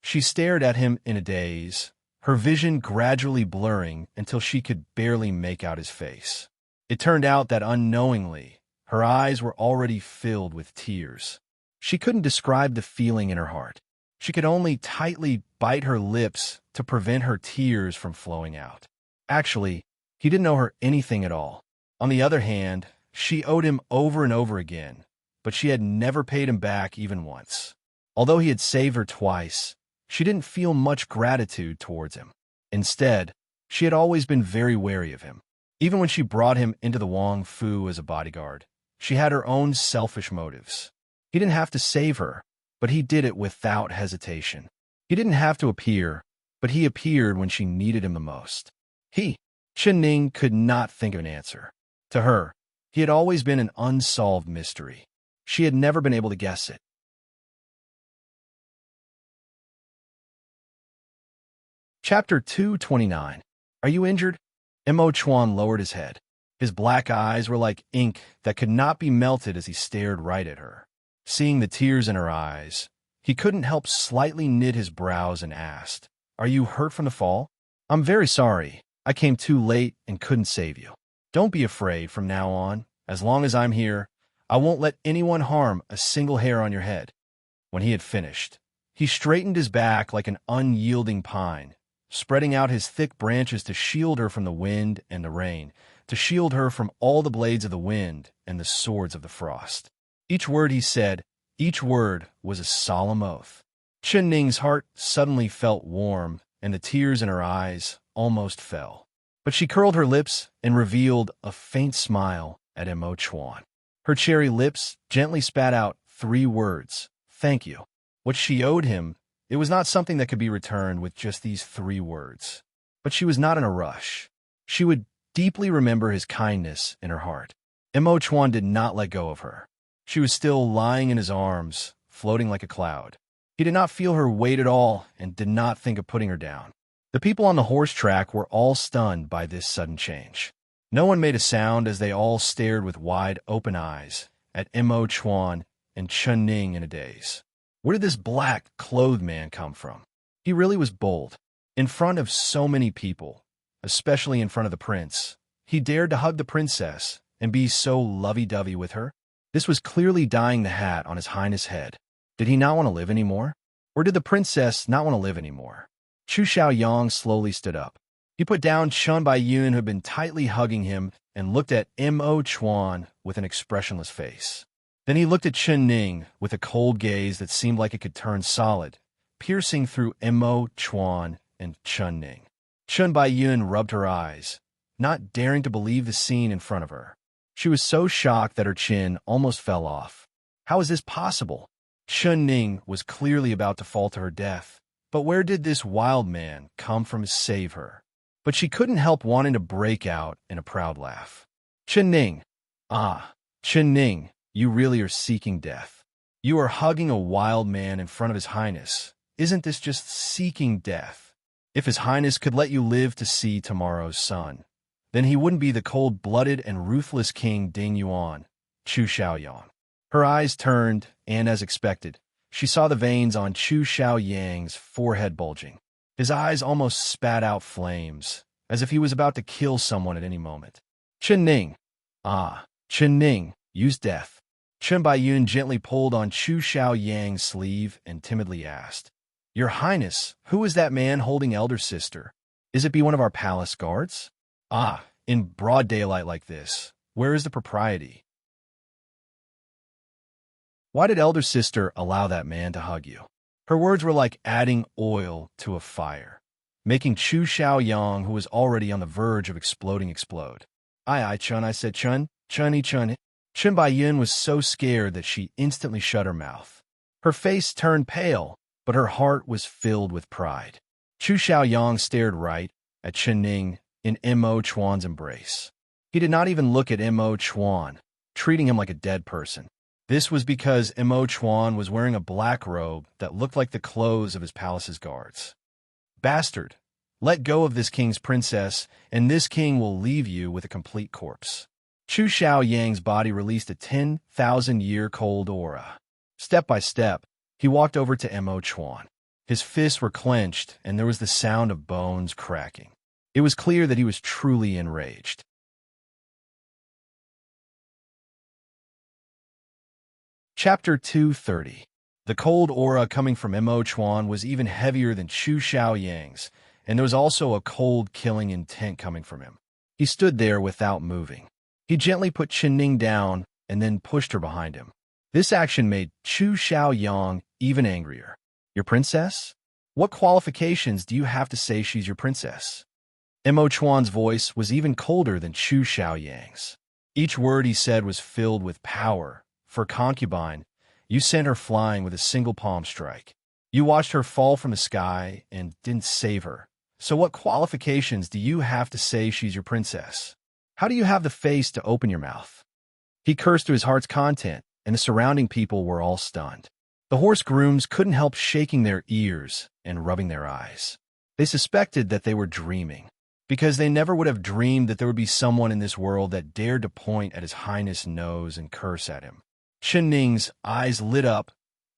She stared at him in a daze, her vision gradually blurring until she could barely make out his face. It turned out that unknowingly, her eyes were already filled with tears. She couldn't describe the feeling in her heart. She could only tightly bite her lips to prevent her tears from flowing out. Actually, he didn't owe her anything at all. On the other hand, she owed him over and over again, but she had never paid him back even once. Although he had saved her twice, she didn't feel much gratitude towards him. Instead, she had always been very wary of him. Even when she brought him into the Wang Fu as a bodyguard, she had her own selfish motives. He didn't have to save her, but he did it without hesitation. He didn't have to appear, but he appeared when she needed him the most. Chen Ning could not think of an answer. To her, he had always been an unsolved mystery. She had never been able to guess it. Chapter 229. Are you injured? Mo Chuan lowered his head. His black eyes were like ink that could not be melted as he stared right at her. Seeing the tears in her eyes, he couldn't help slightly knit his brows and asked, "Are you hurt from the fall?" "I'm very sorry. I came too late and couldn't save you. Don't be afraid from now on. As long as I'm here, I won't let anyone harm a single hair on your head." When he had finished, he straightened his back like an unyielding pine, spreading out his thick branches to shield her from the wind and the rain, to shield her from all the blades of the wind and the swords of the frost. Each word he said, each word was a solemn oath. Chen Ning's heart suddenly felt warm, and the tears in her eyes almost fell. But she curled her lips and revealed a faint smile at Mo Chuan. Her cherry lips gently spat out 3 words, "Thank you." What she owed him, it was not something that could be returned with just these 3 words. But she was not in a rush. She would deeply remember his kindness in her heart. Mo Chuan did not let go of her. She was still lying in his arms, floating like a cloud. He did not feel her weight at all and did not think of putting her down. The people on the horse track were all stunned by this sudden change. No one made a sound as they all stared with wide open eyes at Mo Chuan and Chen Ning in a daze. Where did this black-clothed man come from? He really was bold. In front of so many people, especially in front of the prince, he dared to hug the princess and be so lovey-dovey with her. This was clearly dyeing the hat on His Highness' head. Did he not want to live anymore? Or did the princess not want to live anymore? Chu Xiaoyang slowly stood up. He put down Chun Baiyun, who had been tightly hugging him, and looked at Mo Chuan with an expressionless face. Then he looked at Chen Ning with a cold gaze that seemed like it could turn solid, piercing through Mo Chuan and Chen Ning. Chun Baiyun rubbed her eyes, not daring to believe the scene in front of her. She was so shocked that her chin almost fell off. How is this possible? Chen Ning was clearly about to fall to her death. But where did this wild man come from to save her? But she couldn't help wanting to break out in a proud laugh. Chen Ning. Ah, Chen Ning, you really are seeking death. You are hugging a wild man in front of His Highness. Isn't this just seeking death? If His Highness could let you live to see tomorrow's sun, then he wouldn't be the cold-blooded and ruthless King Ding Yuan, Chu Xiaoyang. Her eyes turned, and as expected, she saw the veins on Chu Xiaoyang's forehead bulging. His eyes almost spat out flames, as if he was about to kill someone at any moment. Chen Ning. Ah, Chen Ning, use death. Chen Baiyun gently pulled on Chu Xiaoyang's sleeve and timidly asked, "Your Highness, who is that man holding elder sister? Is it be one of our palace guards?" "Ah, in broad daylight like this, where is the propriety? Why did elder sister allow that man to hug you?" Her words were like adding oil to a fire, making Chu Xiaoyang, who was already on the verge of exploding, explode. "Aye, Chun," I said, "Chun, Chunny, Chun." Chen Baiyun was so scared that she instantly shut her mouth. Her face turned pale, but her heart was filled with pride. Chu Xiaoyang stared right at Chen Ning in Mo Chuan's embrace. He did not even look at Mo Chuan, treating him like a dead person. This was because Mo Chuan was wearing a black robe that looked like the clothes of his palace's guards. "Bastard, let go of this king's princess, and this king will leave you with a complete corpse." Chu Xiaoyang's body released a 10,000-year cold aura. Step by step, he walked over to Mo Chuan. His fists were clenched, and there was the sound of bones cracking. It was clear that he was truly enraged. Chapter 230. The cold aura coming from Mo Chuan was even heavier than Chu Xiaoyang's, and there was also a cold, killing intent coming from him. He stood there without moving. He gently put Chen Ning down and then pushed her behind him. This action made Chu Xiaoyang even angrier. "Your princess? What qualifications do you have to say she's your princess?" Mo Chuan's voice was even colder than Chu Xiaoyang's. Each word he said was filled with power. For concubine, you sent her flying with a single palm strike. You watched her fall from the sky and didn't save her. So what qualifications do you have to say she's your princess? How do you have the face to open your mouth? He cursed to his heart's content, and the surrounding people were all stunned. The horse grooms couldn't help shaking their ears and rubbing their eyes. They suspected that they were dreaming, because they never would have dreamed that there would be someone in this world that dared to point at His Highness' nose and curse at him. Chen Ning's eyes lit up,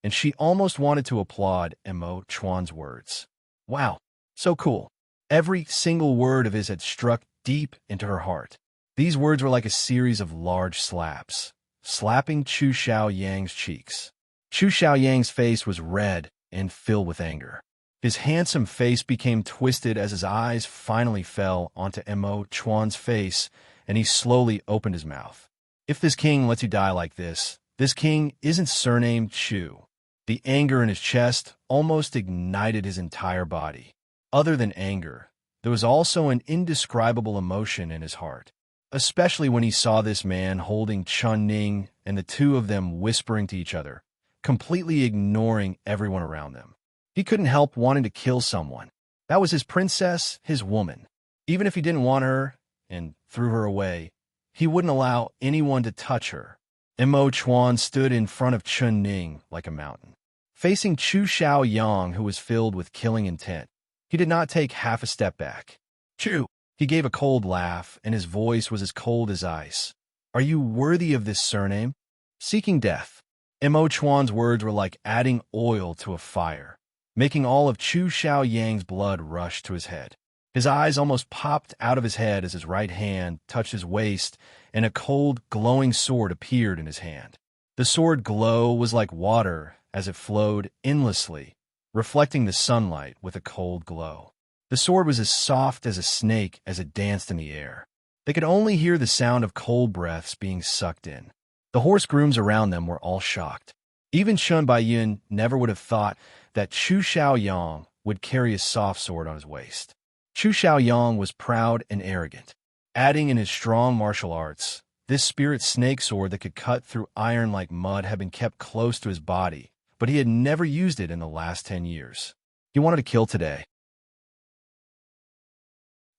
and she almost wanted to applaud Mo Chuan's words. "Wow, so cool. Every single word of his had struck deep into her heart. These words were like a series of large slaps, slapping Chu Xiaoyang's cheeks. Chu Xiaoyang's face was red and filled with anger. His handsome face became twisted as his eyes finally fell onto Mo Chuan's face, and he slowly opened his mouth. If this king lets you die like this king isn't surnamed Chu. The anger in his chest almost ignited his entire body. Other than anger, there was also an indescribable emotion in his heart, especially when he saw this man holding Chun Ning and the two of them whispering to each other, completely ignoring everyone around them. He couldn't help wanting to kill someone. That was his princess, his woman. Even if he didn't want her and threw her away, he wouldn't allow anyone to touch her. Mo Chuan stood in front of Chun Ning like a mountain, facing Chu Xiaoyang, who was filled with killing intent. He did not take half a step back. Chu! He gave a cold laugh, and his voice was as cold as ice. Are you worthy of this surname? Seeking death. Mo Chuan's words were like adding oil to a fire, making all of Chu Xiaoyang's blood rush to his head. His eyes almost popped out of his head as his right hand touched his waist, and a cold, glowing sword appeared in his hand. The sword glow was like water as it flowed endlessly, reflecting the sunlight with a cold glow. The sword was as soft as a snake as it danced in the air. They could only hear the sound of cold breaths being sucked in. The horse grooms around them were all shocked. Even Shun Baiyin never would have thought that Chu Xiaoyang would carry a soft sword on his waist. Chu Xiaoyang was proud and arrogant, adding in his strong martial arts. This spirit snake sword that could cut through iron like mud had been kept close to his body, but he had never used it in the last 10 years. He wanted to kill today.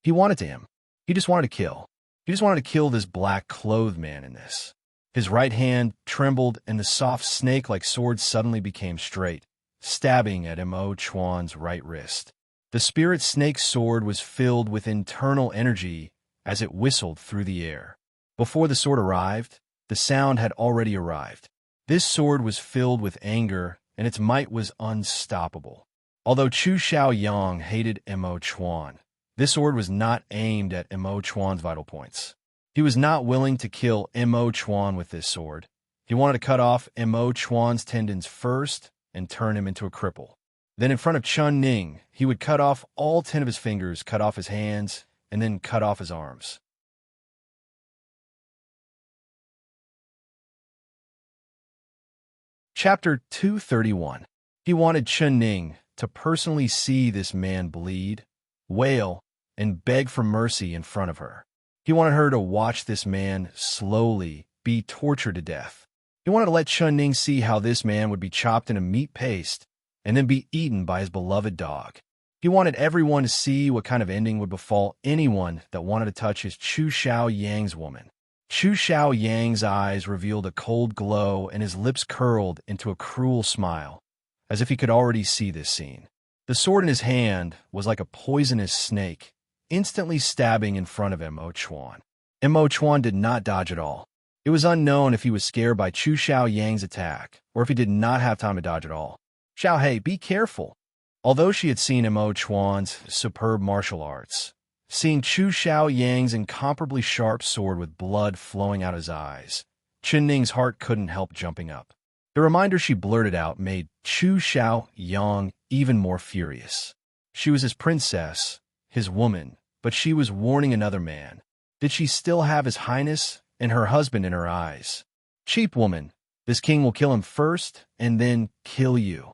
He wanted to him. He just wanted to kill. He just wanted to kill this black-clothed man in this. His right hand trembled, and the soft snake-like sword suddenly became straight, stabbing at Mo Chuan's right wrist. The spirit snake sword was filled with internal energy as it whistled through the air. Before the sword arrived, the sound had already arrived. This sword was filled with anger, and its might was unstoppable. Although Chu Xiaoyang hated Mo Chuan, this sword was not aimed at Mo Chuan's vital points. He was not willing to kill Mo Chuan with this sword. He wanted to cut off Mo Chuan's tendons first and turn him into a cripple. Then in front of Chun Ning, he would cut off all 10 of his fingers, cut off his hands, and then cut off his arms. Chapter 231. He wanted Chun Ning to personally see this man bleed, wail, and beg for mercy in front of her. He wanted her to watch this man slowly be tortured to death. He wanted to let Chun Ning see how this man would be chopped into meat paste and then be eaten by his beloved dog. He wanted everyone to see what kind of ending would befall anyone that wanted to touch his Chu Xiaoyang's woman. Chu Xiaoyang's eyes revealed a cold glow, and his lips curled into a cruel smile, as if he could already see this scene. The sword in his hand was like a poisonous snake, instantly stabbing in front of Mo Chuan. Mo Chuan did not dodge at all. It was unknown if he was scared by Chu Xiaoyang's attack, or if he did not have time to dodge at all. Xiaohei, be careful. Although she had seen Mo Chuan's superb martial arts, seeing Chu Xiaoyang's incomparably sharp sword with blood flowing out his eyes, Chun Ning's heart couldn't help jumping up. The reminder she blurted out made Chu Xiaoyang even more furious. She was his princess, his woman, but she was warning another man. Did she still have his highness and her husband in her eyes? Cheap woman, this king will kill him first and then kill you.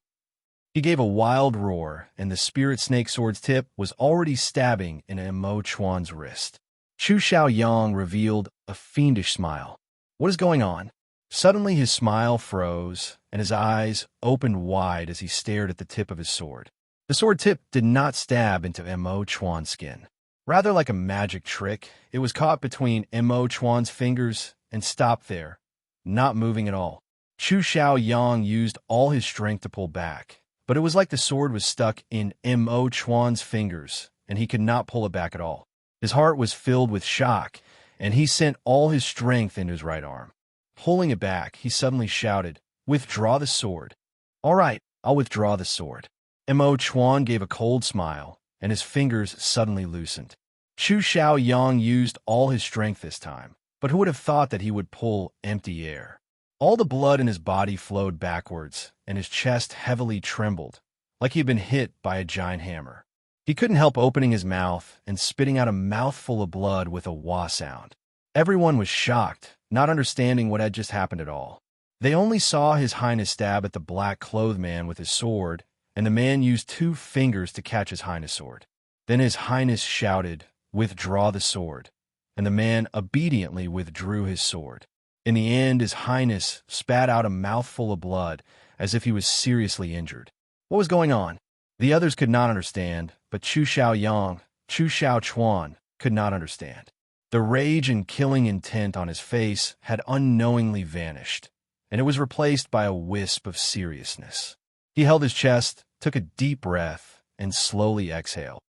He gave a wild roar, and the spirit snake sword's tip was already stabbing in Mo Chuan's wrist. Chu Xiaoyang revealed a fiendish smile. What is going on? Suddenly his smile froze, and his eyes opened wide as he stared at the tip of his sword. The sword tip did not stab into Mo Chuan's skin. Rather like a magic trick, it was caught between Mo Chuan's fingers and stopped there, not moving at all. Chu Xiaoyang used all his strength to pull back, but it was like the sword was stuck in Mo Chuan's fingers, and he could not pull it back at all. His heart was filled with shock, and he sent all his strength into his right arm. Pulling it back, he suddenly shouted, "Withdraw the sword." "All right, I'll withdraw the sword." Mo Chuan gave a cold smile, and his fingers suddenly loosened. Chu Xiaoyang used all his strength this time, but who would have thought that he would pull empty air? All the blood in his body flowed backwards, and his chest heavily trembled, like he had been hit by a giant hammer. He couldn't help opening his mouth and spitting out a mouthful of blood with a wah sound. Everyone was shocked, not understanding what had just happened at all. They only saw His Highness stab at the black-clothed man with his sword, and the man used 2 fingers to catch His Highness' sword. Then His Highness shouted, "Withdraw the sword," and the man obediently withdrew his sword. In the end, His Highness spat out a mouthful of blood, as if he was seriously injured. What was going on? The others could not understand, but Chu Xiaoyang, Chu Xiaochuan, could not understand. The rage and killing intent on his face had unknowingly vanished, and it was replaced by a wisp of seriousness. He held his chest, took a deep breath, and slowly exhaled.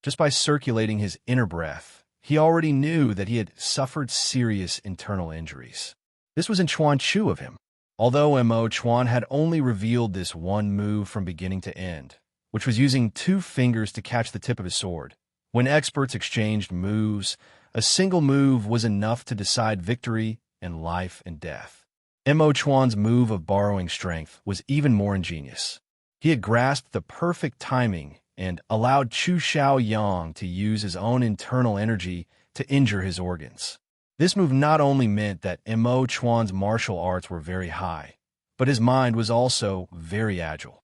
Just by circulating his inner breath, he already knew that he had suffered serious internal injuries. This was in Chuan Chu of him. Although Mo Chuan had only revealed this one move from beginning to end, which was using 2 fingers to catch the tip of his sword. When experts exchanged moves, a single move was enough to decide victory and life and death. Mo Chuan's move of borrowing strength was even more ingenious. He had grasped the perfect timing and allowed Chu Xiaoyang to use his own internal energy to injure his organs. This move not only meant that Mo Chuan's martial arts were very high, but his mind was also very agile.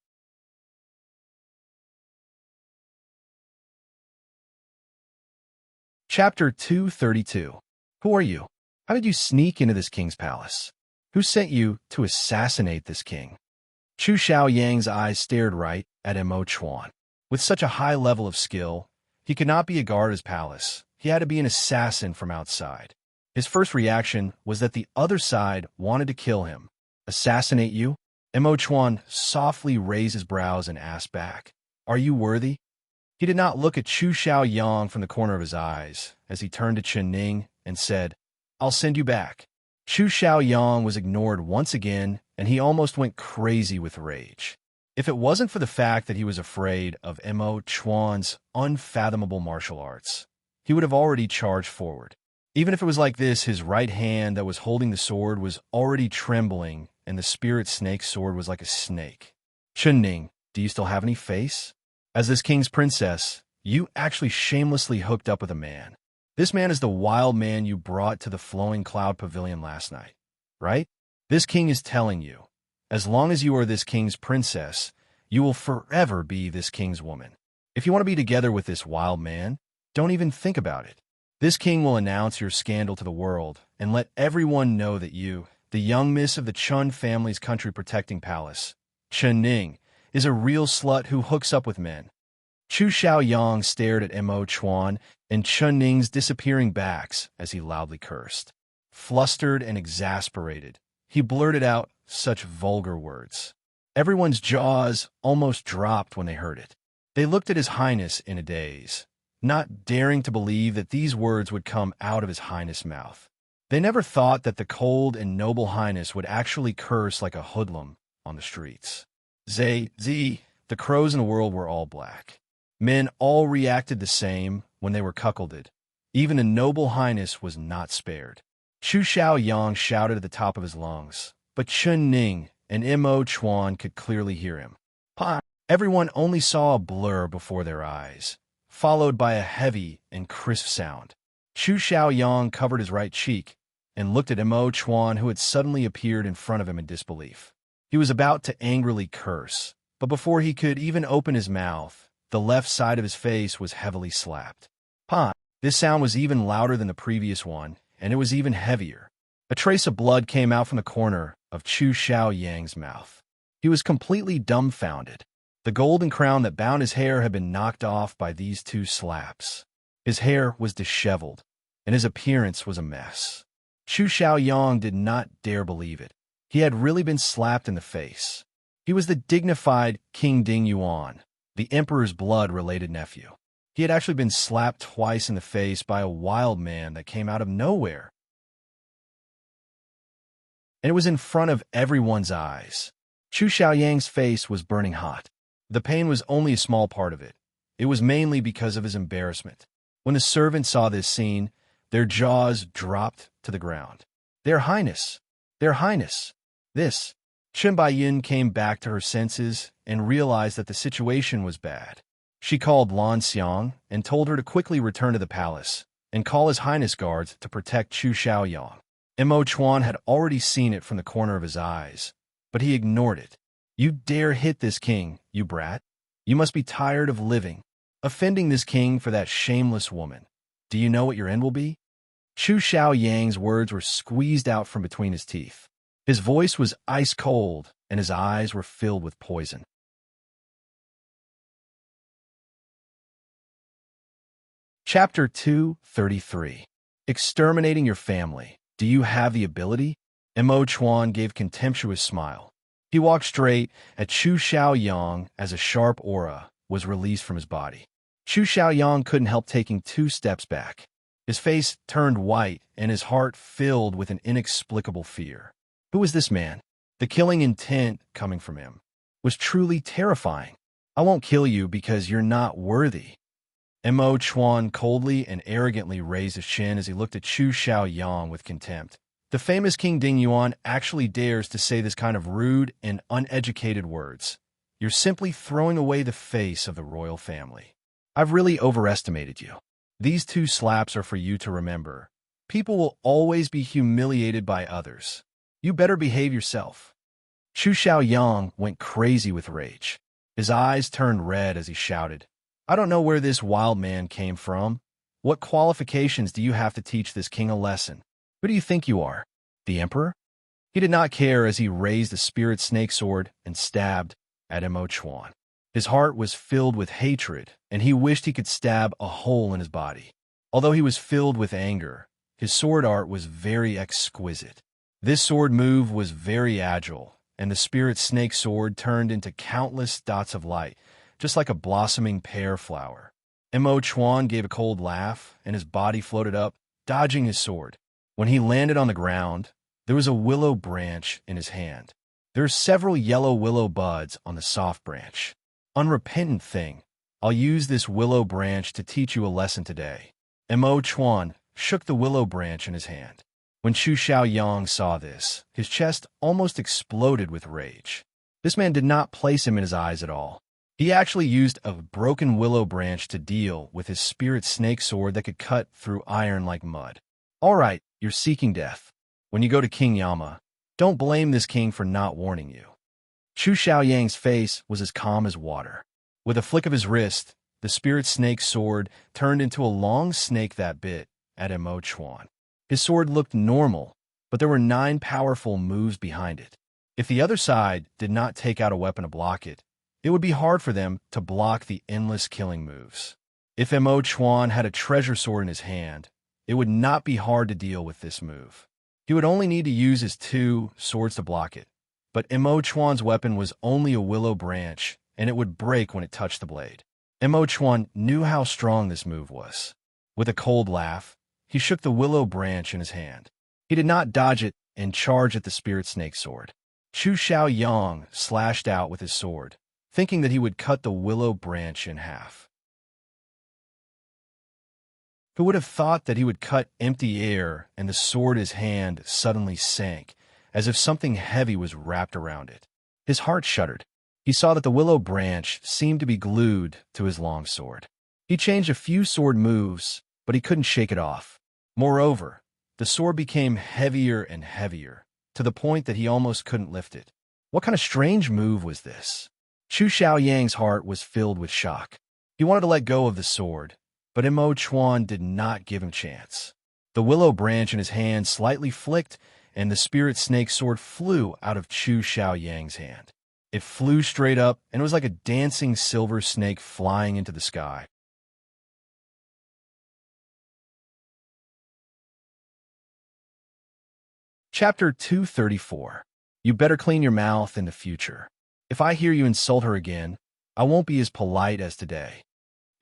Chapter 232. Who are you? How did you sneak into this king's palace? Who sent you to assassinate this king? Chu Xiaoyang's eyes stared right at Mo Chuan. With such a high level of skill, he could not be a guard at his palace. He had to be an assassin from outside. His first reaction was that the other side wanted to kill him. Assassinate you? Mo Chuan softly raised his brows and asked back, "Are you worthy?" He did not look at Chu Xiaoyang from the corner of his eyes as he turned to Chen Ning and said, "I'll send you back." Chu Xiaoyang was ignored once again, and he almost went crazy with rage. If it wasn't for the fact that he was afraid of Mo Chuan's unfathomable martial arts, he would have already charged forward. Even if it was like this, his right hand that was holding the sword was already trembling, and the spirit snake's sword was like a snake. Chen Ning, do you still have any face? As this king's princess, you actually shamelessly hooked up with a man. This man is the wild man you brought to the Flowing Cloud Pavilion last night, right? This king is telling you, as long as you are this king's princess, you will forever be this king's woman. If you want to be together with this wild man, don't even think about it. This king will announce your scandal to the world and let everyone know that you, the young miss of the Chun family's country-protecting palace, Chen Ning, is a real slut who hooks up with men. Chu Xiaoyang stared at Mo Chuan and Chen Ning's disappearing backs as he loudly cursed. Flustered and exasperated, he blurted out such vulgar words. Everyone's jaws almost dropped when they heard it. They looked at His Highness in a daze, not daring to believe that these words would come out of His Highness' mouth. They never thought that the cold and noble Highness would actually curse like a hoodlum on the streets. The crows in the world were all black. Men all reacted the same when they were cuckolded. Even the noble Highness was not spared. Chu Xiaoyang shouted at the top of his lungs, but Chen Ning and Mo Chuan could clearly hear him. Everyone only saw a blur before their eyes, followed by a heavy and crisp sound. Chu Xiaoyang covered his right cheek and looked at Mo Chuan, who had suddenly appeared in front of him in disbelief. He was about to angrily curse, but before he could even open his mouth, the left side of his face was heavily slapped. This sound was even louder than the previous one, and it was even heavier. A trace of blood came out from the corner of Chu Xiaoyang's mouth. He was completely dumbfounded. The golden crown that bound his hair had been knocked off by these 2 slaps. His hair was disheveled, and his appearance was a mess. Chu Xiaoyang did not dare believe it. He had really been slapped in the face. He was the dignified King Ding Yuan, the emperor's blood-related nephew. He had actually been slapped twice in the face by a wild man that came out of nowhere. And it was in front of everyone's eyes. Chu Xiaoyang's face was burning hot. The pain was only a small part of it. It was mainly because of his embarrassment. When the servants saw this scene, their jaws dropped to the ground. Their Highness! Their Highness! This! Chen Baiyin came back to her senses and realized that the situation was bad. She called Lan Xiang and told her to quickly return to the palace and call His Highness guards to protect Chu Xiaoyang. Mo Chuan had already seen it from the corner of his eyes, but he ignored it. You dare hit this king, you brat? You must be tired of living, offending this king for that shameless woman. Do you know what your end will be? Chu Xiaoyang's words were squeezed out from between his teeth. His voice was ice cold, and his eyes were filled with poison. Chapter 233. Exterminating your family. Do you have the ability? Mo Chuan gave a contemptuous smile. He walked straight at Chu Xiaoyang as a sharp aura was released from his body. Chu Xiaoyang couldn't help taking 2 steps back. His face turned white and his heart filled with an inexplicable fear. Who was this man? The killing intent coming from him was truly terrifying. I won't kill you because you're not worthy. Mo Chuan coldly and arrogantly raised his chin as he looked at Chu Xiaoyang with contempt. The famous King Ding Yuan actually dares to say this kind of rude and uneducated words. You're simply throwing away the face of the royal family. I've really overestimated you. These 2 slaps are for you to remember. People will always be humiliated by others. You better behave yourself. Chu Xiaoyang went crazy with rage. His eyes turned red as he shouted, I don't know where this wild man came from. What qualifications do you have to teach this king a lesson? Who do you think you are? The emperor? He did not care as he raised the spirit snake sword and stabbed at Mo Chuan. His heart was filled with hatred, and he wished he could stab a hole in his body. Although he was filled with anger, his sword art was very exquisite. This sword move was very agile, and the spirit snake sword turned into countless dots of light, just like a blossoming pear flower. Mo Chuan gave a cold laugh, and his body floated up, dodging his sword. When he landed on the ground, there was a willow branch in his hand. There are several yellow willow buds on the soft branch. Unrepentant thing, I'll use this willow branch to teach you a lesson today. Mo Chuan shook the willow branch in his hand. When Chu Xiaoyang saw this, his chest almost exploded with rage. This man did not place him in his eyes at all. He actually used a broken willow branch to deal with his spirit snake sword that could cut through iron like mud. All right, you're seeking death. When you go to King Yama, don't blame this king for not warning you. Chu Xiaoyang's face was as calm as water. With a flick of his wrist, the spirit snake sword turned into a long snake that bit at Mo Chuan. His sword looked normal, but there were 9 powerful moves behind it. If the other side did not take out a weapon to block it, it would be hard for them to block the endless killing moves. If Mo Chuan had a treasure sword in his hand, it would not be hard to deal with this move. He would only need to use his 2 swords to block it. But Mo Chuan's weapon was only a willow branch, and it would break when it touched the blade. Mo Chuan knew how strong this move was. With a cold laugh, he shook the willow branch in his hand. He did not dodge it and charge at the spirit snake sword. Chu Xiaoyang slashed out with his sword, thinking that he would cut the willow branch in half. Who would have thought that he would cut empty air and the sword in his hand suddenly sank, as if something heavy was wrapped around it? His heart shuddered. He saw that the willow branch seemed to be glued to his long sword. He changed a few sword moves, but he couldn't shake it off. Moreover, the sword became heavier and heavier, to the point that he almost couldn't lift it. What kind of strange move was this? Chu Xiaoyang's heart was filled with shock. He wanted to let go of the sword, but Mo Chuan did not give him a chance. The willow branch in his hand slightly flicked, and the spirit snake sword flew out of Chu Xiaoyang's hand. It flew straight up, and it was like a dancing silver snake flying into the sky. Chapter 234. You better clean your mouth in the future. If I hear you insult her again, I won't be as polite as today.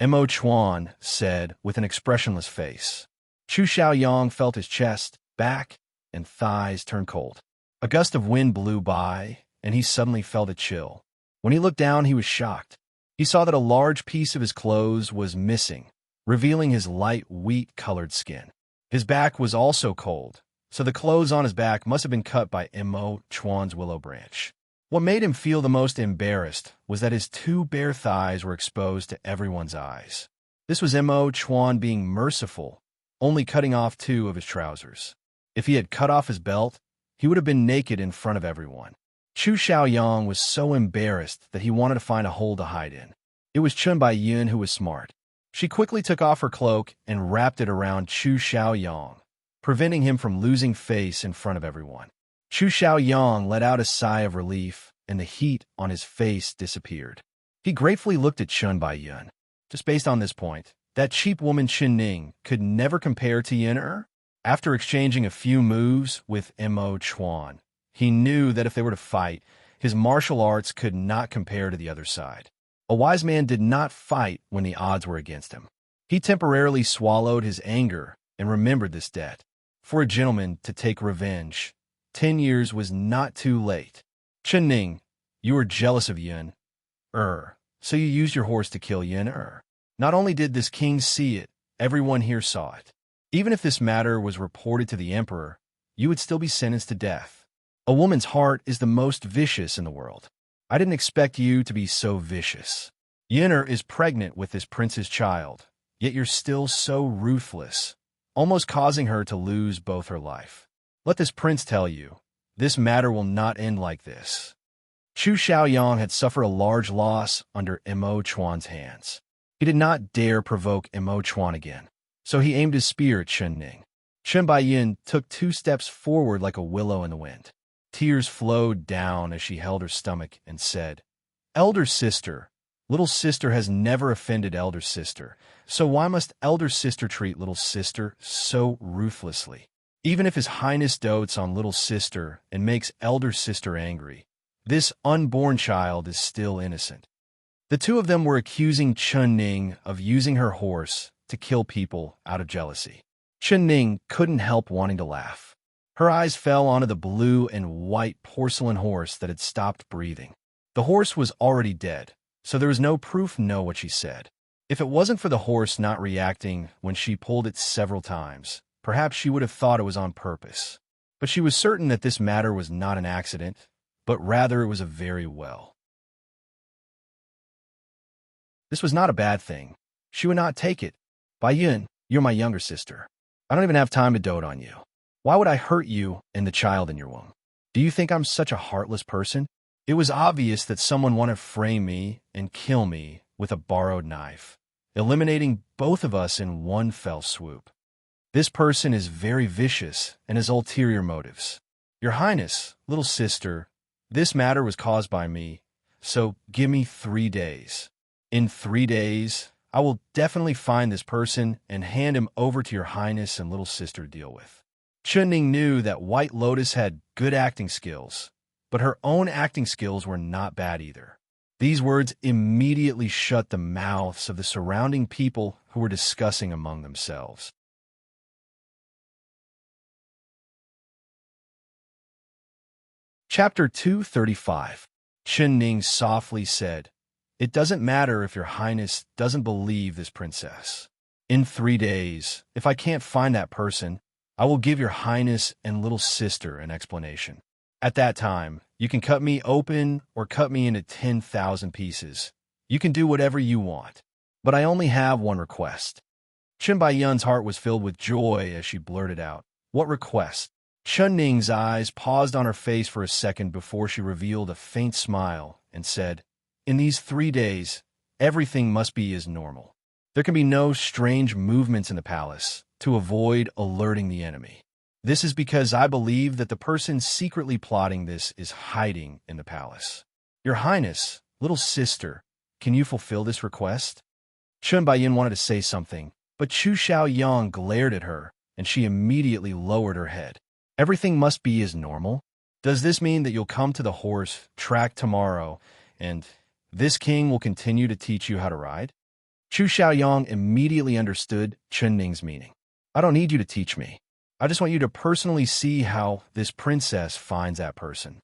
Mo Chuan said with an expressionless face. Chu Xiaoyang felt his chest, back, and thighs turn cold. A gust of wind blew by, and he suddenly felt a chill. When he looked down, he was shocked. He saw that a large piece of his clothes was missing, revealing his light wheat-colored skin. His back was also cold, so the clothes on his back must have been cut by Mo Chuan's willow branch. What made him feel the most embarrassed was that his two bare thighs were exposed to everyone's eyes. This was Mo Chuan being merciful, only cutting off 2 of his trousers. If he had cut off his belt, he would have been naked in front of everyone. Chu Xiaoyang was so embarrassed that he wanted to find a hole to hide in. It was Chun Baiyun who was smart. She quickly took off her cloak and wrapped it around Chu Xiaoyang, preventing him from losing face in front of everyone. Chu Xiaoyang let out a sigh of relief, and the heat on his face disappeared. He gratefully looked at Chun Baiyun. Just based on this point, that cheap woman Chen Ning could never compare to Yin. After exchanging a few moves with Mo Chuan, he knew that if they were to fight, his martial arts could not compare to the other side. A wise man did not fight when the odds were against him. He temporarily swallowed his anger and remembered this debt. For a gentleman to take revenge, 10 years was not too late. Chen Ning, you were jealous of Yin. So you used your horse to kill Yin. Not only did this king see it, everyone here saw it. Even if this matter was reported to the emperor, you would still be sentenced to death. A woman's heart is the most vicious in the world. I didn't expect you to be so vicious. Yin'er is pregnant with this prince's child, yet you're still so ruthless, almost causing her to lose both her life. Let this prince tell you, this matter will not end like this. Chu Xiaoyang had suffered a large loss under Mo Chuan's hands. He did not dare provoke Mo Chuan again, so he aimed his spear at Chen Ning. Chen Baiyun took 2 steps forward like a willow in the wind. Tears flowed down as she held her stomach and said, Elder sister, little sister has never offended elder sister, so why must elder sister treat little sister so ruthlessly? Even if His Highness dotes on little sister and makes elder sister angry, this unborn child is still innocent. The 2 of them were accusing Chen Ning of using her horse to kill people out of jealousy. Chen Ning couldn't help wanting to laugh. Her eyes fell onto the blue and white porcelain horse that had stopped breathing. The horse was already dead, so there was no proof to know what she said. If it wasn't for the horse not reacting when she pulled it several times, perhaps she would have thought it was on purpose. But she was certain that this matter was not an accident, but rather it was a very well. This was not a bad thing. She would not take it. Baiyun, you're my younger sister. I don't even have time to dote on you. Why would I hurt you and the child in your womb? Do you think I'm such a heartless person? It was obvious that someone wanted to frame me and kill me with a borrowed knife, eliminating both of us in one fell swoop. This person is very vicious and has ulterior motives. Your Highness, little sister, this matter was caused by me, so give me 3 days. In 3 days, I will definitely find this person and hand him over to your Highness and little sister to deal with. Chen Ning knew that White Lotus had good acting skills, but her own acting skills were not bad either. These words immediately shut the mouths of the surrounding people who were discussing among themselves. Chapter 235. Chen Ning softly said, It doesn't matter if your Highness doesn't believe this princess. In 3 days, if I can't find that person, I will give your Highness and little sister an explanation. At that time, you can cut me open or cut me into 10,000 pieces. You can do whatever you want. But I only have one request. Chen Baiyun's heart was filled with joy as she blurted out, What request? Chen Ning's eyes paused on her face for a second before she revealed a faint smile and said, In these 3 days, everything must be as normal. There can be no strange movements in the palace to avoid alerting the enemy. This is because I believe that the person secretly plotting this is hiding in the palace. Your Highness, little sister, can you fulfill this request? Chen Baiyun wanted to say something, but Chu Xiaoyang glared at her, and she immediately lowered her head. Everything must be as normal? Does this mean that you'll come to the horse track tomorrow, and this king will continue to teach you how to ride? Chu Xiaoyang immediately understood Chen Ning's meaning. I don't need you to teach me. I just want you to personally see how this princess finds that person.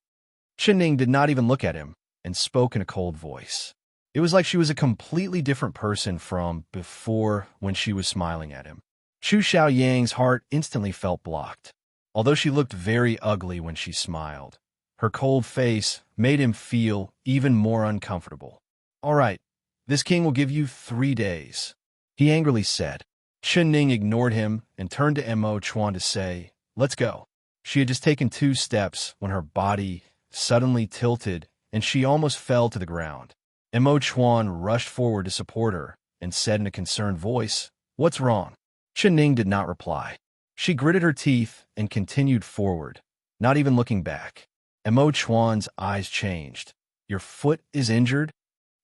Chen Ning did not even look at him and spoke in a cold voice. It was like she was a completely different person from before when she was smiling at him. Chu Xiaoyang's heart instantly felt blocked. Although she looked very ugly when she smiled, her cold face made him feel even more uncomfortable. "All right, this king will give you 3 days," he angrily said. Chen Ning ignored him and turned to Mo Chuan to say, "Let's go." She had just taken 2 steps when her body suddenly tilted and she almost fell to the ground. Mo Chuan rushed forward to support her and said in a concerned voice, "What's wrong?" Chen Ning did not reply. She gritted her teeth and continued forward, not even looking back. Mo Chuan's eyes changed. "Your foot is injured?"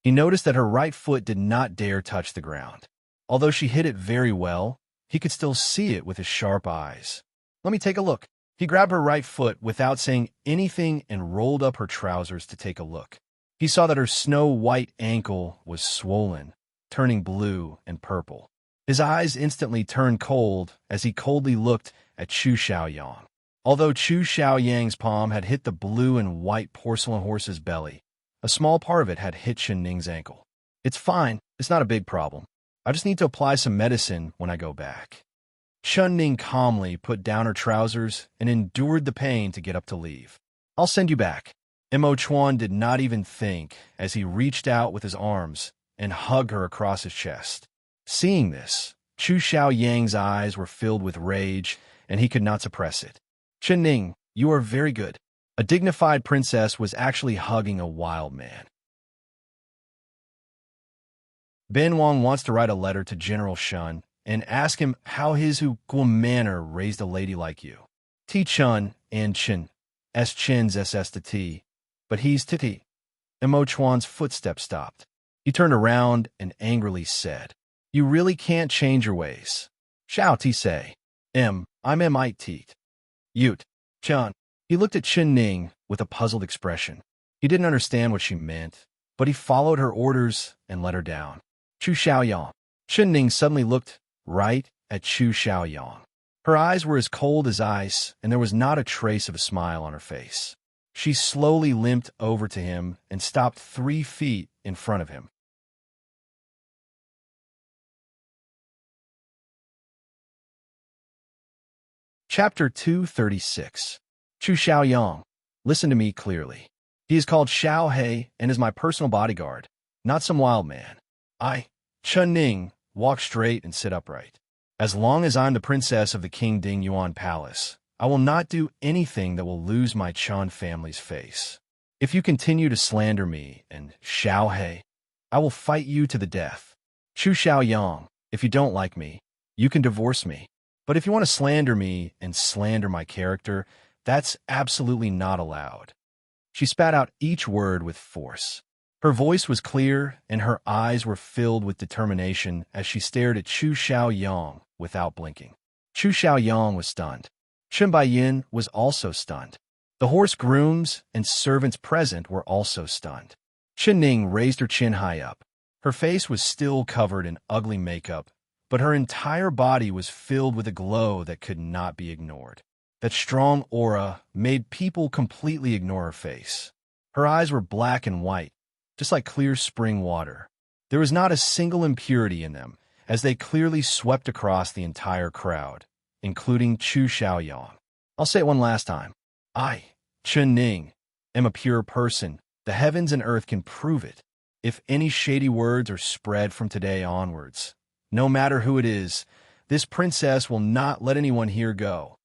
He noticed that her right foot did not dare touch the ground. Although she hit it very well, he could still see it with his sharp eyes. "Let me take a look." He grabbed her right foot without saying anything and rolled up her trousers to take a look. He saw that her snow-white ankle was swollen, turning blue and purple. His eyes instantly turned cold as he coldly looked at Chu Xiaoyang. Although Chu Xiaoyang's palm had hit the blue and white porcelain horse's belly, a small part of it had hit Chen Ning's ankle. "It's fine. It's not a big problem. I just need to apply some medicine when I go back." Chen Ning calmly put down her trousers and endured the pain to get up to leave. "I'll send you back." Mo Chuan did not even think as he reached out with his arms and hugged her across his chest. Seeing this, Chu Xiaoyang's eyes were filled with rage, and he could not suppress it. "Chen Ning, you are very good." A dignified princess was actually hugging a wild man. Ben Wang wants to write a letter to General Shun and ask him how his cool manner raised a lady like you. T Chun and Chen, S Chen's SS to T, but he's Titi. Mo Chuan's footsteps stopped. He turned around and angrily said, "You really can't change your ways." "Xiao Ti say. I'm Mit. Ute. Chun." He looked at Chen Ning with a puzzled expression. He didn't understand what she meant, but he followed her orders and let her down. "Chu Xiaoyang." Chen Ning suddenly looked right at Chu Xiaoyang. Her eyes were as cold as ice, and there was not a trace of a smile on her face. She slowly limped over to him and stopped 3 feet in front of him. Chapter 236. Chu Xiaoyang, listen to me clearly. He is called Xiao He and is my personal bodyguard, not some wild man. Chen Ning, walk straight and sit upright. As long as I'm the princess of the King Ding Yuan Palace, I will not do anything that will lose my Chan family's face. If you continue to slander me and Xiao He, I will fight you to the death. Chu Xiaoyang, if you don't like me, you can divorce me. But if you want to slander me and slander my character, that's absolutely not allowed. She spat out each word with force. Her voice was clear, and her eyes were filled with determination as she stared at Chu Xiaoyang without blinking. Chu Xiaoyang was stunned. Chen Baiyin was also stunned. The horse grooms and servants present were also stunned. Chen Ning raised her chin high up. Her face was still covered in ugly makeup, but her entire body was filled with a glow that could not be ignored. That strong aura made people completely ignore her face. Her eyes were black and white, just like clear spring water. There was not a single impurity in them, as they clearly swept across the entire crowd, including Chu Xiaoyang. I'll say it one last time. I, Chen Ning, am a pure person. The heavens and earth can prove it. If any shady words are spread from today onwards, no matter who it is, this princess will not let anyone here go.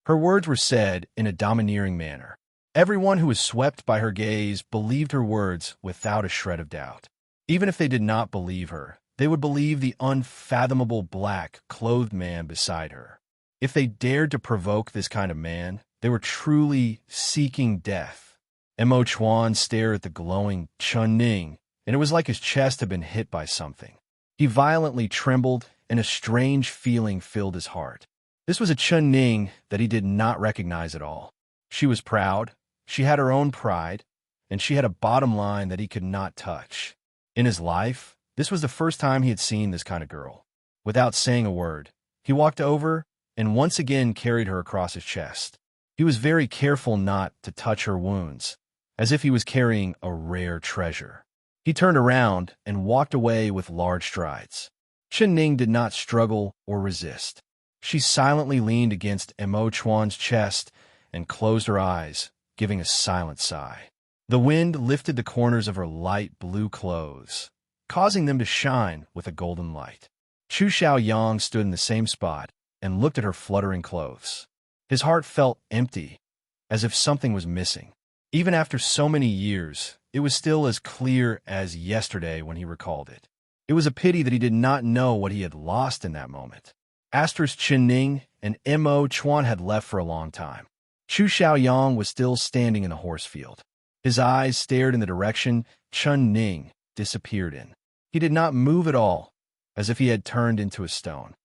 Her words were said in a domineering manner. Everyone who was swept by her gaze believed her words without a shred of doubt. Even if they did not believe her, they would believe the unfathomable black-clothed man beside her. If they dared to provoke this kind of man, they were truly seeking death. Mo Chuan stared at the glowing Chen Ning, and it was like his chest had been hit by something. He violently trembled, and a strange feeling filled his heart. This was a Chen Ning that he did not recognize at all. She was proud, she had her own pride, and she had a bottom line that he could not touch. In his life, this was the first time he had seen this kind of girl. Without saying a word, he walked over and once again carried her across his chest. He was very careful not to touch her wounds, as if he was carrying a rare treasure. He turned around and walked away with large strides. Chen Ning did not struggle or resist. She silently leaned against Mo Chuan's chest and closed her eyes, giving a silent sigh. The wind lifted the corners of her light blue clothes, causing them to shine with a golden light. Chu Xiaoyang stood in the same spot and looked at her fluttering clothes. His heart felt empty, as if something was missing. Even after so many years, it was still as clear as yesterday when he recalled it. It was a pity that he did not know what he had lost in that moment. Chen Ning and Mo Chuan had left for a long time. Chu Xiaoyang was still standing in the horse field. His eyes stared in the direction Chen Ning disappeared in. He did not move at all, as if he had turned into a stone.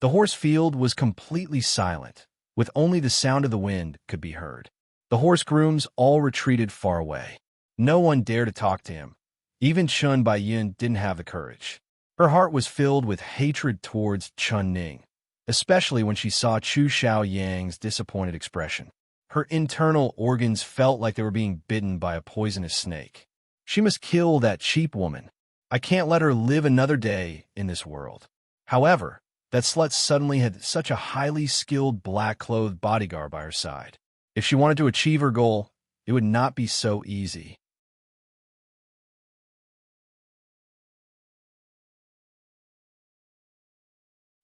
The horse field was completely silent, with only the sound of the wind could be heard. The horse grooms all retreated far away. No one dared to talk to him. Even Chun Baiyun didn't have the courage. Her heart was filled with hatred towards Chun Ning, especially when she saw Chu Xiaoyang's disappointed expression. Her internal organs felt like they were being bitten by a poisonous snake. She must kill that cheap woman. I can't let her live another day in this world. However, that slut suddenly had such a highly skilled black-clothed bodyguard by her side. If she wanted to achieve her goal, it would not be so easy.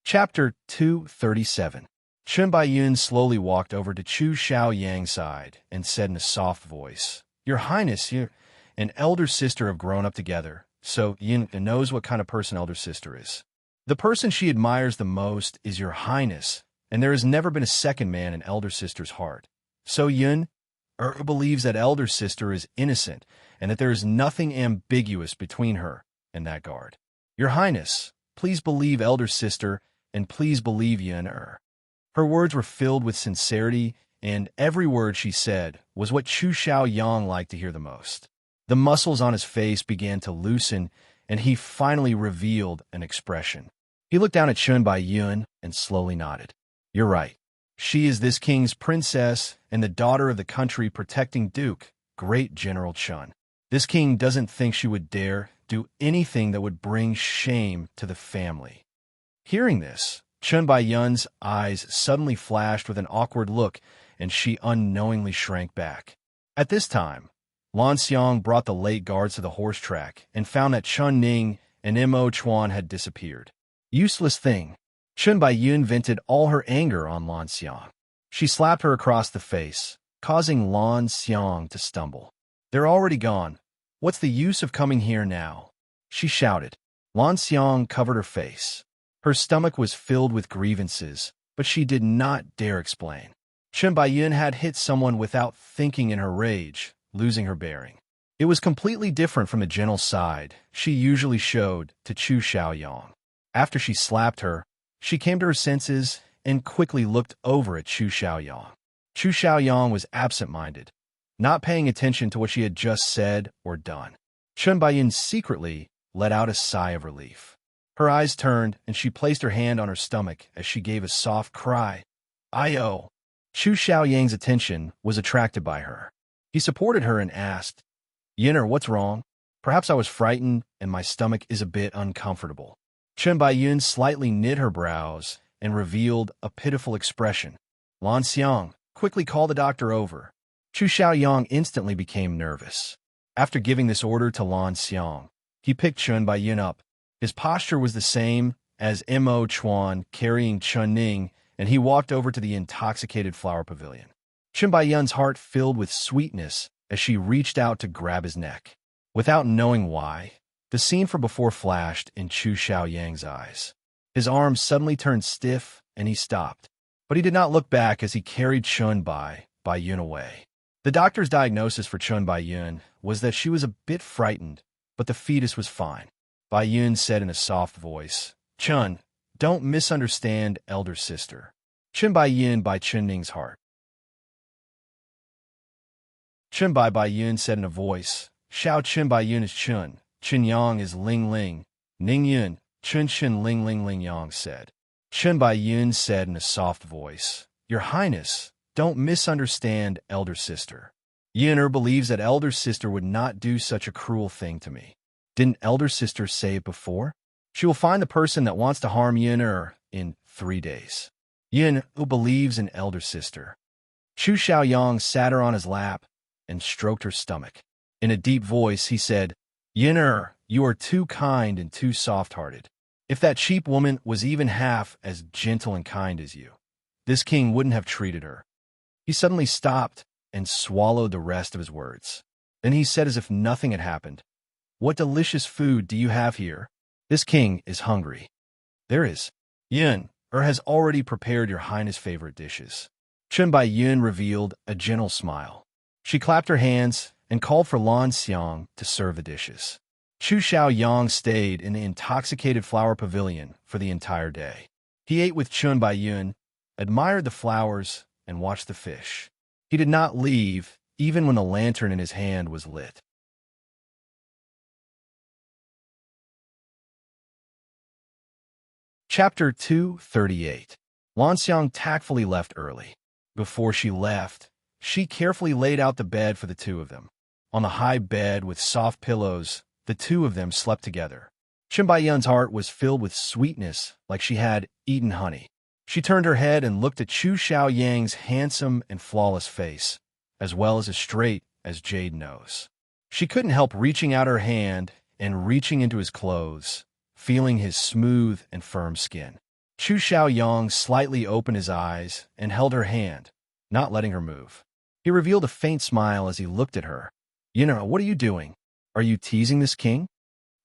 Chapter 237. Chen Baiyun slowly walked over to Chu Xiaoyang's side and said in a soft voice, "Your Highness, an elder sister have grown up together, so Yin knows what kind of person elder sister is. The person she admires the most is your Highness, and there has never been a second man in elder sister's heart. So Yun believes that elder sister is innocent and that there is nothing ambiguous between her and that guard. Your Highness, please believe elder sister and please believe Yun Her words were filled with sincerity, and every word she said was what Chu Xiaoyang liked to hear the most. The muscles on his face began to loosen, and he finally revealed an expression. He looked down at Chun Baiyun and slowly nodded. You're right. She is this king's princess and the daughter of the country protecting Duke, Great General Chun. This king doesn't think she would dare do anything that would bring shame to the family. Hearing this, Chun Baiyun's eyes suddenly flashed with an awkward look, and she unknowingly shrank back. At this time, Lan Xiang brought the late guards to the horse track and found that Chun Ning and Mo Chuan had disappeared. Useless thing. Chun Baiyun vented all her anger on Lan Xiang. She slapped her across the face, causing Lan Xiang to stumble. They're already gone. What's the use of coming here now? She shouted. Lan Xiang covered her face. Her stomach was filled with grievances, but she did not dare explain. Chen Baiyun had hit someone without thinking in her rage, losing her bearing. It was completely different from the gentle side she usually showed to Chu Xiaoyang. After she slapped her, she came to her senses and quickly looked over at Chu Xiaoyang. Chu Xiaoyang was absent-minded, not paying attention to what she had just said or done. Chen Baiyun secretly let out a sigh of relief. Her eyes turned, and she placed her hand on her stomach as she gave a soft cry. "Ayo!" Chu Xiaoyang's attention was attracted by her. He supported her and asked, Yinner, what's wrong? Perhaps I was frightened, and my stomach is a bit uncomfortable. Chen Baiyun slightly knit her brows and revealed a pitiful expression. Lan Xiang, quickly call the doctor over. Chu Xiaoyang instantly became nervous. After giving this order to Lan Xiang, he picked Chen Baiyun up. His posture was the same as Mo Chuan carrying Chun Ning, and he walked over to the intoxicated flower pavilion. Chen Baiyun's heart filled with sweetness as she reached out to grab his neck. Without knowing why, the scene from before flashed in Chu Xiaoyang's eyes. His arms suddenly turned stiff, and he stopped. But he did not look back as he carried Chun Baiyun away. The doctor's diagnosis for Chun Baiyun was that she was a bit frightened, but the fetus was fine. Baiyun said in a soft voice, Chun, don't misunderstand elder sister. Chen Baiyun by Chen Ning's heart. Chen Baiyun said in a voice, Xiao Chen Baiyun is Chun, Chen Yang is Ling Ling, Ning Yun, Chen Chen Ling Ling Ling Yang said. Chen Baiyun said in a soft voice, Your Highness, don't misunderstand elder sister. Yener believes that elder sister would not do such a cruel thing to me. Didn't elder sister say it before? She will find the person that wants to harm Yener in 3 days. Yin, who believes in elder sister. Chu Xiaoyang sat her on his lap and stroked her stomach. In a deep voice, he said, Yener, you are too kind and too soft-hearted. If that cheap woman was even half as gentle and kind as you, this king wouldn't have treated her. He suddenly stopped and swallowed the rest of his words. Then he said as if nothing had happened, What delicious food do you have here? This king is hungry. There is. Yin, has already prepared your highness' favorite dishes. Chen Baiyun revealed a gentle smile. She clapped her hands and called for Lan Xiang to serve the dishes. Chu Xiaoyang stayed in the intoxicated flower pavilion for the entire day. He ate with Chen Baiyun, admired the flowers, and watched the fish. He did not leave, even when the lantern in his hand was lit. Chapter 238. Lan Xiang tactfully left early. Before she left, she carefully laid out the bed for the two of them. On the high bed with soft pillows, the two of them slept together. Chen Baiyun's heart was filled with sweetness like she had eaten honey. She turned her head and looked at Chu Xiaoyang's handsome and flawless face, as well as straight as jade nose. She couldn't help reaching out her hand and reaching into his clothes, feeling his smooth and firm skin. Chu Xiaoyang slightly opened his eyes and held her hand, not letting her move. He revealed a faint smile as he looked at her. What are you doing? Are you teasing this king?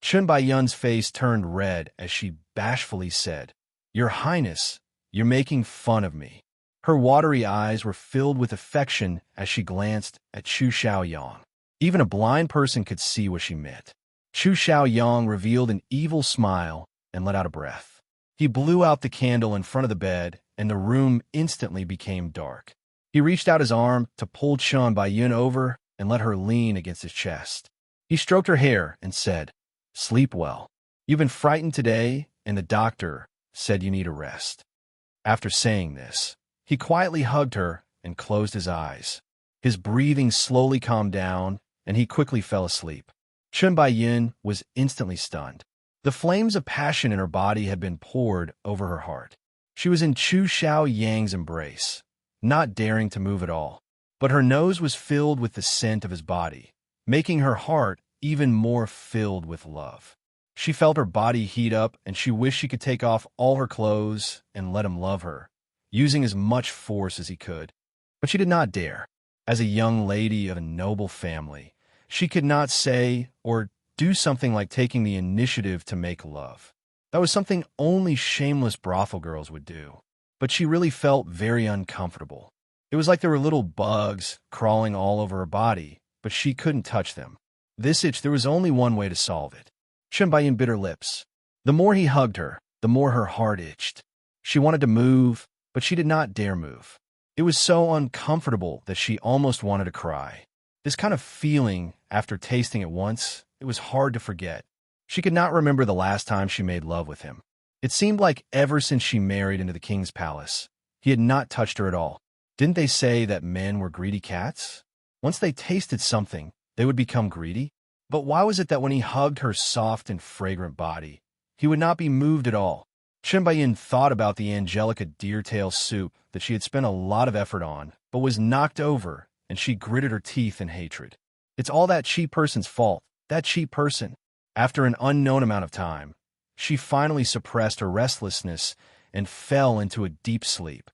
Chen Baiyun's face turned red as she bashfully said, Your Highness, you're making fun of me. Her watery eyes were filled with affection as she glanced at Chu Xiaoyang. Even a blind person could see what she meant. Chu Xiaoyang revealed an evil smile and let out a breath. He blew out the candle in front of the bed, and the room instantly became dark. He reached out his arm to pull Chen Baiyun over and let her lean against his chest. He stroked her hair and said, Sleep well. You've been frightened today, and the doctor said you need a rest. After saying this, he quietly hugged her and closed his eyes. His breathing slowly calmed down, and he quickly fell asleep. Chen Baiyun was instantly stunned. The flames of passion in her body had been poured over her heart. She was in Chu Xiaoyang's embrace, not daring to move at all, but her nose was filled with the scent of his body, making her heart even more filled with love. She felt her body heat up, and she wished she could take off all her clothes and let him love her, using as much force as he could. But she did not dare. As a young lady of a noble family, she could not say or do something like taking the initiative to make love. That was something only shameless brothel girls would do. But she really felt very uncomfortable. It was like there were little bugs crawling all over her body, but she couldn't touch them. This itch, there was only one way to solve it. Chen Baiyun bit her lips. The more he hugged her, the more her heart itched. She wanted to move, but she did not dare move. It was so uncomfortable that she almost wanted to cry. This kind of feeling, after tasting it once, it was hard to forget. She could not remember the last time she made love with him. It seemed like ever since she married into the king's palace, he had not touched her at all. Didn't they say that men were greedy cats? Once they tasted something, they would become greedy? But why was it that when he hugged her soft and fragrant body, he would not be moved at all? Chen Baiyun thought about the Angelica deer-tail soup that she had spent a lot of effort on, but was knocked over, and she gritted her teeth in hatred. It's all that cheap person's fault, that cheap person. After an unknown amount of time, she finally suppressed her restlessness and fell into a deep sleep.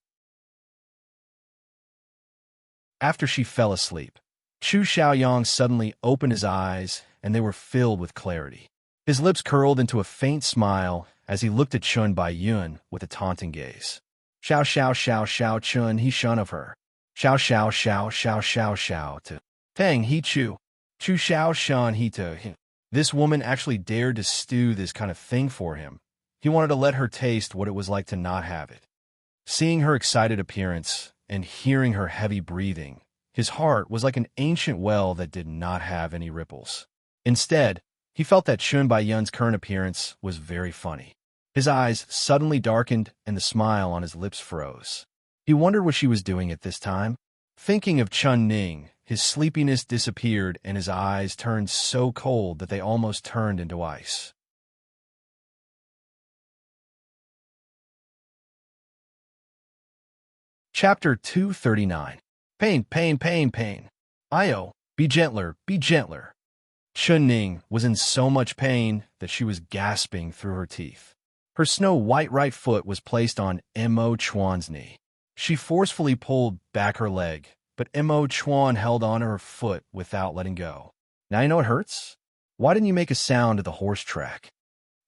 After she fell asleep, Chu Xiaoyang suddenly opened his eyes, and they were filled with clarity. His lips curled into a faint smile as he looked at Chen Baiyun with a taunting gaze. Xiao xiao xiao xiao Chen he shun of her. Xiao xiao xiao xiao xiao xiao to. Tang he chu. Chu xiao shan he to him. This woman actually dared to stew this kind of thing for him. He wanted to let her taste what it was like to not have it. Seeing her excited appearance and hearing her heavy breathing, his heart was like an ancient well that did not have any ripples. Instead, he felt that Chen Baiyun's current appearance was very funny. His eyes suddenly darkened and the smile on his lips froze. He wondered what she was doing at this time. Thinking of Chun Ning his sleepiness disappeared and his eyes turned so cold that they almost turned into ice. Chapter 239. Pain, pain, pain, pain. Io, be gentler, be gentler. Chun-Ning was in so much pain that she was gasping through her teeth. Her snow-white right foot was placed on Mo Chuan's knee. She forcefully pulled back her leg, but Mo Chuan held on to her foot without letting go. Now you know it hurts? Why didn't you make a sound at the horse track?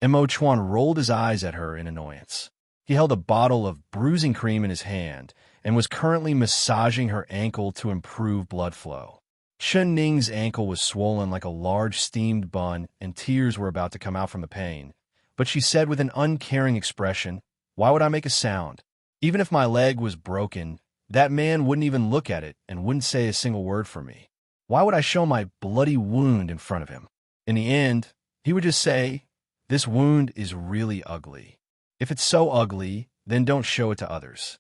Mo Chuan rolled his eyes at her in annoyance. He held a bottle of bruising cream in his hand and was currently massaging her ankle to improve blood flow. Chun-Ning's ankle was swollen like a large steamed bun, and tears were about to come out from the pain. But she said with an uncaring expression, "Why would I make a sound? Even if my leg was broken, that man wouldn't even look at it and wouldn't say a single word for me. Why would I show my bloody wound in front of him? In the end, he would just say, 'This wound is really ugly. If it's so ugly, then don't show it to others.'"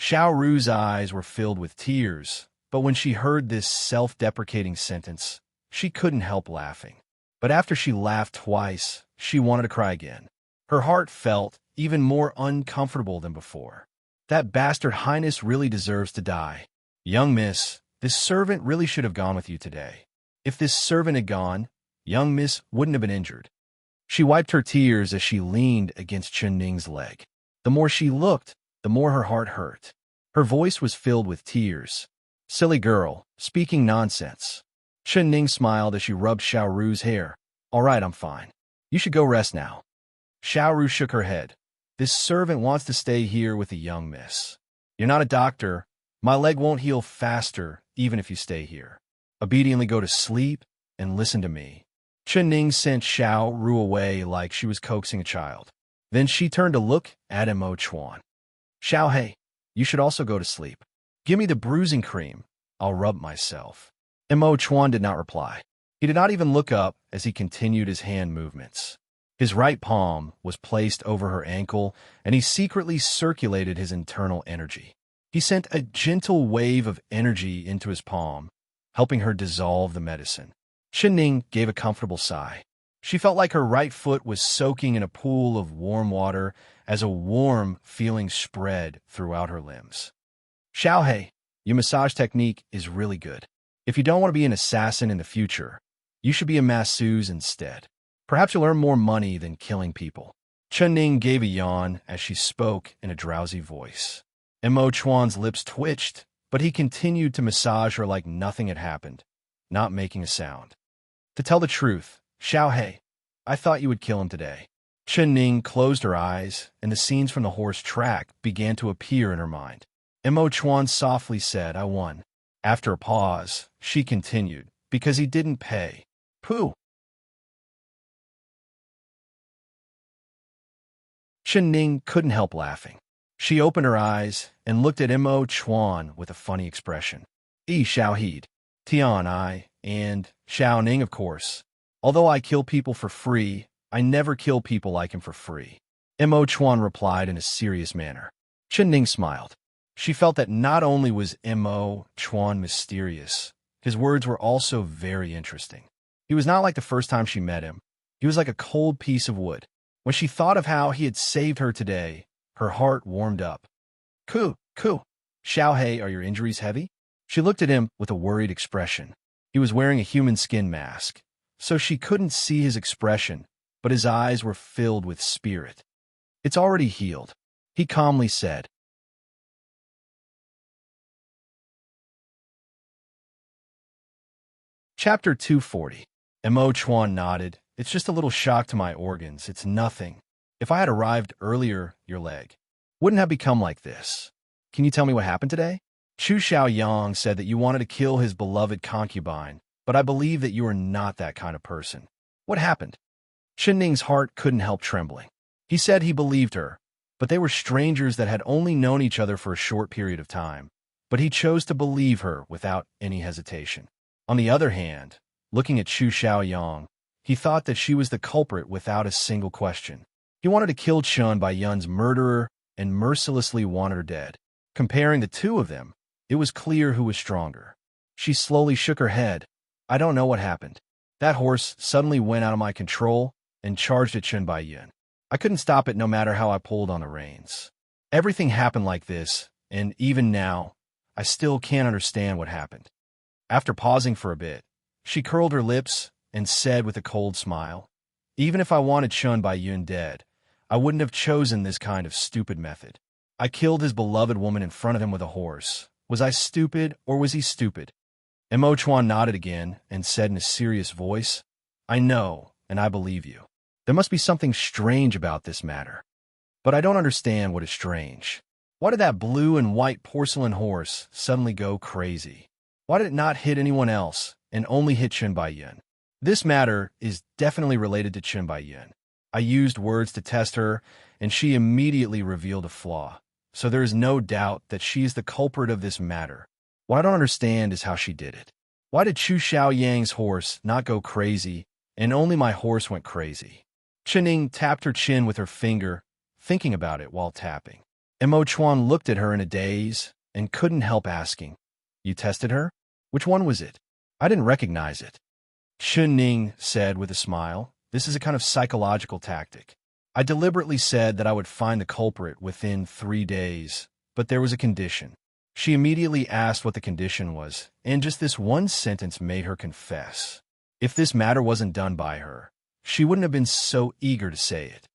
Xiao Ru's eyes were filled with tears, but when she heard this self-deprecating sentence, she couldn't help laughing. But after she laughed twice, she wanted to cry again. Her heart felt even more uncomfortable than before. That bastard Highness really deserves to die. Young miss, this servant really should have gone with you today. If this servant had gone, young miss wouldn't have been injured. She wiped her tears as she leaned against Chun-Ning's leg. The more she looked, the more her heart hurt. Her voice was filled with tears. "Silly girl, speaking nonsense." Chun-Ning smiled as she rubbed Xiao Ru's hair. "All right, I'm fine. You should go rest now." Xiao Ru shook her head. "This servant wants to stay here with the young miss. You're not a doctor. My leg won't heal faster even if you stay here. Obediently go to sleep and listen to me." Chun-Ning sent Xiao Ru away like she was coaxing a child. Then she turned to look at Mo Chuan. "Xiao He, you should also go to sleep. Give me the bruising cream. I'll rub myself." Mo Chuan did not reply. He did not even look up as he continued his hand movements. His right palm was placed over her ankle, and he secretly circulated his internal energy. He sent a gentle wave of energy into his palm, helping her dissolve the medicine. Chun-Ning gave a comfortable sigh. She felt like her right foot was soaking in a pool of warm water as a warm feeling spread throughout her limbs. "Xiao He, your massage technique is really good. If you don't want to be an assassin in the future, you should be a masseuse instead. Perhaps you'll earn more money than killing people." Chun-Ning gave a yawn as she spoke in a drowsy voice. Mo Chuan's lips twitched, but he continued to massage her like nothing had happened, not making a sound. "To tell the truth, Xiao He, I thought you would kill him today." Chun-Ning closed her eyes, and the scenes from the horse track began to appear in her mind. Mo Chuan softly said, "I won." After a pause, she continued, "Because he didn't pay." "Pooh." Chun-Ning couldn't help laughing. She opened her eyes and looked at Mo Chuan with a funny expression. Xiao He, Tian I, and Xiao Ning, of course. Although I kill people for free, I never kill people like him for free." Mo Chuan replied in a serious manner. Chun-Ning smiled. She felt that not only was Mo Chuan mysterious, his words were also very interesting. He was not like the first time she met him. He was like a cold piece of wood. When she thought of how he had saved her today, her heart warmed up. Ku. Xiao He, are your injuries heavy?" She looked at him with a worried expression. He was wearing a human skin mask, so she couldn't see his expression, but his eyes were filled with spirit. "It's already healed," he calmly said. Chapter 240. Mo Chuan nodded. "It's just a little shock to my organs. It's nothing. If I had arrived earlier, your leg wouldn't have become like this. Can you tell me what happened today?" Chu Xiaoyang said that you wanted to kill his beloved concubine, but I believe that you are not that kind of person. What happened? Chun-Ning's heart couldn't help trembling. He said he believed her, but they were strangers that had only known each other for a short period of time. But he chose to believe her without any hesitation. On the other hand, looking at Chu Xiaoyang, he thought that she was the culprit without a single question. He wanted to kill Chun by Yun's murderer and mercilessly wanted her dead. Comparing the two of them, it was clear who was stronger. She slowly shook her head. I don't know what happened. That horse suddenly went out of my control and charged at Chun Bai-yun. I couldn't stop it no matter how I pulled on the reins. Everything happened like this, and even now, I still can't understand what happened. After pausing for a bit, she curled her lips and said with a cold smile, even if I wanted Chun Bai-yun dead, I wouldn't have chosen this kind of stupid method. I killed his beloved woman in front of him with a horse. Was I stupid, or was he stupid? Mo Chuan nodded again and said in a serious voice, I know, and I believe you. There must be something strange about this matter. But I don't understand what is strange. Why did that blue and white porcelain horse suddenly go crazy? Why did it not hit anyone else and only hit Chun Bai-yun? This matter is definitely related to Chun Bai-yun. I used words to test her, and she immediately revealed a flaw. So there is no doubt that she is the culprit of this matter. What I don't understand is how she did it. Why did Chu Xiaoyang's horse not go crazy, and only my horse went crazy? Ning tapped her chin with her finger, thinking about it while tapping. Mo Chuan looked at her in a daze and couldn't help asking, You tested her? Which one was it? I didn't recognize it. Ning said with a smile, This is a kind of psychological tactic. I deliberately said that I would find the culprit within 3 days, but there was a condition. She immediately asked what the condition was, and just this one sentence made her confess. If this matter wasn't done by her, she wouldn't have been so eager to say it.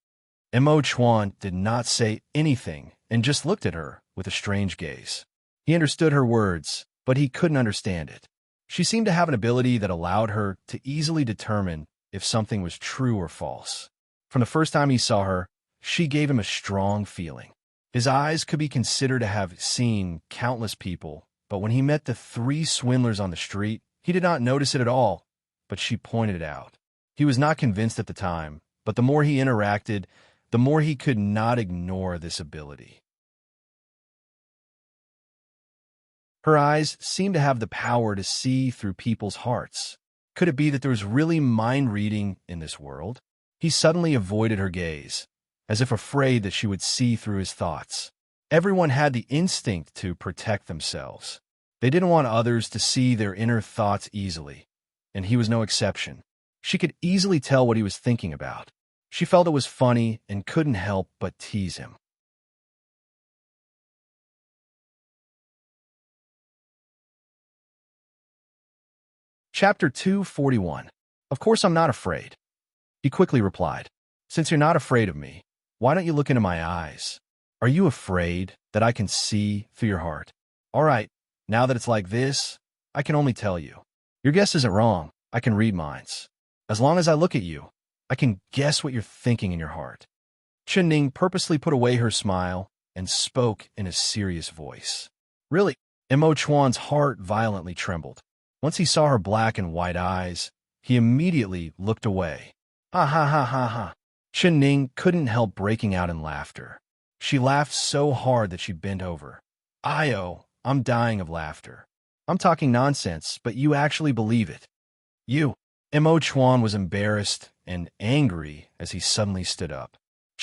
Mo Chuan did not say anything and just looked at her with a strange gaze. He understood her words, but he couldn't understand it. She seemed to have an ability that allowed her to easily determine if something was true or false. From the first time he saw her, she gave him a strong feeling. His eyes could be considered to have seen countless people, but when he met the 3 swindlers on the street, he did not notice it at all, but she pointed it out. He was not convinced at the time, but the more he interacted, the more he could not ignore this ability. Her eyes seemed to have the power to see through people's hearts. Could it be that there was really mind-reading in this world? He suddenly avoided her gaze, as if afraid that she would see through his thoughts. Everyone had the instinct to protect themselves. They didn't want others to see their inner thoughts easily, and he was no exception. She could easily tell what he was thinking about. She felt it was funny and couldn't help but tease him. Chapter 241. Of course I'm not afraid. He quickly replied, Since you're not afraid of me, why don't you look into my eyes? Are you afraid that I can see through your heart? All right, now that it's like this, I can only tell you. Your guess isn't wrong. I can read minds. As long as I look at you, I can guess what you're thinking in your heart. Ning purposely put away her smile and spoke in a serious voice. Really, Mo Chuan's heart violently trembled. Once he saw her black and white eyes, he immediately looked away. Ha ha ha ha ha. Ning couldn't help breaking out in laughter. She laughed so hard that she bent over. I'm dying of laughter. I'm talking nonsense, but you actually believe it. You. Mo Chuan was embarrassed and angry as he suddenly stood up.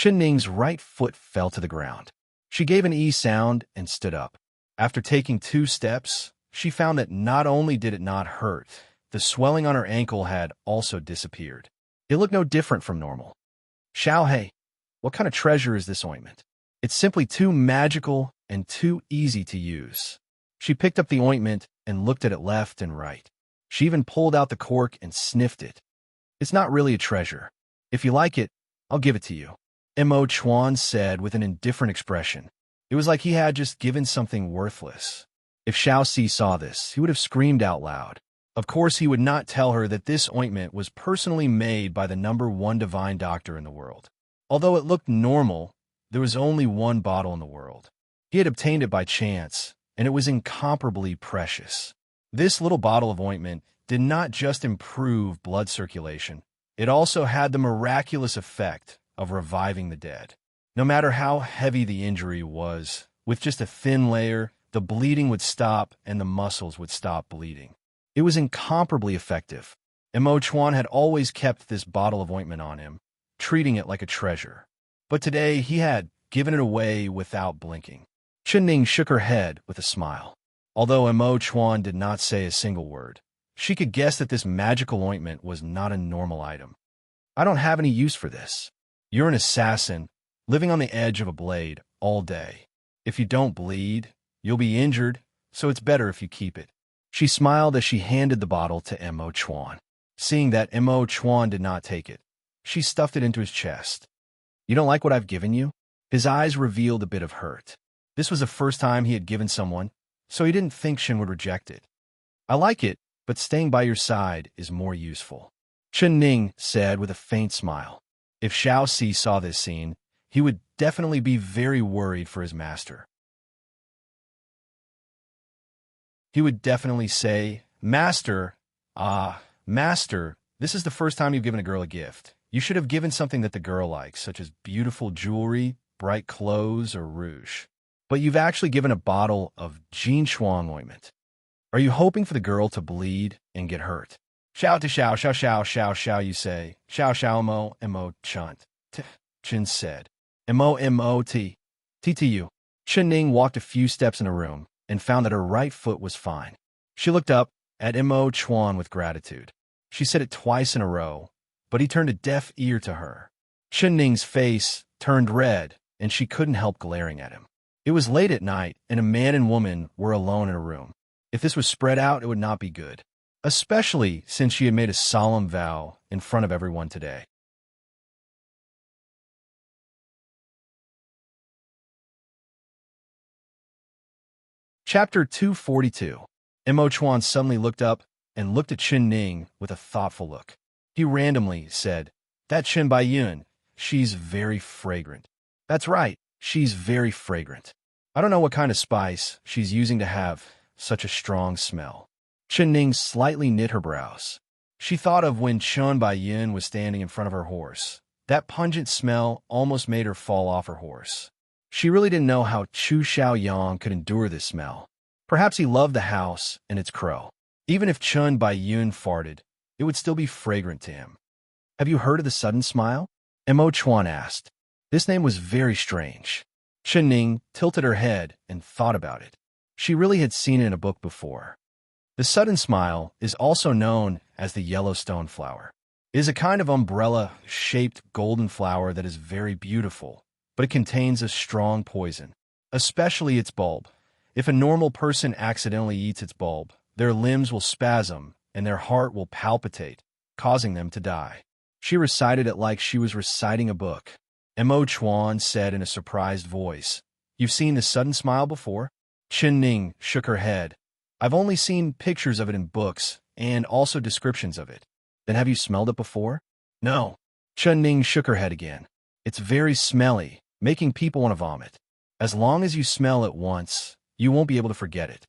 Ning's right foot fell to the ground. She gave an E sound and stood up. After taking 2 steps, she found that not only did it not hurt, the swelling on her ankle had also disappeared. It looked no different from normal. Xiaohei, what kind of treasure is this ointment? It's simply too magical and too easy to use. She picked up the ointment and looked at it left and right. She even pulled out the cork and sniffed it. It's not really a treasure. If you like it, I'll give it to you. Mo Chuan said with an indifferent expression. It was like he had just given something worthless. If Xiao Si saw this, he would have screamed out loud. Of course, he would not tell her that this ointment was personally made by the #1 divine doctor in the world. Although it looked normal, there was only 1 bottle in the world. He had obtained it by chance, and it was incomparably precious. This little bottle of ointment did not just improve blood circulation, it also had the miraculous effect of reviving the dead. No matter how heavy the injury was, with just a thin layer, the bleeding would stop and the muscles would stop bleeding. It was incomparably effective. Mo Chuan had always kept this bottle of ointment on him, treating it like a treasure. But today he had given it away without blinking. Ning shook her head with a smile. Although Mo Chuan did not say a single word, she could guess that this magical ointment was not a normal item. I don't have any use for this. You're an assassin, living on the edge of a blade all day. If you don't bleed, you'll be injured, so it's better if you keep it. She smiled as she handed the bottle to Mo Chuan. Seeing that Mo Chuan did not take it, she stuffed it into his chest. You don't like what I've given you? His eyes revealed a bit of hurt. This was the first time he had given someone, so he didn't think Shen would reject it. I like it, but staying by your side is more useful, Chen Ning said with a faint smile. If Xiao Si saw this scene, he would definitely be very worried for his master. He would definitely say, Master, Master, this is the first time you've given a girl a gift. You should have given something that the girl likes, such as beautiful jewelry, bright clothes, or rouge. But you've actually given a bottle of Jin Shuang ointment. Are you hoping for the girl to bleed and get hurt? Xiao to xiao, xiao xiao, xiao xiao, you say. Xiao xiao mo chunt. Chin said. Mot. TTU. Chen Ning walked a few steps in the room and found that her right foot was fine. She looked up at Mo Chuan with gratitude. She said it twice in a row, but he turned a deaf ear to her. Chen Ning's face turned red, and she couldn't help glaring at him. It was late at night, and a man and woman were alone in a room. If this was spread out, it would not be good, especially since she had made a solemn vow in front of everyone today. Chapter 242. Mo Chuan suddenly looked up and looked at Chen Ning with a thoughtful look. He randomly said, That Chen Baiyun, she's very fragrant. That's right, she's very fragrant. I don't know what kind of spice she's using to have such a strong smell. Chen Ning slightly knit her brows. She thought of when Chen Baiyun was standing in front of her horse. That pungent smell almost made her fall off her horse. She really didn't know how Chu Xiaoyang could endure this smell. Perhaps he loved the house and its crow. Even if Chen Baiyun farted, it would still be fragrant to him. Have you heard of the sudden smile? Mo Chuan asked. This name was very strange. Chen Ning tilted her head and thought about it. She really had seen it in a book before. The sudden smile is also known as the Yellowstone flower. It is a kind of umbrella-shaped golden flower that is very beautiful, but it contains a strong poison, especially its bulb. If a normal person accidentally eats its bulb, their limbs will spasm and their heart will palpitate, causing them to die. She recited it like she was reciting a book. Mo Chuan said in a surprised voice, You've seen the sudden smile before? Chen Ning shook her head. I've only seen pictures of it in books and also descriptions of it. Then have you smelled it before? No. Chen Ning shook her head again. It's very smelly, making people want to vomit. As long as you smell it once, you won't be able to forget it.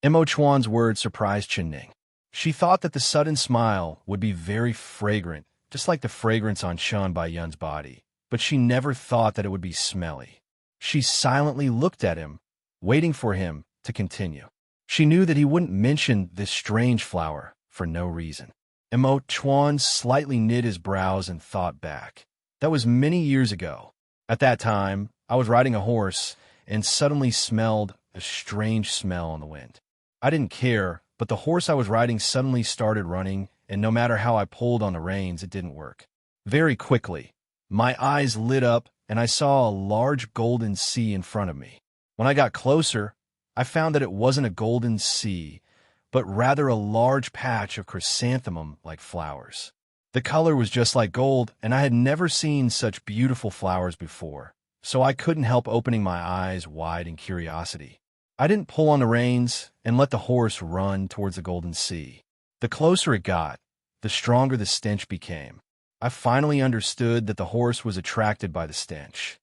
Mo Chuan's words surprised Chen Ning. She thought that the sudden smile would be very fragrant, just like the fragrance on Shan Baiyun's body, but she never thought that it would be smelly. She silently looked at him, waiting for him to continue. She knew that he wouldn't mention this strange flower for no reason. Mo Chuan slightly knit his brows and thought back. That was many years ago. At that time, I was riding a horse and suddenly smelled a strange smell on the wind. I didn't care, but the horse I was riding suddenly started running, and no matter how I pulled on the reins, it didn't work. Very quickly, my eyes lit up and I saw a large golden sea in front of me. When I got closer, I found that it wasn't a golden sea, but rather a large patch of chrysanthemum-like flowers. The color was just like gold, and I had never seen such beautiful flowers before, so I couldn't help opening my eyes wide in curiosity. I didn't pull on the reins and let the horse run towards the golden sea. The closer it got, the stronger the stench became. I finally understood that the horse was attracted by the stench.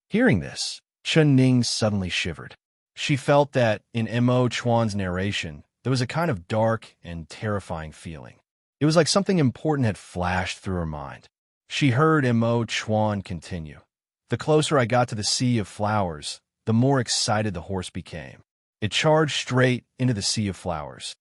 Hearing this, Chen Ning suddenly shivered. She felt that, in Mo Chuan's narration, there was a kind of dark and terrifying feeling. It was like something important had flashed through her mind. She heard Mo Chuan continue. The closer I got to the sea of flowers, the more excited the horse became. It charged straight into the sea of flowers.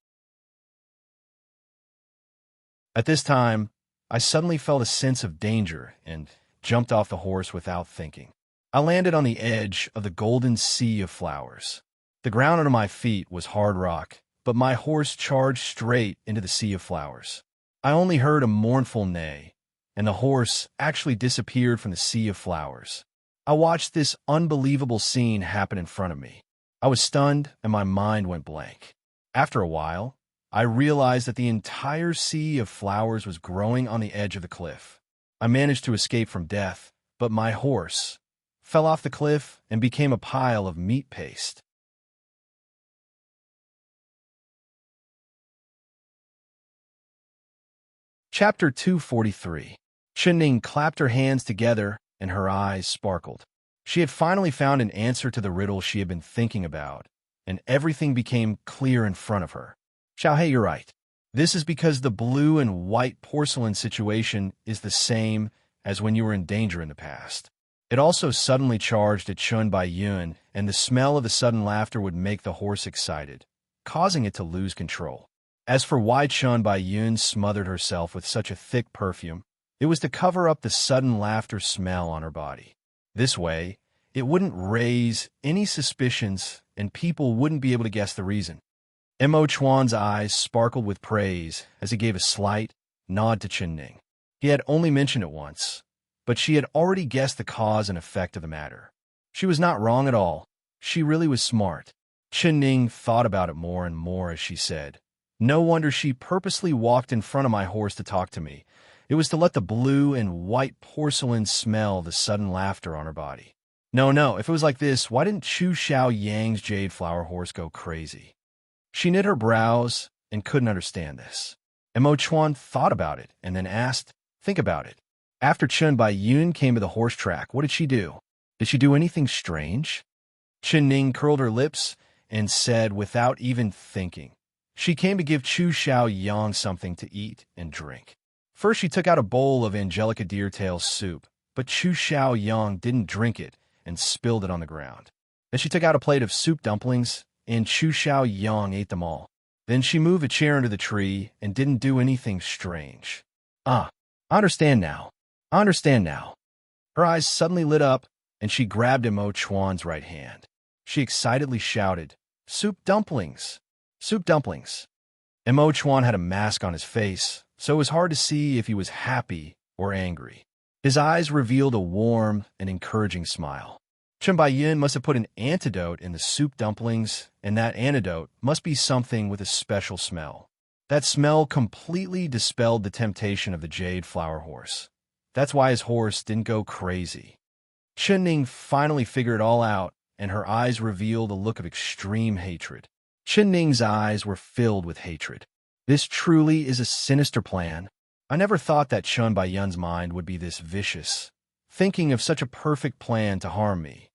At this time, I suddenly felt a sense of danger and jumped off the horse without thinking. I landed on the edge of the golden sea of flowers. The ground under my feet was hard rock, but my horse charged straight into the sea of flowers. I only heard a mournful neigh, and the horse actually disappeared from the sea of flowers. I watched this unbelievable scene happen in front of me. I was stunned, and my mind went blank. After a while, I realized that the entire sea of flowers was growing on the edge of the cliff. I managed to escape from death, but my horse fell off the cliff and became a pile of meat paste. Chapter 243. Chunning clapped her hands together and her eyes sparkled. She had finally found an answer to the riddle she had been thinking about, and everything became clear in front of her. Xiaohei, you're right. This is because the blue and white porcelain situation is the same as when you were in danger in the past. It also suddenly charged at Chun Bai Yun, and the smell of the sudden laughter would make the horse excited, causing it to lose control. As for why Chun Bai Yun smothered herself with such a thick perfume, it was to cover up the sudden laughter smell on her body. This way, it wouldn't raise any suspicions and people wouldn't be able to guess the reason. Mo Chuan's eyes sparkled with praise as he gave a slight nod to Chunning. He had only mentioned it once, but she had already guessed the cause and effect of the matter. She was not wrong at all. She really was smart. Chunning thought about it more and more as she said, "No wonder she purposely walked in front of my horse to talk to me. It was to let the blue and white porcelain smell the sudden laughter on her body. No, if it was like this, why didn't Chu Xiao Yang's jade flower horse go crazy?" She knit her brows and couldn't understand this. Mo Chuan thought about it and then asked, "Think about it. After Chun Bai Yun came to the horse track, what did she do? Did she do anything strange?" Chunning curled her lips and said without even thinking, "She came to give Chu Xiao Yang something to eat and drink. First she took out a bowl of Angelica Deertail's soup, but Chu Xiao Yang didn't drink it and spilled it on the ground. Then she took out a plate of soup dumplings, and Chu Xiao Yang ate them all. Then she moved a chair under the tree and didn't do anything strange." "Ah, I understand now. I understand now." Her eyes suddenly lit up, and she grabbed Mo Chuan's right hand. She excitedly shouted, "Soup dumplings! Soup dumplings!" Mo Chuan had a mask on his face, so it was hard to see if he was happy or angry. His eyes revealed a warm and encouraging smile. Chun Bai Yun must have put an antidote in the soup dumplings, and that antidote must be something with a special smell. That smell completely dispelled the temptation of the jade flower horse. That's why his horse didn't go crazy. Chunning finally figured it all out, and her eyes revealed a look of extreme hatred. Chunning's eyes were filled with hatred. This truly is a sinister plan. I never thought that Chun Bai Yun's mind would be this vicious, thinking of such a perfect plan to harm me.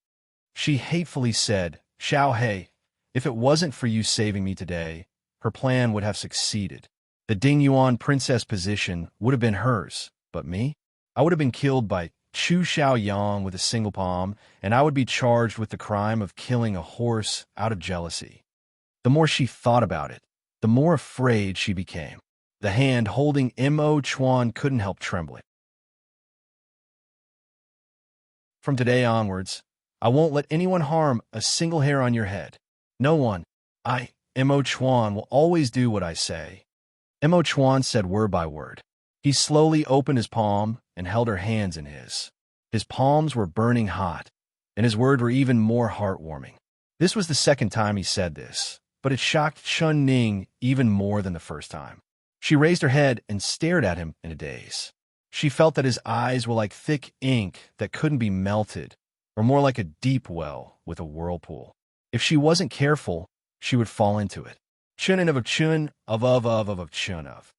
She hatefully said, "Xiaohei, if it wasn't for you saving me today, her plan would have succeeded. The Dingyuan princess position would have been hers, but me? I would have been killed by Chu Xiao Yang with a single palm, and I would be charged with the crime of killing a horse out of jealousy." The more she thought about it, the more afraid she became. The hand holding Mo Chuan couldn't help trembling. "From today onwards, I won't let anyone harm a single hair on your head. No one. Mo Chuan, will always do what I say." Mo Chuan said word by word. He slowly opened his palm and held her hands in his. His palms were burning hot, and his words were even more heartwarming. This was the second time he said this, but it shocked Chunning even more than the first time. She raised her head and stared at him in a daze. She felt that his eyes were like thick ink that couldn't be melted, or more like a deep well with a whirlpool. If she wasn't careful, she would fall into it. Chun of chun of chun of.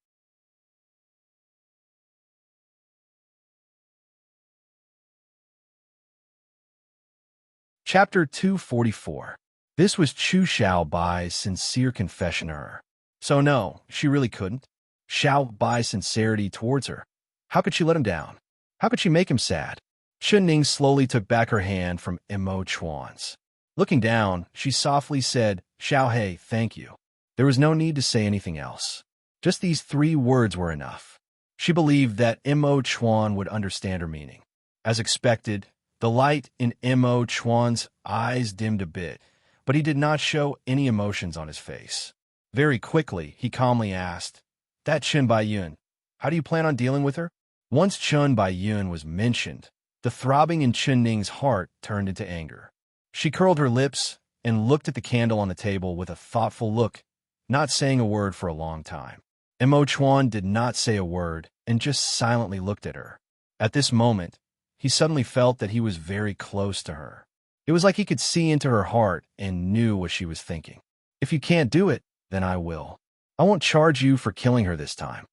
Chapter 244. This was Chu Xiao Bai's sincere confession to her. So no, she really couldn't. Xiao Bai's sincerity towards her. How could she let him down? How could she make him sad? Chunning slowly took back her hand from Mo Chuan's. Looking down, she softly said, "Xiaohei, thank you." There was no need to say anything else. Just these 3 words were enough. She believed that Mo Chuan would understand her meaning. As expected, the light in Mo Chuan's eyes dimmed a bit, but he did not show any emotions on his face. Very quickly, he calmly asked, "That Chen Baiyun, how do you plan on dealing with her?" Once Chen Baiyun was mentioned, the throbbing in Chen Ning's heart turned into anger. She curled her lips and looked at the candle on the table with a thoughtful look, not saying a word for a long time. Mo Chuan did not say a word and just silently looked at her. At this moment, he suddenly felt that he was very close to her. It was like he could see into her heart and knew what she was thinking. "If you can't do it, then I will. I won't charge you for killing her this time."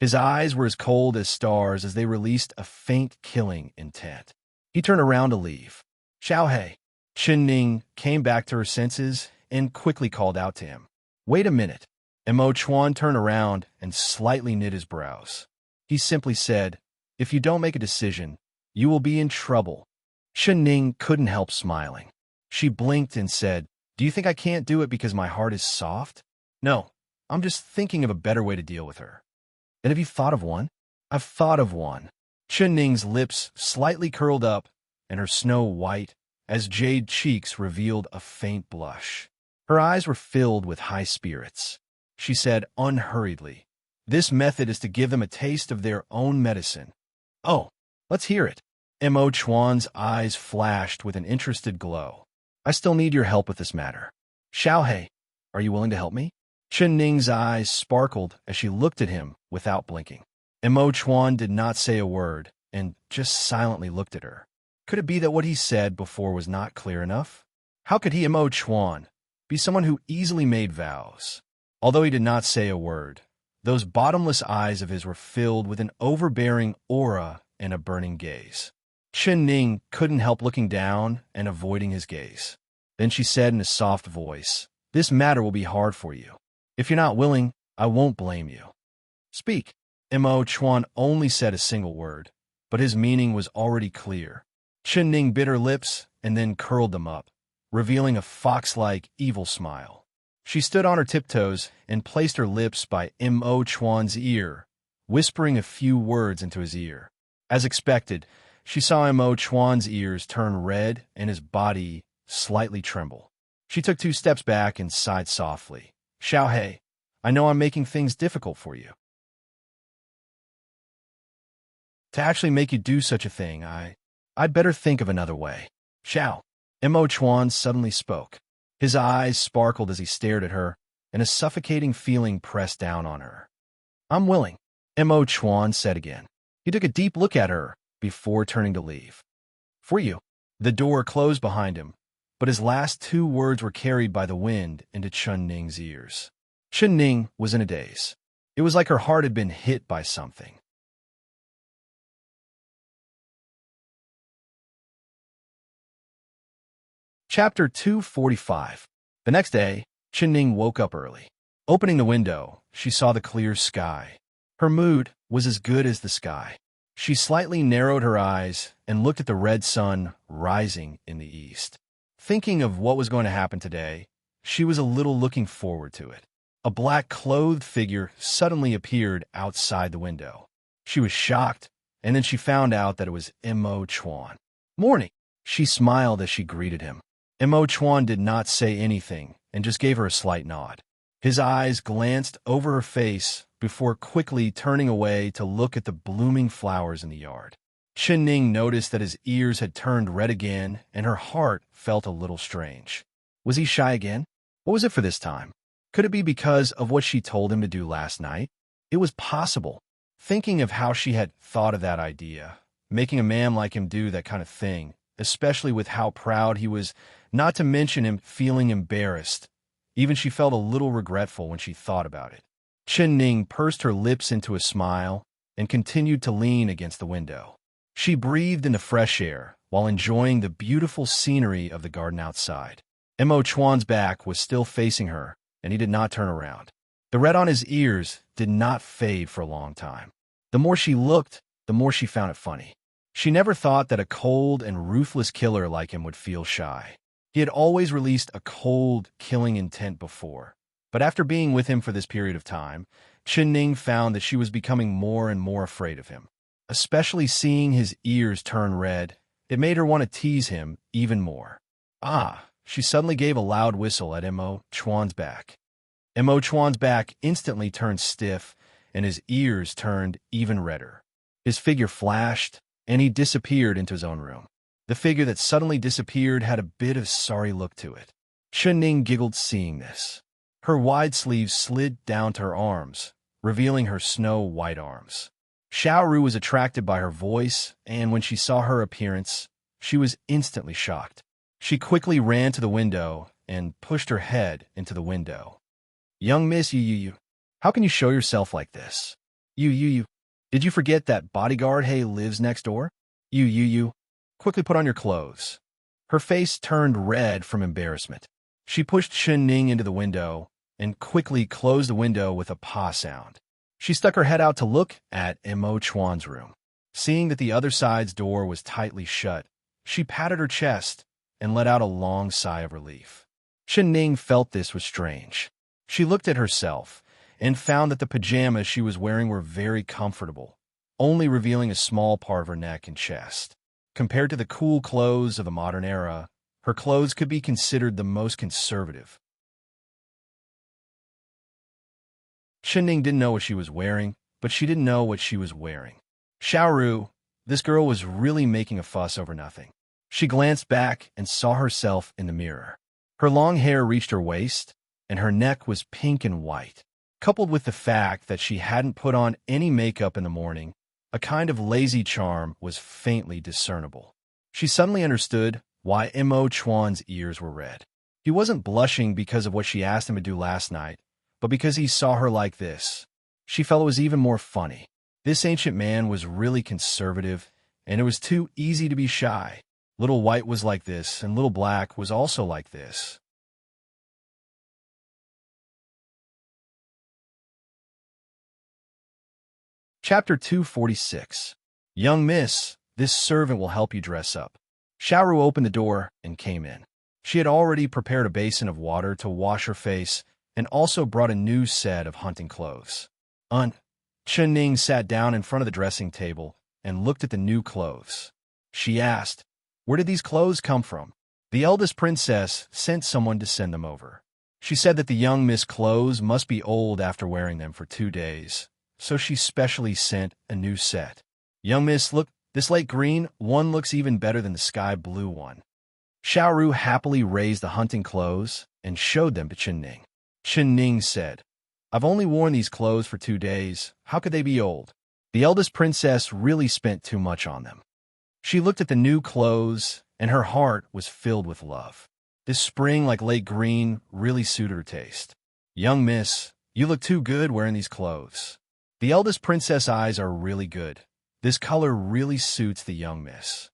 His eyes were as cold as stars as they released a faint killing intent. He turned around to leave. "Xiaohei." Chen Ning came back to her senses and quickly called out to him. "Wait a minute." Mo Chuan turned around and slightly knit his brows. He simply said, "If you don't make a decision, you will be in trouble." Chen Ning couldn't help smiling. She blinked and said, "Do you think I can't do it because my heart is soft?" "No, I'm just thinking of a better way to deal with her." "And have you thought of one?" "I've thought of one." Chen Ning's lips slightly curled up, and her snow-white, as jade cheeks revealed a faint blush. Her eyes were filled with high spirits. She said unhurriedly, "This method is to give them a taste of their own medicine." "Oh, let's hear it." Mo Chuan's eyes flashed with an interested glow. "I still need your help with this matter." "Xiaohei, are you willing to help me?" Chen Ning's eyes sparkled as she looked at him without blinking. Mo Chuan did not say a word and just silently looked at her. Could it be that what he said before was not clear enough? How could he, Mo Chuan, be someone who easily made vows? Although he did not say a word, those bottomless eyes of his were filled with an overbearing aura and a burning gaze. Chen Ning couldn't help looking down and avoiding his gaze. Then she said in a soft voice, "This matter will be hard for you. If you're not willing, I won't blame you. Speak." Mo Chuan only said a single word, but his meaning was already clear. Chen Ning bit her lips and then curled them up, revealing a fox-like evil smile. She stood on her tiptoes and placed her lips by Mo Chuan's ear, whispering a few words into his ear. As expected, she saw Mo Chuan's ears turn red and his body slightly tremble. She took 2 steps back and sighed softly. "Xiaohei, I know I'm making things difficult for you. To actually make you do such a thing, I'd better think of another way." "Xiao." Mo Chuan suddenly spoke. His eyes sparkled as he stared at her, and a suffocating feeling pressed down on her. "I'm willing," Mo Chuan said again. He took a deep look at her before turning to leave. "For you." The door closed behind him, but his last 2 words were carried by the wind into Chen Ning's ears. Chen Ning was in a daze. It was like her heart had been hit by something. Chapter 245. The next day, Chen Ning woke up early. Opening the window, she saw the clear sky. Her mood was as good as the sky. She slightly narrowed her eyes and looked at the red sun rising in the east. Thinking of what was going to happen today, she was a little looking forward to it. A black-clothed figure suddenly appeared outside the window. She was shocked, and then she found out that it was Mo Chuan. "Morning," she smiled as she greeted him. Mo Chuan did not say anything and just gave her a slight nod. His eyes glanced over her face before quickly turning away to look at the blooming flowers in the yard. Chen Ning noticed that his ears had turned red again, and her heart felt a little strange. Was he shy again? What was it for this time? Could it be because of what she told him to do last night? It was possible. Thinking of how she had thought of that idea, making a man like him do that kind of thing, especially with how proud he was, not to mention him feeling embarrassed. Even she felt a little regretful when she thought about it. Chen Ning pursed her lips into a smile and continued to lean against the window. She breathed in the fresh air while enjoying the beautiful scenery of the garden outside. Mo Chuan's back was still facing her, and he did not turn around. The red on his ears did not fade for a long time. The more she looked, the more she found it funny. She never thought that a cold and ruthless killer like him would feel shy. He had always released a cold, killing intent before. But after being with him for this period of time, Chen Ning found that she was becoming more and more afraid of him. Especially seeing his ears turn red, it made her want to tease him even more. "Ah," she suddenly gave a loud whistle at Mo Chuan's back. Mo Chuan's back instantly turned stiff, and his ears turned even redder. His figure flashed, and he disappeared into his own room. The figure that suddenly disappeared had a bit of sorry look to it. Chen Ning giggled seeing this. Her wide sleeves slid down to her arms, revealing her snow-white arms. Xiao Ru was attracted by her voice, and when she saw her appearance, she was instantly shocked. She quickly ran to the window and pushed her head into the window. "Young Miss you, how can you show yourself like this? You, did you forget that bodyguard Hay lives next door? You, quickly put on your clothes." Her face turned red from embarrassment. She pushed Chen Ning into the window and quickly closed the window with a pa sound. She stuck her head out to look at Mo Chuan's room. Seeing that the other side's door was tightly shut, she patted her chest and let out a long sigh of relief. Chen Ning felt this was strange. She looked at herself and found that the pajamas she was wearing were very comfortable, only revealing a small part of her neck and chest. Compared to the cool clothes of the modern era, her clothes could be considered the most conservative. Chen Ning didn't know what she was wearing, but she didn't know what she was wearing. Xiao Ru, this girl was really making a fuss over nothing. She glanced back and saw herself in the mirror. Her long hair reached her waist, and her neck was pink and white. Coupled with the fact that she hadn't put on any makeup in the morning, a kind of lazy charm was faintly discernible. She suddenly understood why Mo Chuan's ears were red. He wasn't blushing because of what she asked him to do last night, but because he saw her like this. She felt it was even more funny. This ancient man was really conservative, and it was too easy to be shy. Little White was like this, and Little Black was also like this. Chapter 246. Young Miss, this servant will help you dress up. Xiao Ru opened the door and came in. She had already prepared a basin of water to wash her face and also brought a new set of hunting clothes. Chen Ning sat down in front of the dressing table and looked at the new clothes. She asked, "Where did these clothes come from?" The eldest princess sent someone to send them over. She said that the young Miss clothes must be old after wearing them for 2 days, so she specially sent a new set. "Young Miss, look, this light green one looks even better than the sky blue one." Xiao Ru happily raised the hunting clothes and showed them to Chen Ning. Chen Ning said, "I've only worn these clothes for 2 days. How could they be old?" The eldest princess really spent too much on them. She looked at the new clothes, and her heart was filled with love. This spring like late green really suited her taste. "Young Miss, you look too good wearing these clothes." The eldest princess' eyes are really good. This color really suits the young miss.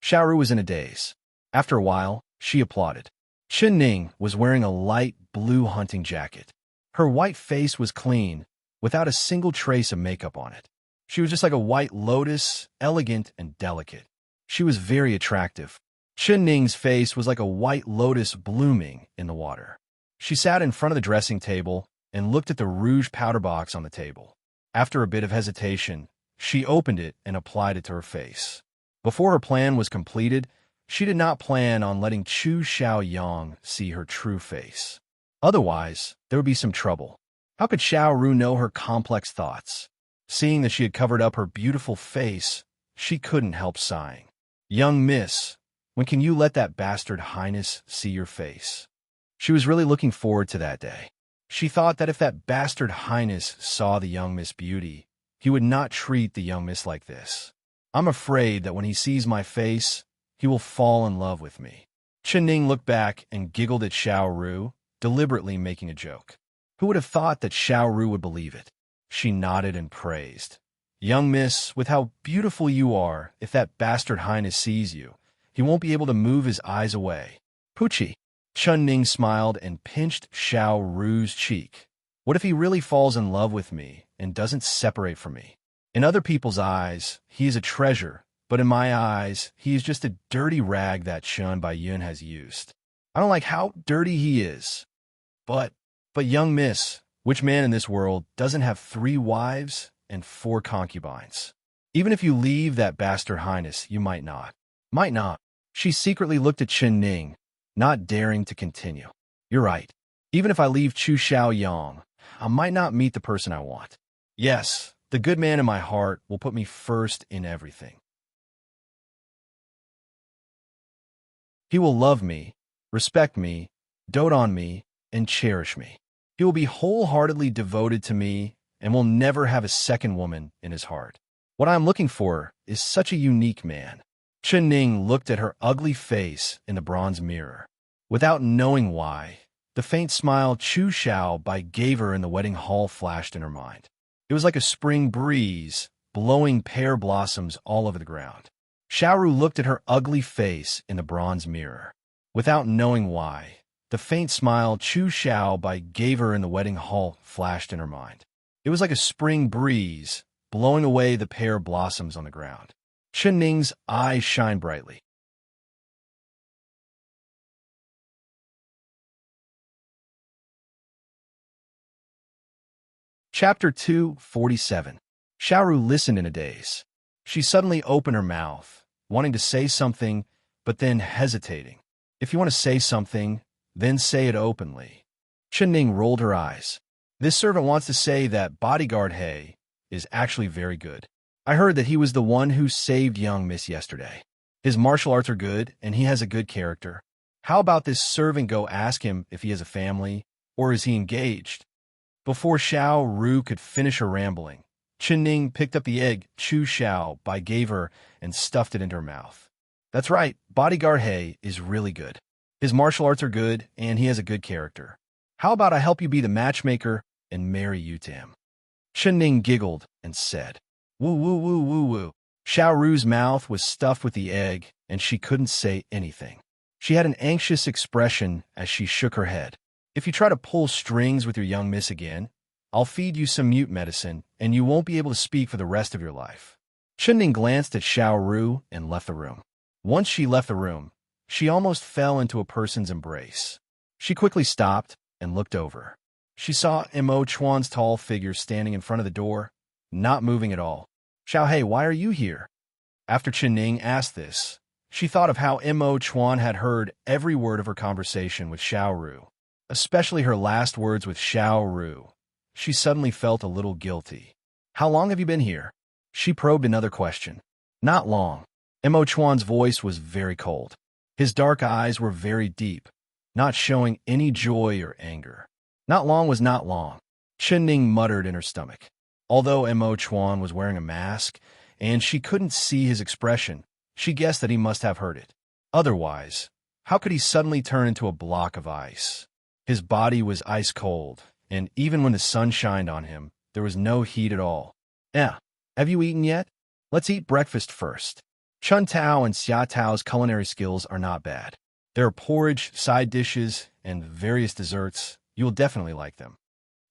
Xiao Ru was in a daze. After a while, she applauded. Chen Ning was wearing a light blue hunting jacket. Her white face was clean, without a single trace of makeup on it. She was just like a white lotus, elegant and delicate. She was very attractive. Chen Ning's face was like a white lotus blooming in the water. She sat in front of the dressing table and looked at the rouge powder box on the table. After a bit of hesitation, she opened it and applied it to her face. Before her plan was completed, she did not plan on letting Chu Xiaoyang see her true face. Otherwise, there would be some trouble. How could Xiao Ru know her complex thoughts? Seeing that she had covered up her beautiful face, she couldn't help sighing. "Young Miss, when can you let that bastard highness see your face?" She was really looking forward to that day. She thought that if that bastard highness saw the young Miss Beauty, he would not treat the young miss like this. "I'm afraid that when he sees my face, he will fall in love with me." Chen Ning looked back and giggled at Xiao Ru, deliberately making a joke. Who would have thought that Xiao Ru would believe it? She nodded and praised. "Young Miss, with how beautiful you are, if that bastard highness sees you, he won't be able to move his eyes away." "Poochie." Chen Ning smiled and pinched Xiao Ru's cheek. "What if he really falls in love with me and doesn't separate from me? In other people's eyes, he is a treasure, but in my eyes, he is just a dirty rag that Chen Baiyun has used. I don't like how dirty he is. But young Miss, which man in this world doesn't have 3 wives and 4 concubines? Even if you leave that bastard highness, you might not. Might not." She secretly looked at Chen Ning, not daring to continue. You're right. Even if I leave Chu Xiao Yang, I might not meet the person I want. Yes, the good man in my heart will put me first in everything. He will love me, respect me, dote on me, and cherish me. He will be wholeheartedly devoted to me and will never have a second woman in his heart. What I am looking for is such a unique man. Chen Ning looked at her ugly face in the bronze mirror. Without knowing why, the faint smile Chu Xiao Bai gave her in the wedding hall flashed in her mind. It was like a spring breeze, blowing pear blossoms all over the ground. Xiaoru looked at her ugly face in the bronze mirror. Without knowing why, the faint smile Chu Xiao Bai gave her in the wedding hall flashed in her mind. It was like a spring breeze, blowing away the pear blossoms on the ground. Chen Ning's eyes shined brightly. Chapter 247. Xiaoru listened in a daze. She suddenly opened her mouth, wanting to say something, but then hesitating. If you want to say something, then say it openly. Chen Ning rolled her eyes. This servant wants to say that bodyguard He is actually very good. I heard that he was the one who saved young Miss yesterday. His martial arts are good, and he has a good character. How about this servant go ask him if he has a family, or is he engaged? Before Xiao Ru could finish her rambling, Chen Ning picked up the egg Chu Xiao Bai gave her and stuffed it into her mouth. That's right, bodyguard He is really good. His martial arts are good, and he has a good character. How about I help you be the matchmaker and marry you to him? Chen Ning giggled and said, "Woo woo woo woo woo." Xiao Ru's mouth was stuffed with the egg, and she couldn't say anything. She had an anxious expression as she shook her head. If you try to pull strings with your young miss again, I'll feed you some mute medicine, and you won't be able to speak for the rest of your life. Chen Ning glanced at Xiao Ru and left the room. Once she left the room, she almost fell into a person's embrace. She quickly stopped and looked over. She saw Mo Chuan's tall figure standing in front of the door, not moving at all. "Xiao He, why are you here?" After Chen Ning asked this, she thought of how Mo Chuan had heard every word of her conversation with Xiao Ru, especially her last words with Xiao Ru. She suddenly felt a little guilty. "How long have you been here?" She probed another question. "Not long." Mo Chuan's voice was very cold. His dark eyes were very deep, not showing any joy or anger. Not long was not long. Chen Ning muttered in her stomach. Although Mo Chuan was wearing a mask, and she couldn't see his expression, she guessed that he must have heard it. Otherwise, how could he suddenly turn into a block of ice? His body was ice cold, and even when the sun shined on him, there was no heat at all. Have you eaten yet? Let's eat breakfast first." Chun Tao and Xia Tao's culinary skills are not bad. There are porridge, side dishes, and various desserts. You will definitely like them.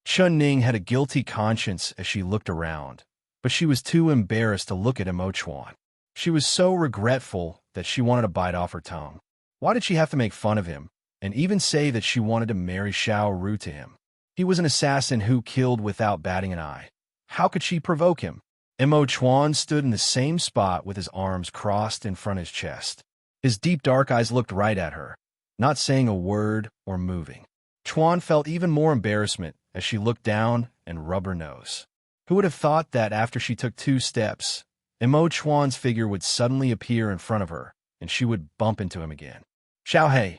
Chun Ning had a guilty conscience as she looked around, but she was too embarrassed to look at Mo Chuan. She was so regretful that she wanted to bite off her tongue. Why did she have to make fun of him, and even say that she wanted to marry Xiao Ru to him? He was an assassin who killed without batting an eye. How could she provoke him? Mo Chuan stood in the same spot with his arms crossed in front of his chest. His deep dark eyes looked right at her, not saying a word or moving. Chuan felt even more embarrassment as she looked down and rubbed her nose. Who would have thought that after she took 2 steps, Mo Chuan's figure would suddenly appear in front of her, and she would bump into him again? "Xiao He,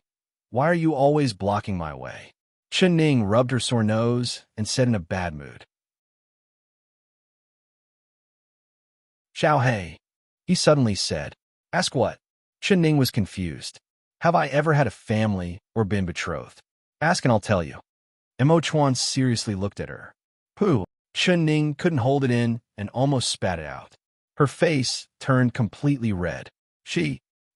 why are you always blocking my way?" Chen Ning rubbed her sore nose and said in a bad mood. "Xiao He," he suddenly said. "Ask what?" Chen Ning was confused. "Have I ever had a family or been betrothed? Ask and I'll tell you." Mo Chuan seriously looked at her. "Pooh." Chen Ning couldn't hold it in and almost spat it out. Her face turned completely red.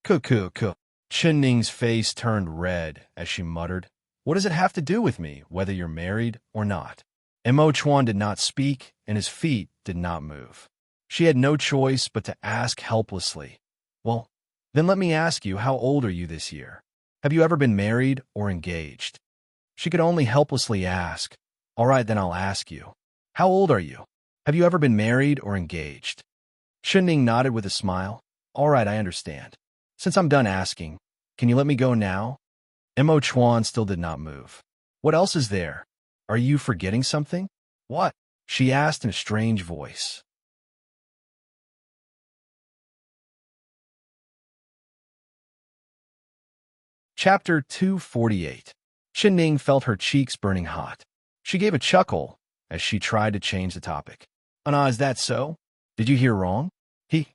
Cuckoo. Chen Ning's face turned red as she muttered, "What does it have to do with me, whether you're married or not?" Mo Chuan did not speak, and his feet did not move. She had no choice but to ask helplessly, "Well, then let me ask you, how old are you this year? Have you ever been married or engaged?" She could only helplessly ask, "All right, then I'll ask you. How old are you? Have you ever been married or engaged?" Chen Ning nodded with a smile. "All right, I understand. Since I'm done asking, can you let me go now?" Mo Chuan still did not move. What else is there? Are you forgetting something? What? She asked in a strange voice. Chapter 248. Ning felt her cheeks burning hot. She gave a chuckle as she tried to change the topic. Anna, is that so? Did you hear wrong? He.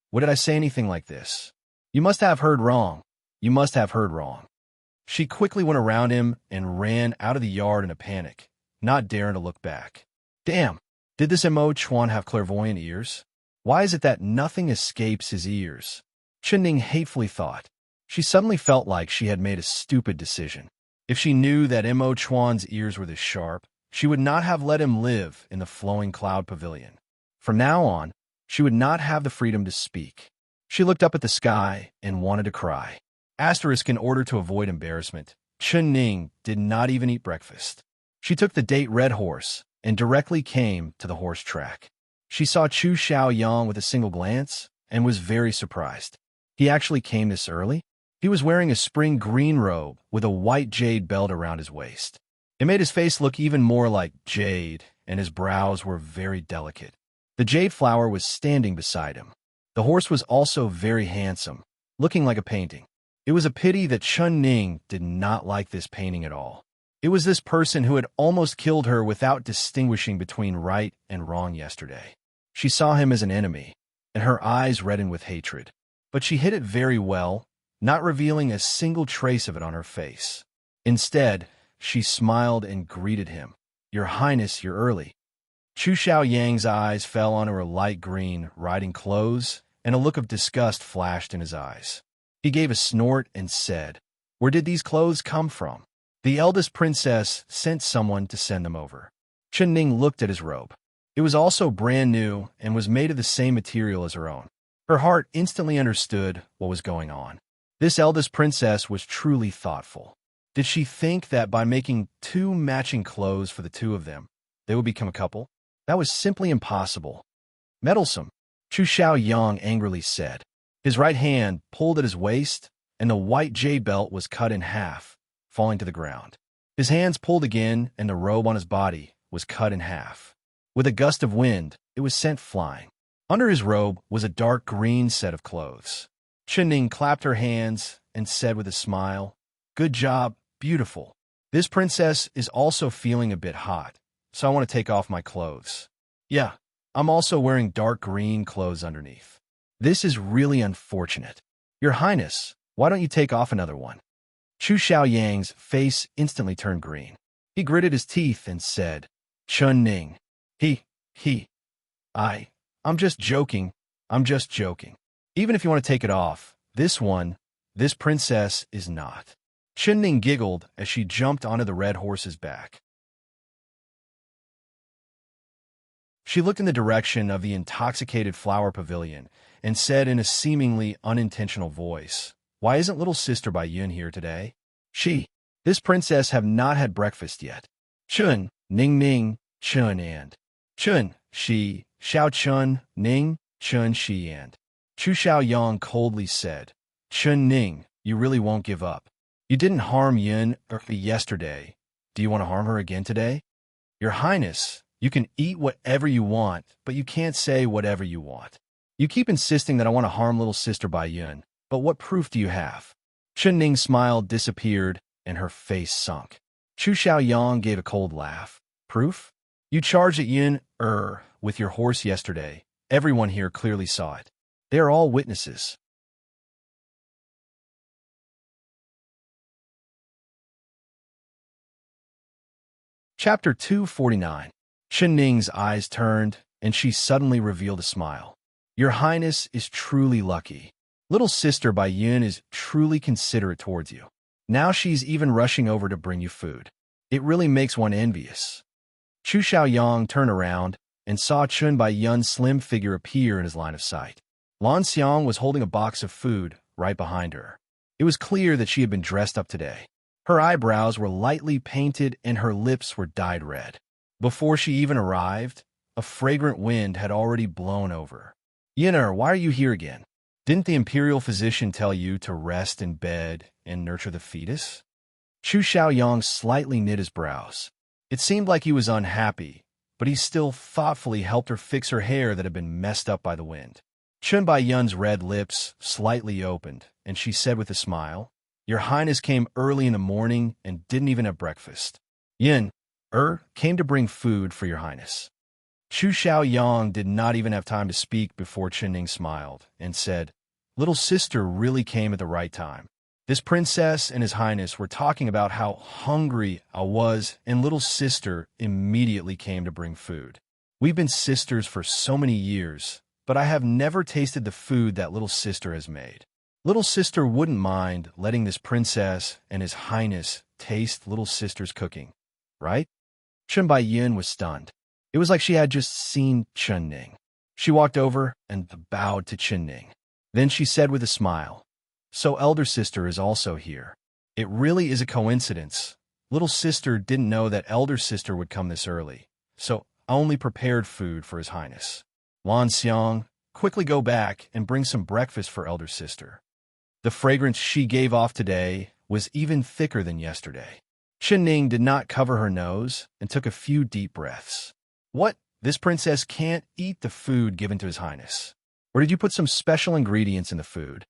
What did I say anything like this? You must have heard wrong. You must have heard wrong. She quickly went around him and ran out of the yard in a panic, not daring to look back. Damn, did this Mo Chuan have clairvoyant ears? Why is it that nothing escapes his ears? Ning hatefully thought. She suddenly felt like she had made a stupid decision. If she knew that Mo Chuan's ears were this sharp, she would not have let him live in the flowing cloud pavilion. From now on, she would not have the freedom to speak. She looked up at the sky and wanted to cry. Asterisk, in order to avoid embarrassment, Ning did not even eat breakfast. She took the date red horse and directly came to the horse track. She saw Chu Xiaoyang with a single glance and was very surprised. He actually came this early? He was wearing a spring green robe with a white jade belt around his waist. It made his face look even more like jade, and his brows were very delicate. The jade flower was standing beside him. The horse was also very handsome, looking like a painting. It was a pity that Ning did not like this painting at all. It was this person who had almost killed her without distinguishing between right and wrong yesterday. She saw him as an enemy, and her eyes reddened with hatred. But she hid it very well, not revealing a single trace of it on her face. Instead, she smiled and greeted him. Your Highness, you're early. Chu Xiaoyang's eyes fell on her light green riding clothes, and a look of disgust flashed in his eyes. He gave a snort and said, Where did these clothes come from? The eldest princess sent someone to send them over. Ning looked at his robe. It was also brand new and was made of the same material as her own. Her heart instantly understood what was going on. This eldest princess was truly thoughtful. Did she think that by making two matching clothes for the two of them, they would become a couple? That was simply impossible. Meddlesome, Chu Xiaoyang angrily said. His right hand pulled at his waist, and the white jade belt was cut in half, falling to the ground. His hands pulled again, and the robe on his body was cut in half. With a gust of wind, it was sent flying. Under his robe was a dark green set of clothes. Ning clapped her hands and said with a smile, Good job, beautiful. This princess is also feeling a bit hot, so I want to take off my clothes. Yeah, I'm also wearing dark green clothes underneath. This is really unfortunate. Your Highness, why don't you take off another one? Chu Xiaoyang's face instantly turned green. He gritted his teeth and said, Ning, I'm just joking. I'm just joking. Even if you want to take it off, this princess is not. Ning giggled as she jumped onto the red horse's back. She looked in the direction of the intoxicated flower pavilion and said in a seemingly unintentional voice, Why isn't little sister Bai Yun here today? This princess have not had breakfast yet. Ning, Chun, and Xiao Chun, Ning, Chun, Shi, and Chu Xiaoyang coldly said, Ning, you really won't give up. You didn't harm Yun yesterday. Do you want to harm her again today? Your Highness, you can eat whatever you want, but you can't say whatever you want. You keep insisting that I want to harm little sister Bai Yun, but what proof do you have? Ning's smile disappeared, and her face sunk. Chu Xiaoyang gave a cold laugh. Proof? You charged at Yun, with your horse yesterday. Everyone here clearly saw it. They are all witnesses. Chapter 249. Ning's eyes turned, and she suddenly revealed a smile. Your Highness is truly lucky. Little sister Bai Yun is truly considerate towards you. Now she's even rushing over to bring you food. It really makes one envious. Chu Xiaoyang turned around and saw Chun Bai Yun's slim figure appear in his line of sight. Lan Xiang was holding a box of food right behind her. It was clear that she had been dressed up today. Her eyebrows were lightly painted and her lips were dyed red. Before she even arrived, a fragrant wind had already blown over. Yin'er, why are you here again? Didn't the imperial physician tell you to rest in bed and nurture the fetus? Chu Xiaoyang slightly knit his brows. It seemed like he was unhappy, but he still thoughtfully helped her fix her hair that had been messed up by the wind. Chun Baiyun's red lips slightly opened, and she said with a smile, "Your Highness came early in the morning and didn't even have breakfast. Yin, came to bring food for your Highness." Chu Xiaoyang did not even have time to speak before Chenning smiled and said, "Little sister really came at the right time. This princess and his highness were talking about how hungry I was, and little sister immediately came to bring food. We've been sisters for so many years, but I have never tasted the food that little sister has made. Little sister wouldn't mind letting this princess and his highness taste little sister's cooking, right?" Chen Baiyin was stunned. It was like she had just seen Chen Ning. She walked over and bowed to Chen Ning. Then she said with a smile, "So elder sister is also here. It really is a coincidence. Little sister didn't know that elder sister would come this early, so I only prepared food for his highness. Lan Xiang, quickly go back and bring some breakfast for elder sister." The fragrance she gave off today was even thicker than yesterday. Chen Ning did not cover her nose and took a few deep breaths. "What? This princess can't eat the food given to his highness. Or did you put some special ingredients in the food?"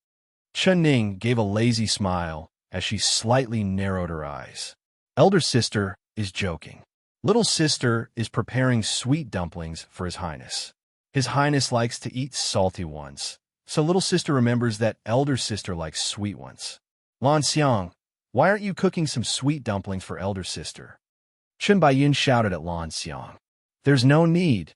Chen Ning gave a lazy smile as she slightly narrowed her eyes. "Elder sister is joking. Little sister is preparing sweet dumplings for his highness. His highness likes to eat salty ones, so little sister remembers that elder sister likes sweet ones. Lan Xiang, why aren't you cooking some sweet dumplings for elder sister?" Chen Baiyin shouted at Lan Xiang. There's no need.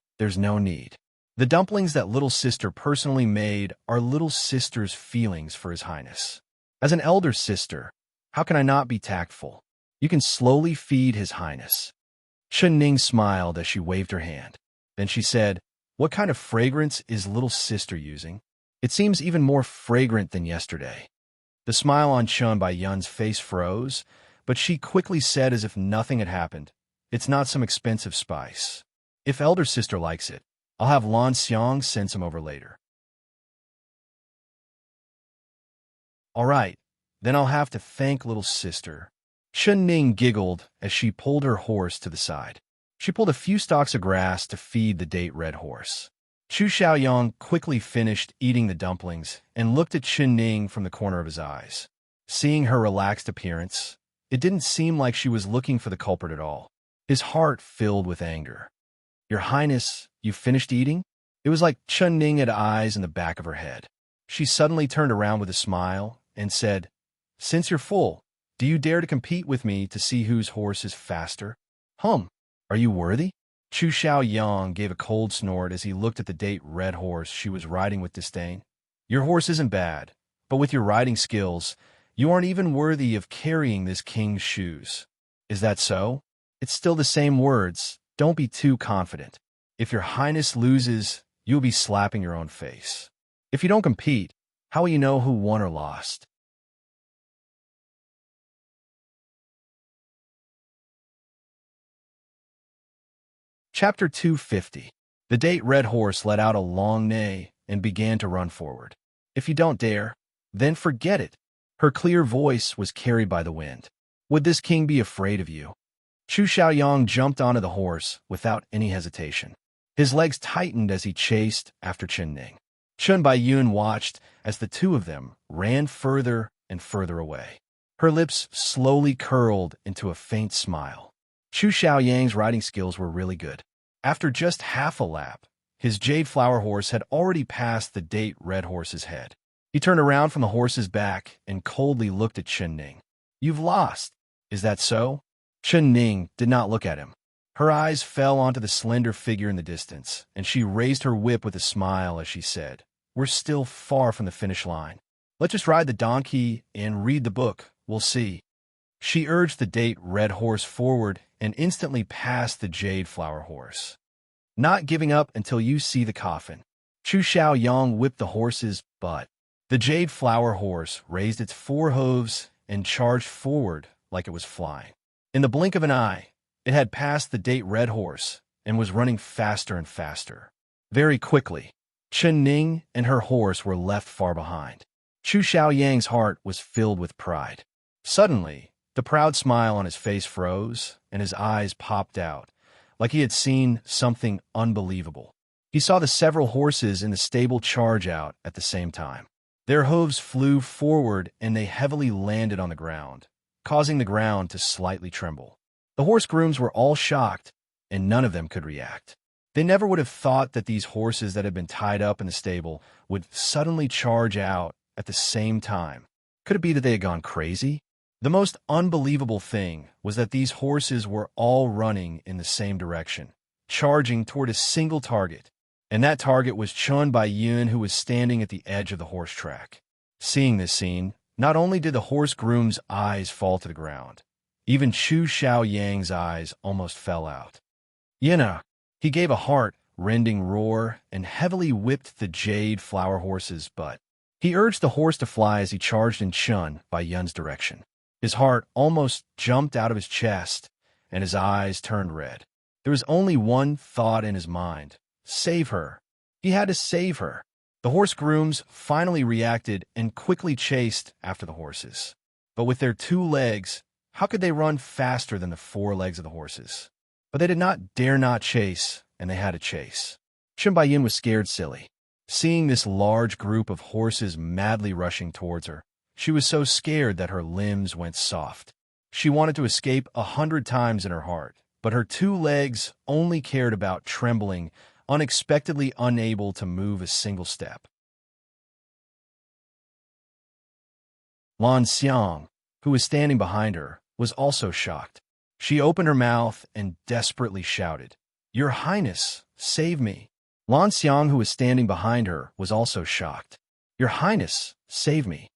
The dumplings that little sister personally made are little sister's feelings for his highness. As an elder sister, how can I not be tactful? You can slowly feed his highness." Chen Ning smiled as she waved her hand. Then she said, "What kind of fragrance is little sister using? It seems even more fragrant than yesterday." The smile on Chen Baiyun's face froze, but she quickly said as if nothing had happened, "It's not some expensive spice. If elder sister likes it, I'll have Lan Xiang send some over later." "All right, then I'll have to thank little sister." Chen Ning giggled as she pulled her horse to the side. She pulled a few stalks of grass to feed the date-red horse. Chu Xiaoyang quickly finished eating the dumplings and looked at Chen Ning from the corner of his eyes. Seeing her relaxed appearance, it didn't seem like she was looking for the culprit at all. His heart filled with anger. "Your Highness, you finished eating?" It was like Chen Ning had eyes in the back of her head. She suddenly turned around with a smile and said, "Since you're full, do you dare to compete with me to see whose horse is faster? Are you worthy?" Chu Xiaoyang gave a cold snort as he looked at the date-red horse she was riding with disdain. "Your horse isn't bad, but with your riding skills, you aren't even worthy of carrying this king's shoes." "Is that so?" "It's still the same words. Don't be too confident. If your highness loses, you'll be slapping your own face. If you don't compete, how will you know who won or lost?" Chapter 250. The date-red horse let out a long neigh and began to run forward. "If you don't dare, then forget it." Her clear voice was carried by the wind. "Would this king be afraid of you?" Chu Xiaoyang jumped onto the horse without any hesitation. His legs tightened as he chased after Chen Ning. Chen Baiyun watched as the two of them ran further and further away. Her lips slowly curled into a faint smile. Chu Xiaoyang's riding skills were really good. After just half a lap, his jade flower horse had already passed the date-red horse's head. He turned around from the horse's back and coldly looked at Chen Ning. "You've lost. Is that so?" Chen Ning did not look at him. Her eyes fell onto the slender figure in the distance, and she raised her whip with a smile as she said, "We're still far from the finish line. Let's just ride the donkey and read the book. We'll see." She urged the date-red horse forward and instantly passed the jade flower horse. "Not giving up until you see the coffin." Chu Xiaoyang whipped the horse's butt. The jade flower horse raised its four hooves and charged forward like it was flying. In the blink of an eye, it had passed the date-red horse and was running faster and faster. Very quickly, Chen Ning and her horse were left far behind. Chu Xiaoyang's heart was filled with pride. Suddenly, the proud smile on his face froze, and his eyes popped out, like he had seen something unbelievable. He saw the several horses in the stable charge out at the same time. Their hooves flew forward and they heavily landed on the ground, causing the ground to slightly tremble. The horse grooms were all shocked, and none of them could react. They never would have thought that these horses that had been tied up in the stable would suddenly charge out at the same time. Could it be that they had gone crazy? The most unbelievable thing was that these horses were all running in the same direction, charging toward a single target, and that target was Chun Baiyun, who was standing at the edge of the horse track. Seeing this scene, not only did the horse groom's eyes fall to the ground, even Chu Xiaoyang's eyes almost fell out. Yina! He gave a heart-rending roar and heavily whipped the jade flower horse's butt. He urged the horse to fly as he charged in Chun Baiyun's direction. His heart almost jumped out of his chest, and his eyes turned red. There was only one thought in his mind: save her. He had to save her. The horse grooms finally reacted and quickly chased after the horses. But with their 2 legs, how could they run faster than the 4 legs of the horses? But they did not dare not chase, and they had to chase. Chun Baiyun was scared silly. Seeing this large group of horses madly rushing towards her, she was so scared that her limbs went soft. She wanted to escape 100 times in her heart, but her 2 legs only cared about trembling, unexpectedly unable to move a single step. Lan Xiang, who was standing behind her, was also shocked. She opened her mouth and desperately shouted, "Your Highness, save me!" Lan Xiang, who was standing behind her, was also shocked. "Your Highness, save me!"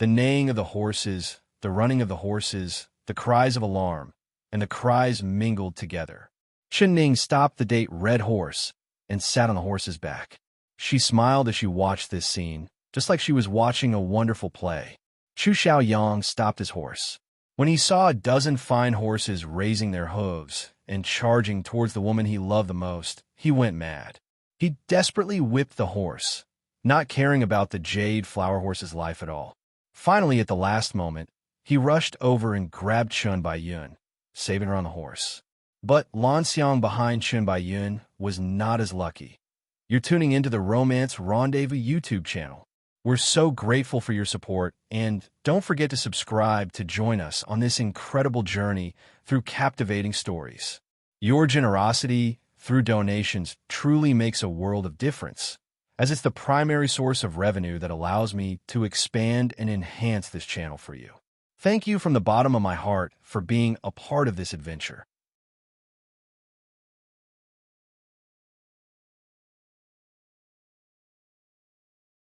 The neighing of the horses, the running of the horses, the cries of alarm, and the cries mingled together. Chen Ning stopped the date-red horse and sat on the horse's back. She smiled as she watched this scene, just like she was watching a wonderful play. Chu Xiaoyang stopped his horse. When he saw a dozen fine horses raising their hooves and charging towards the woman he loved the most, he went mad. He desperately whipped the horse, not caring about the jade flower horse's life at all. Finally, at the last moment, he rushed over and grabbed Chun Baiyun, saving her on the horse. But Lan Xiang behind Chun Baiyun was not as lucky. You're tuning into the Romance Rendezvous YouTube channel. We're so grateful for your support, and don't forget to subscribe to join us on this incredible journey through captivating stories. Your generosity through donations truly makes a world of difference, as it's the primary source of revenue that allows me to expand and enhance this channel for you. Thank you from the bottom of my heart for being a part of this adventure.